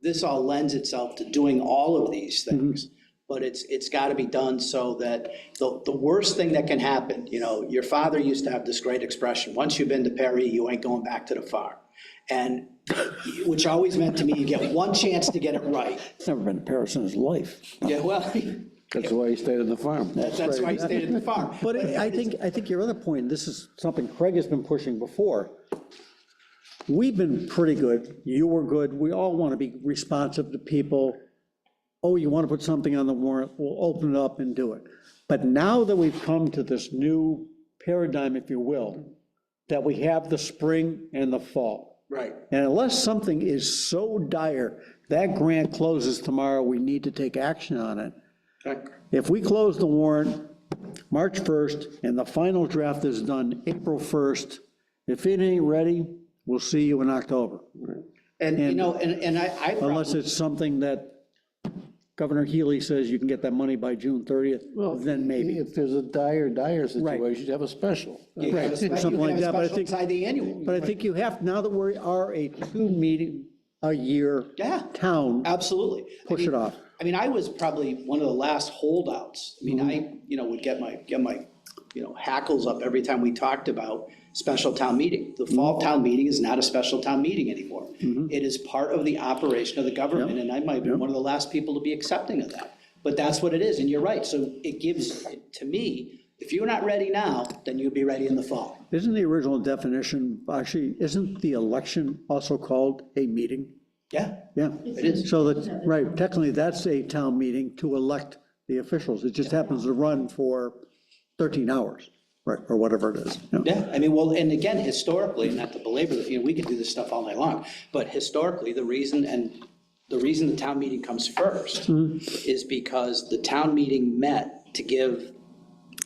this all lends itself to doing all of these things. But it's got to be done so that the worst thing that can happen, you know, your father used to have this great expression, once you've been to Perry, you ain't going back to the farm. And, which always meant to me, you get one chance to get it right. He's never been to Paris in his life. Yeah, well. That's why he stayed on the farm. That's why he stayed at the farm. But I think your other point, this is something Craig has been pushing before. We've been pretty good, you were good, we all want to be responsive to people. Oh, you want to put something on the warrant, we'll open it up and do it. But now that we've come to this new paradigm, if you will, that we have the spring and the fall. Right. And unless something is so dire, that grant closes tomorrow, we need to take action on it. Okay. If we close the warrant March 1st and the final draft is done April 1st, if it ain't ready, we'll see you in October. And you know, and I Unless it's something that Governor Healy says you can get that money by June 30th, Well, then maybe. if there's a dire situation, you have a special. Right, something like that, but I think, inside the annual. but I think you have, now that we are a 2-meeting-a-year town. Absolutely. Push it off. I mean, I was probably one of the last holdouts. I mean, I, you know, would get my, you know, hackles up every time we talked about special town meeting. The fall town meeting is not a special town meeting anymore. It is part of the operation of the government, and I might be one of the last people to be accepting of that. But that's what it is, and you're right. So it gives, to me, if you're not ready now, then you'll be ready in the fall. Isn't the original definition, actually, isn't the election also called a meeting? Yeah. Yeah. It is. So that, right, technically, that's a town meeting to elect the officials. It just happens to run for 13 hours, right, or whatever it is. Yeah, I mean, well, and again, historically, not to belabor it, you know, we could do this stuff all night long, but historically, the reason the town meeting comes first is because the town meeting met to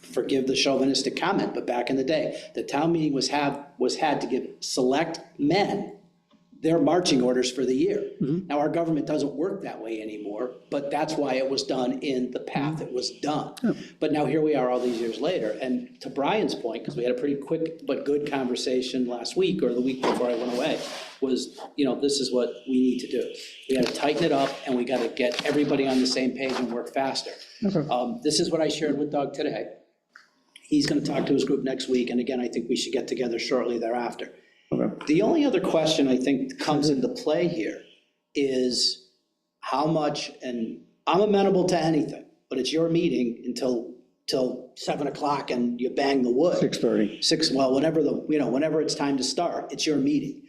forgive the chauvinistic comment, but back in the day, the town meeting was had to give select men their marching orders for the year. Now, our government doesn't work that way anymore, but that's why it was done in the path it was done. But now here we are all these years later, and to Brian's point, because we had a pretty quick but good conversation last week, or the week before I went away, was, you know, this is what we need to do. We got to tighten it up, and we got to get everybody on the same page and work faster. This is what I shared with Doug today. He's going to talk to his group next week, and again, I think we should get together shortly thereafter. The only other question I think comes into play here is how much, and I'm amenable to anything, but it's your meeting till 7 o'clock and you bang the wood. 6:30. Well, whenever it's time to start, it's your meeting.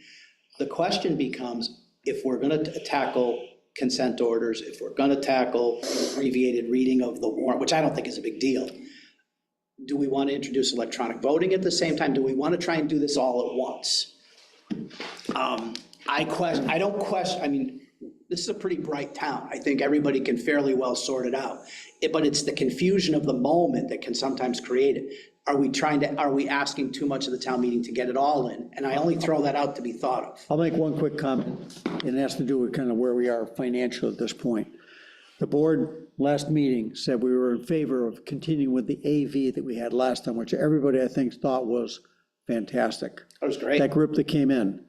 The question becomes, if we're going to tackle consent orders, if we're going to tackle abbreviated reading of the warrant, which I don't think is a big deal, do we want to introduce electronic voting at the same time? Do we want to try and do this all at once? I don't question, I mean, this is a pretty bright town. I think everybody can fairly well sort it out. But it's the confusion of the moment that can sometimes create it. Are we asking too much of the town meeting to get it all in? And I only throw that out to be thought of. I'll make one quick comment, and it has to do with kind of where we are financially at this point. The board last meeting said we were in favor of continuing with the AV that we had last time, which everybody I think thought was fantastic. That was great. That group that came in.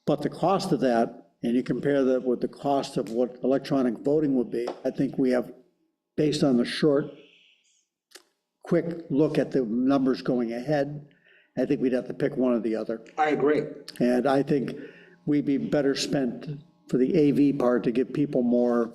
But the cost of that, and you compare that with the cost of what electronic voting would be, I think we have, based on the short, quick look at the numbers going ahead, I think we'd have to pick one or the other. I agree. And I think we'd be better spent for the AV part to give people more,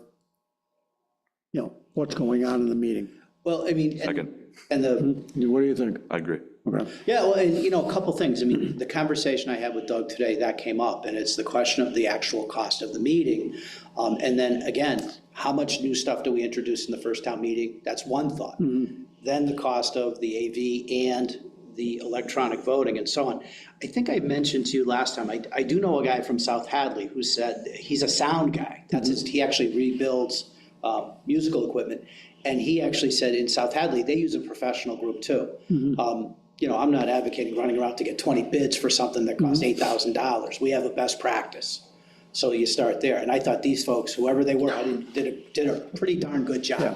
you know, what's going on in the meeting. Well, I mean, Second. and the, What do you think? I agree. Okay. yeah, well, and, you know, a couple things. I mean, the conversation I had with Doug today, that came up, and it's the question of the actual cost of the meeting. And then again, how much new stuff do we introduce in the first town meeting? That's one thought. Then the cost of the AV and the electronic voting and so on. I think I mentioned to you last time, I do know a guy from South Hadley who said he's a sound guy. That's he actually rebuilds musical equipment. And he actually said in South Hadley, they use a professional group too. You know, I'm not advocating running around to get 20 bids for something that costs $8,000. We have a best practice. So you start there. And I thought these folks, whoever they were, did a pretty darn good job. Yeah.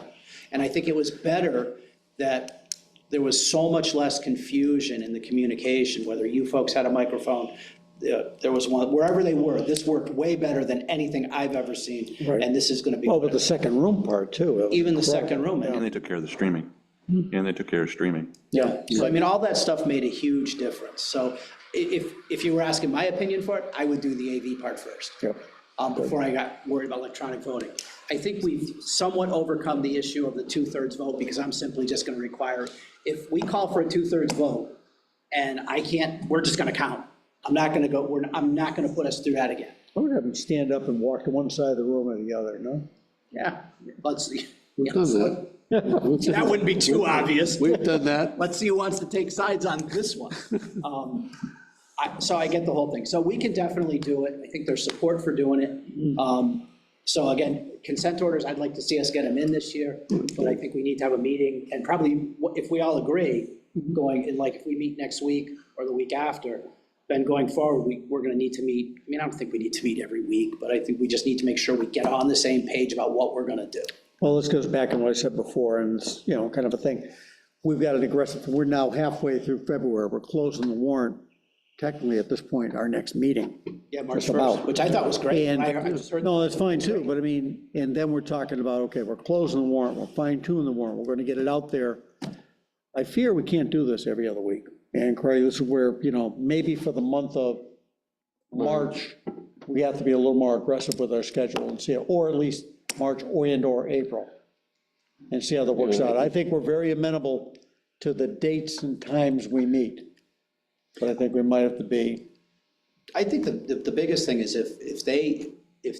And I think it was better that there was so much less confusion in the communication, whether you folks had a microphone, there was one, wherever they were, this worked way better than anything I've ever seen. Right. And this is gonna be. Well, but the second room part too. Even the second room. And they took care of the streaming. And they took care of streaming. Yeah, so I mean, all that stuff made a huge difference. So if you were asking my opinion for it, I would do the AV part first. Yep. Before I got worried about electronic voting. I think we've somewhat overcome the issue of the 2/3 vote, because I'm simply just gonna require, if we call for a 2/3 vote and I can't, we're just gonna count. I'm not gonna go, I'm not gonna put us through that again. I would have them stand up and walk to one side of the room or the other, no? Yeah, let's see. We've done that. That wouldn't be too obvious. We've done that. Let's see who wants to take sides on this one. So I get the whole thing. So we can definitely do it. I think there's support for doing it. So again, consent orders, I'd like to see us get them in this year, but I think we need to have a meeting, and probably, if we all agree, going, in, like, if we meet next week or the week after, then going forward, we're gonna need to meet, I mean, I don't think we need to meet every week, but I think we just need to make sure we get on the same page about what we're gonna do. Well, this goes back on what I said before, and it's, you know, kind of a thing. We've got an aggressive, we're now halfway through February, we're closing the warrant, technically at this point, our next meeting. Yeah, March Just about. 1st, which I thought was great. And, I just heard. no, that's fine too, but I mean, and then we're talking about, okay, we're closing the warrant, we're fine tuning the warrant, we're gonna get it out there. I fear we can't do this every other week. And Craig, this is where, you know, maybe for the month of March, we have to be a little more aggressive with our schedule and see, or at least March or April, and see how that works out. I think we're very amenable to the dates and times we meet, but I think we might have to be. I think the biggest thing is if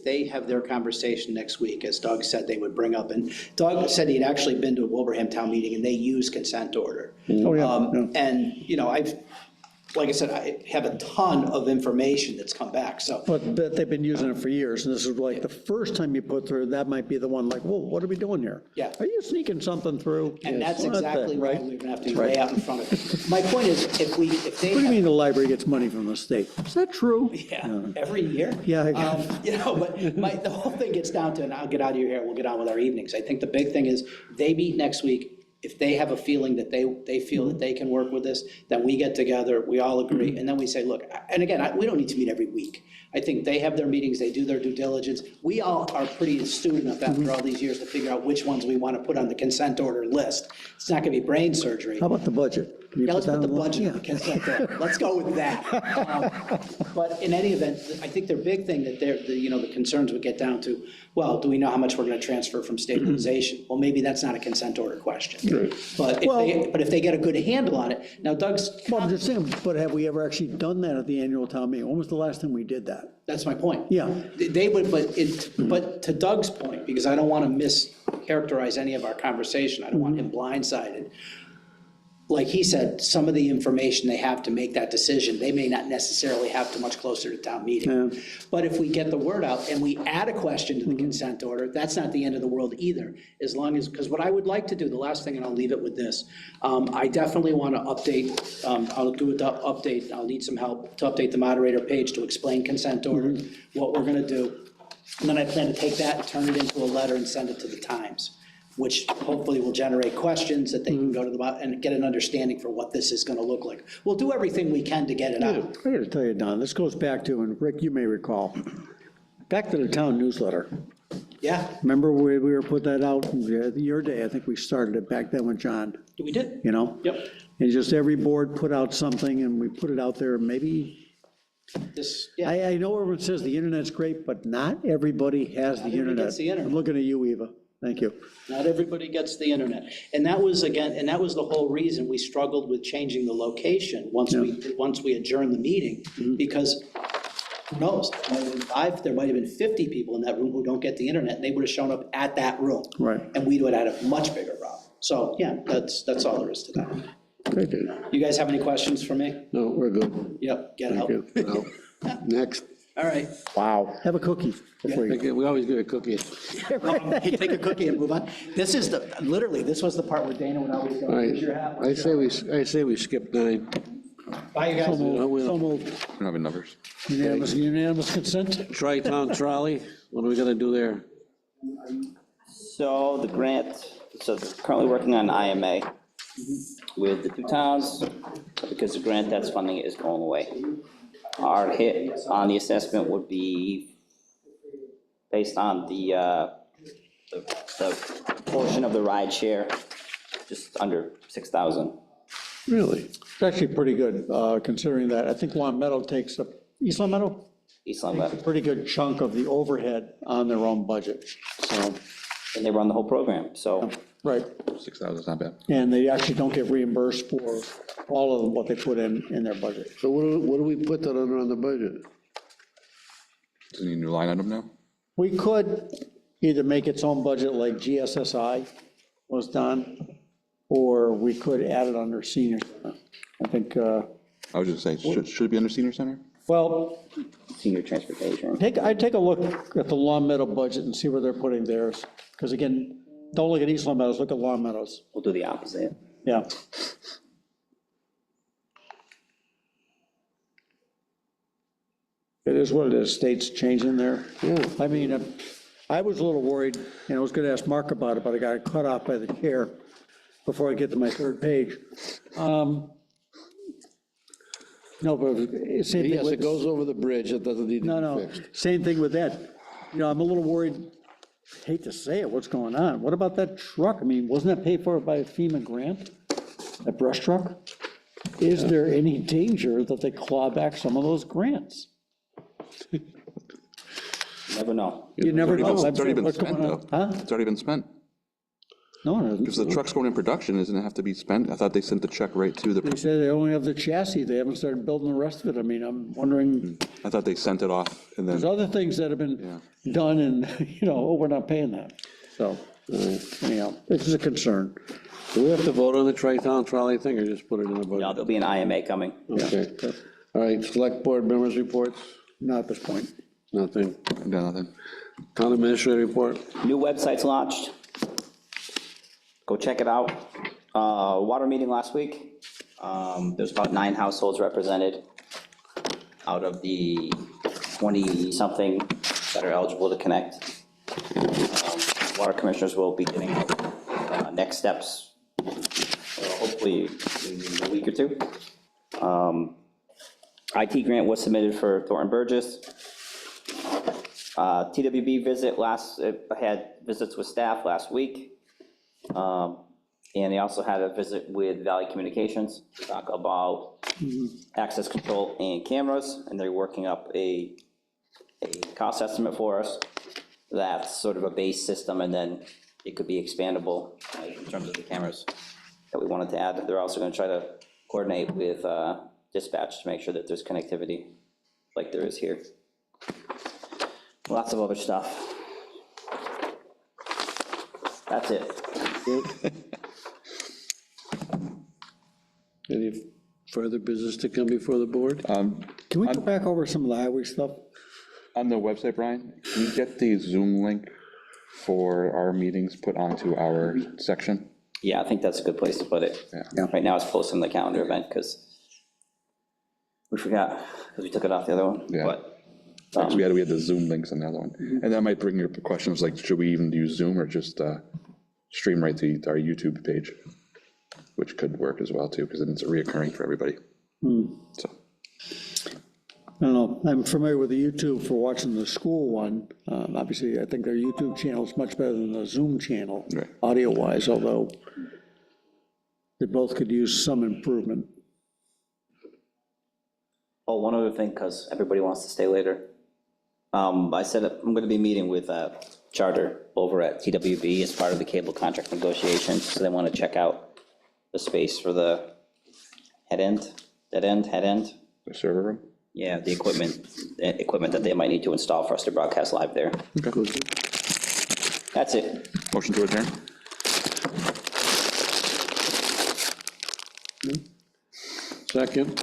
they have their conversation next week, as Doug said they would bring up, and Doug said he'd actually been to a Wilbraham town meeting and they use consent order. Oh, yeah. And, you know, like I said, I have a ton of information that's come back, so. But they've been using it for years, and this is like the first time you put through, that might be the one like, whoa, what are we doing here? Yeah. Are you sneaking something through? And that's Well, exactly why right? we're gonna have to be way out in front of it. My point is, if they. What do you mean the library gets money from the state? Is that true? Yeah, every year. Yeah. You know, but the whole thing gets down to, and I'll get out of your hair, we'll get on with our evenings. I think the big thing is, they meet next week. If they have a feeling that they feel that they can work with this, then we get together, we all agree, and then we say, look, and again, we don't need to meet every week. I think they have their meetings, they do their due diligence. We all are pretty astute enough after all these years to figure out which ones we want to put on the consent order list. It's not going to be brain surgery. How about the budget? Can you Yeah, let's that put the on budget on the consent order. Let's go with that. But in any event, I think their big thing that the concerns would get down to, well, do we know how much we're going to transfer from stabilization? Well, maybe that's not a consent order question. But if they get a good handle on it, now Doug's. Well, I'm just saying, but have we ever actually done that at the annual town meeting? When was the last time we did that? That's my point. Yeah. They would, but to Doug's point, because I don't want to mischaracterize any of our conversation, I don't want him blindsided. like he said, some of the information they have to make that decision, they may not necessarily have to much closer to town meeting. But if we get the word out and we add a question to the consent order, that's not the end of the world either, as long as, because what I would like to do, the last thing, and I'll leave it with this, I definitely want to update, I'll do an update, I'll need some help to update the moderator page to explain consent order, what we're going to do. And then I plan to take that and turn it into a letter and send it to the Times, which hopefully will generate questions that they can go to the, and get an understanding for what this is going to look like. We'll do everything we can to get it out. I gotta tell you, Don, this goes back to, and Rick, you may recall, back to the town newsletter. Yeah, Remember we were put that out, your day, I think we started it back then with John, we did. you know? Yep. And just every board put out something and we put it out there, maybe, This, yeah, I know everyone says the internet's great, but not everybody has the everybody internet. gets the internet. I'm looking at you, Eva, thank you. not everybody gets the internet. And that was, again, and that was the whole reason we struggled with changing the location once we adjourned the meeting, because who knows? There might have been 50 people in that room who don't get the internet, and they would have shown up at that room. Right. And we would have had a much bigger problem. So, yeah, that's all there is to that. Very good. You guys have any questions for me? No, we're good. Yep, get Thank help. you. Next. All right. Wow. Have a cookie before you. We always get a cookie. You take a cookie and move on. This is literally, this was the part where Dana would always go, All right, here's your hat. I say we skip 9. Bye, you guys. So moved. We don't have any numbers. Unanimous consent? Tri-Town Trolley, what are we gonna do there? So the grant, so they're currently working on IMA with the two towns, because the grant that's funding it is going away. Our hit on the assessment would be based on the portion of the ride share, just under 6,000. Really? It's actually pretty good, considering that, I think Long Meadow takes up, East Long Meadow? East Long Takes Meadow. a pretty good chunk of the overhead on their own budget, so, And they run the whole program, so right. 6,000 is not bad. And they actually don't get reimbursed for all of what they put in their budget. So what do we put that under on the budget? Is there any new line item now? We could either make its own budget like GSSI was done, or we could add it under senior center. I think, I was just saying, should it be under senior center? well, senior transportation. I'd take a look at the Long Meadow budget and see where they're putting theirs. Because again, don't look at East Long Meadows, look at Long Meadows. We'll do the opposite. Yeah. It is what it is, state's changing there. Yeah. I mean, I was a little worried, and I was gonna ask Mark about it, but I got cut off by the chair before I get to my third page. No, but same thing Yes, with. it goes over the bridge, it doesn't need No, to be no, fixed. same thing with that. You know, I'm a little worried, hate to say it, what's going on? What about that truck? I mean, wasn't that paid for by a FEMA grant? That brush truck? Is there any danger that they claw back some of those grants? Never know. You never know. It's already been What's spent, going on? though. Huh? It's already been spent. No, it Because the isn't. truck's going in production, doesn't it have to be spent? I thought they sent the check right to They the, said they only have the chassis, they haven't started building the rest of it. I mean, I'm wondering, I thought they sent it off and there's then, other things that have been done and, you know, oh, we're not paying that. So, anyhow, this is a concern. Do we have to vote on the Tri-Town Trolley thing, or just put it in the No, budget? there'll be an IMA coming. Okay. All right, Select Board members' reports? Not at this point. Nothing. nothing. Town Administrator report? New website's launched. Go check it out. Water meeting last week. There's about 9 households represented out of the 20-something that are eligible to connect. Water commissioners will be giving next steps, hopefully in a week or two. IT grant was submitted for Thornton Burgess. TWB visit had visits with staff last week. And they also had a visit with Valley Communications to talk about access control and cameras, and they're working up a cost estimate for us. That's sort of a base system, and then it could be expandable in terms of the cameras that we wanted to add. They're also gonna try to coordinate with dispatch to make sure that there's connectivity like there is here. Lots of other stuff. That's it. Any further business to come before the board? Can we go back over some of the highway stuff? On the website, Brian, can you get the Zoom link for our meetings put onto our section? Yeah, I think that's a good place to put it. Yeah. Right now, it's posted in the calendar event, because we forgot, because we took it off the other one. Yeah. But Because we had the Zoom links on the other one. And that might bring up questions like, should we even use Zoom or just stream right to our YouTube page? Which could work as well too, because then it's reoccurring for everybody. So. I don't know, I'm familiar with the YouTube for watching the school one. Obviously, I think their YouTube channel is much better than the Zoom channel, Right. audio-wise, although they both could use some improvement. Oh, one other thing, because everybody wants to stay later. I said I'm going to be meeting with Charter over at TWB as part of the cable contract negotiations, so they want to check out the space for the head end. The server room? Yeah, the equipment that they might need to install for us to broadcast live there. Okay. That's it. Motion to adjourn? Second.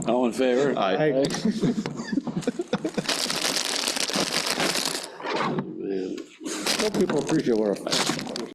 All in favor? Aye. Man. Hope people appreciate what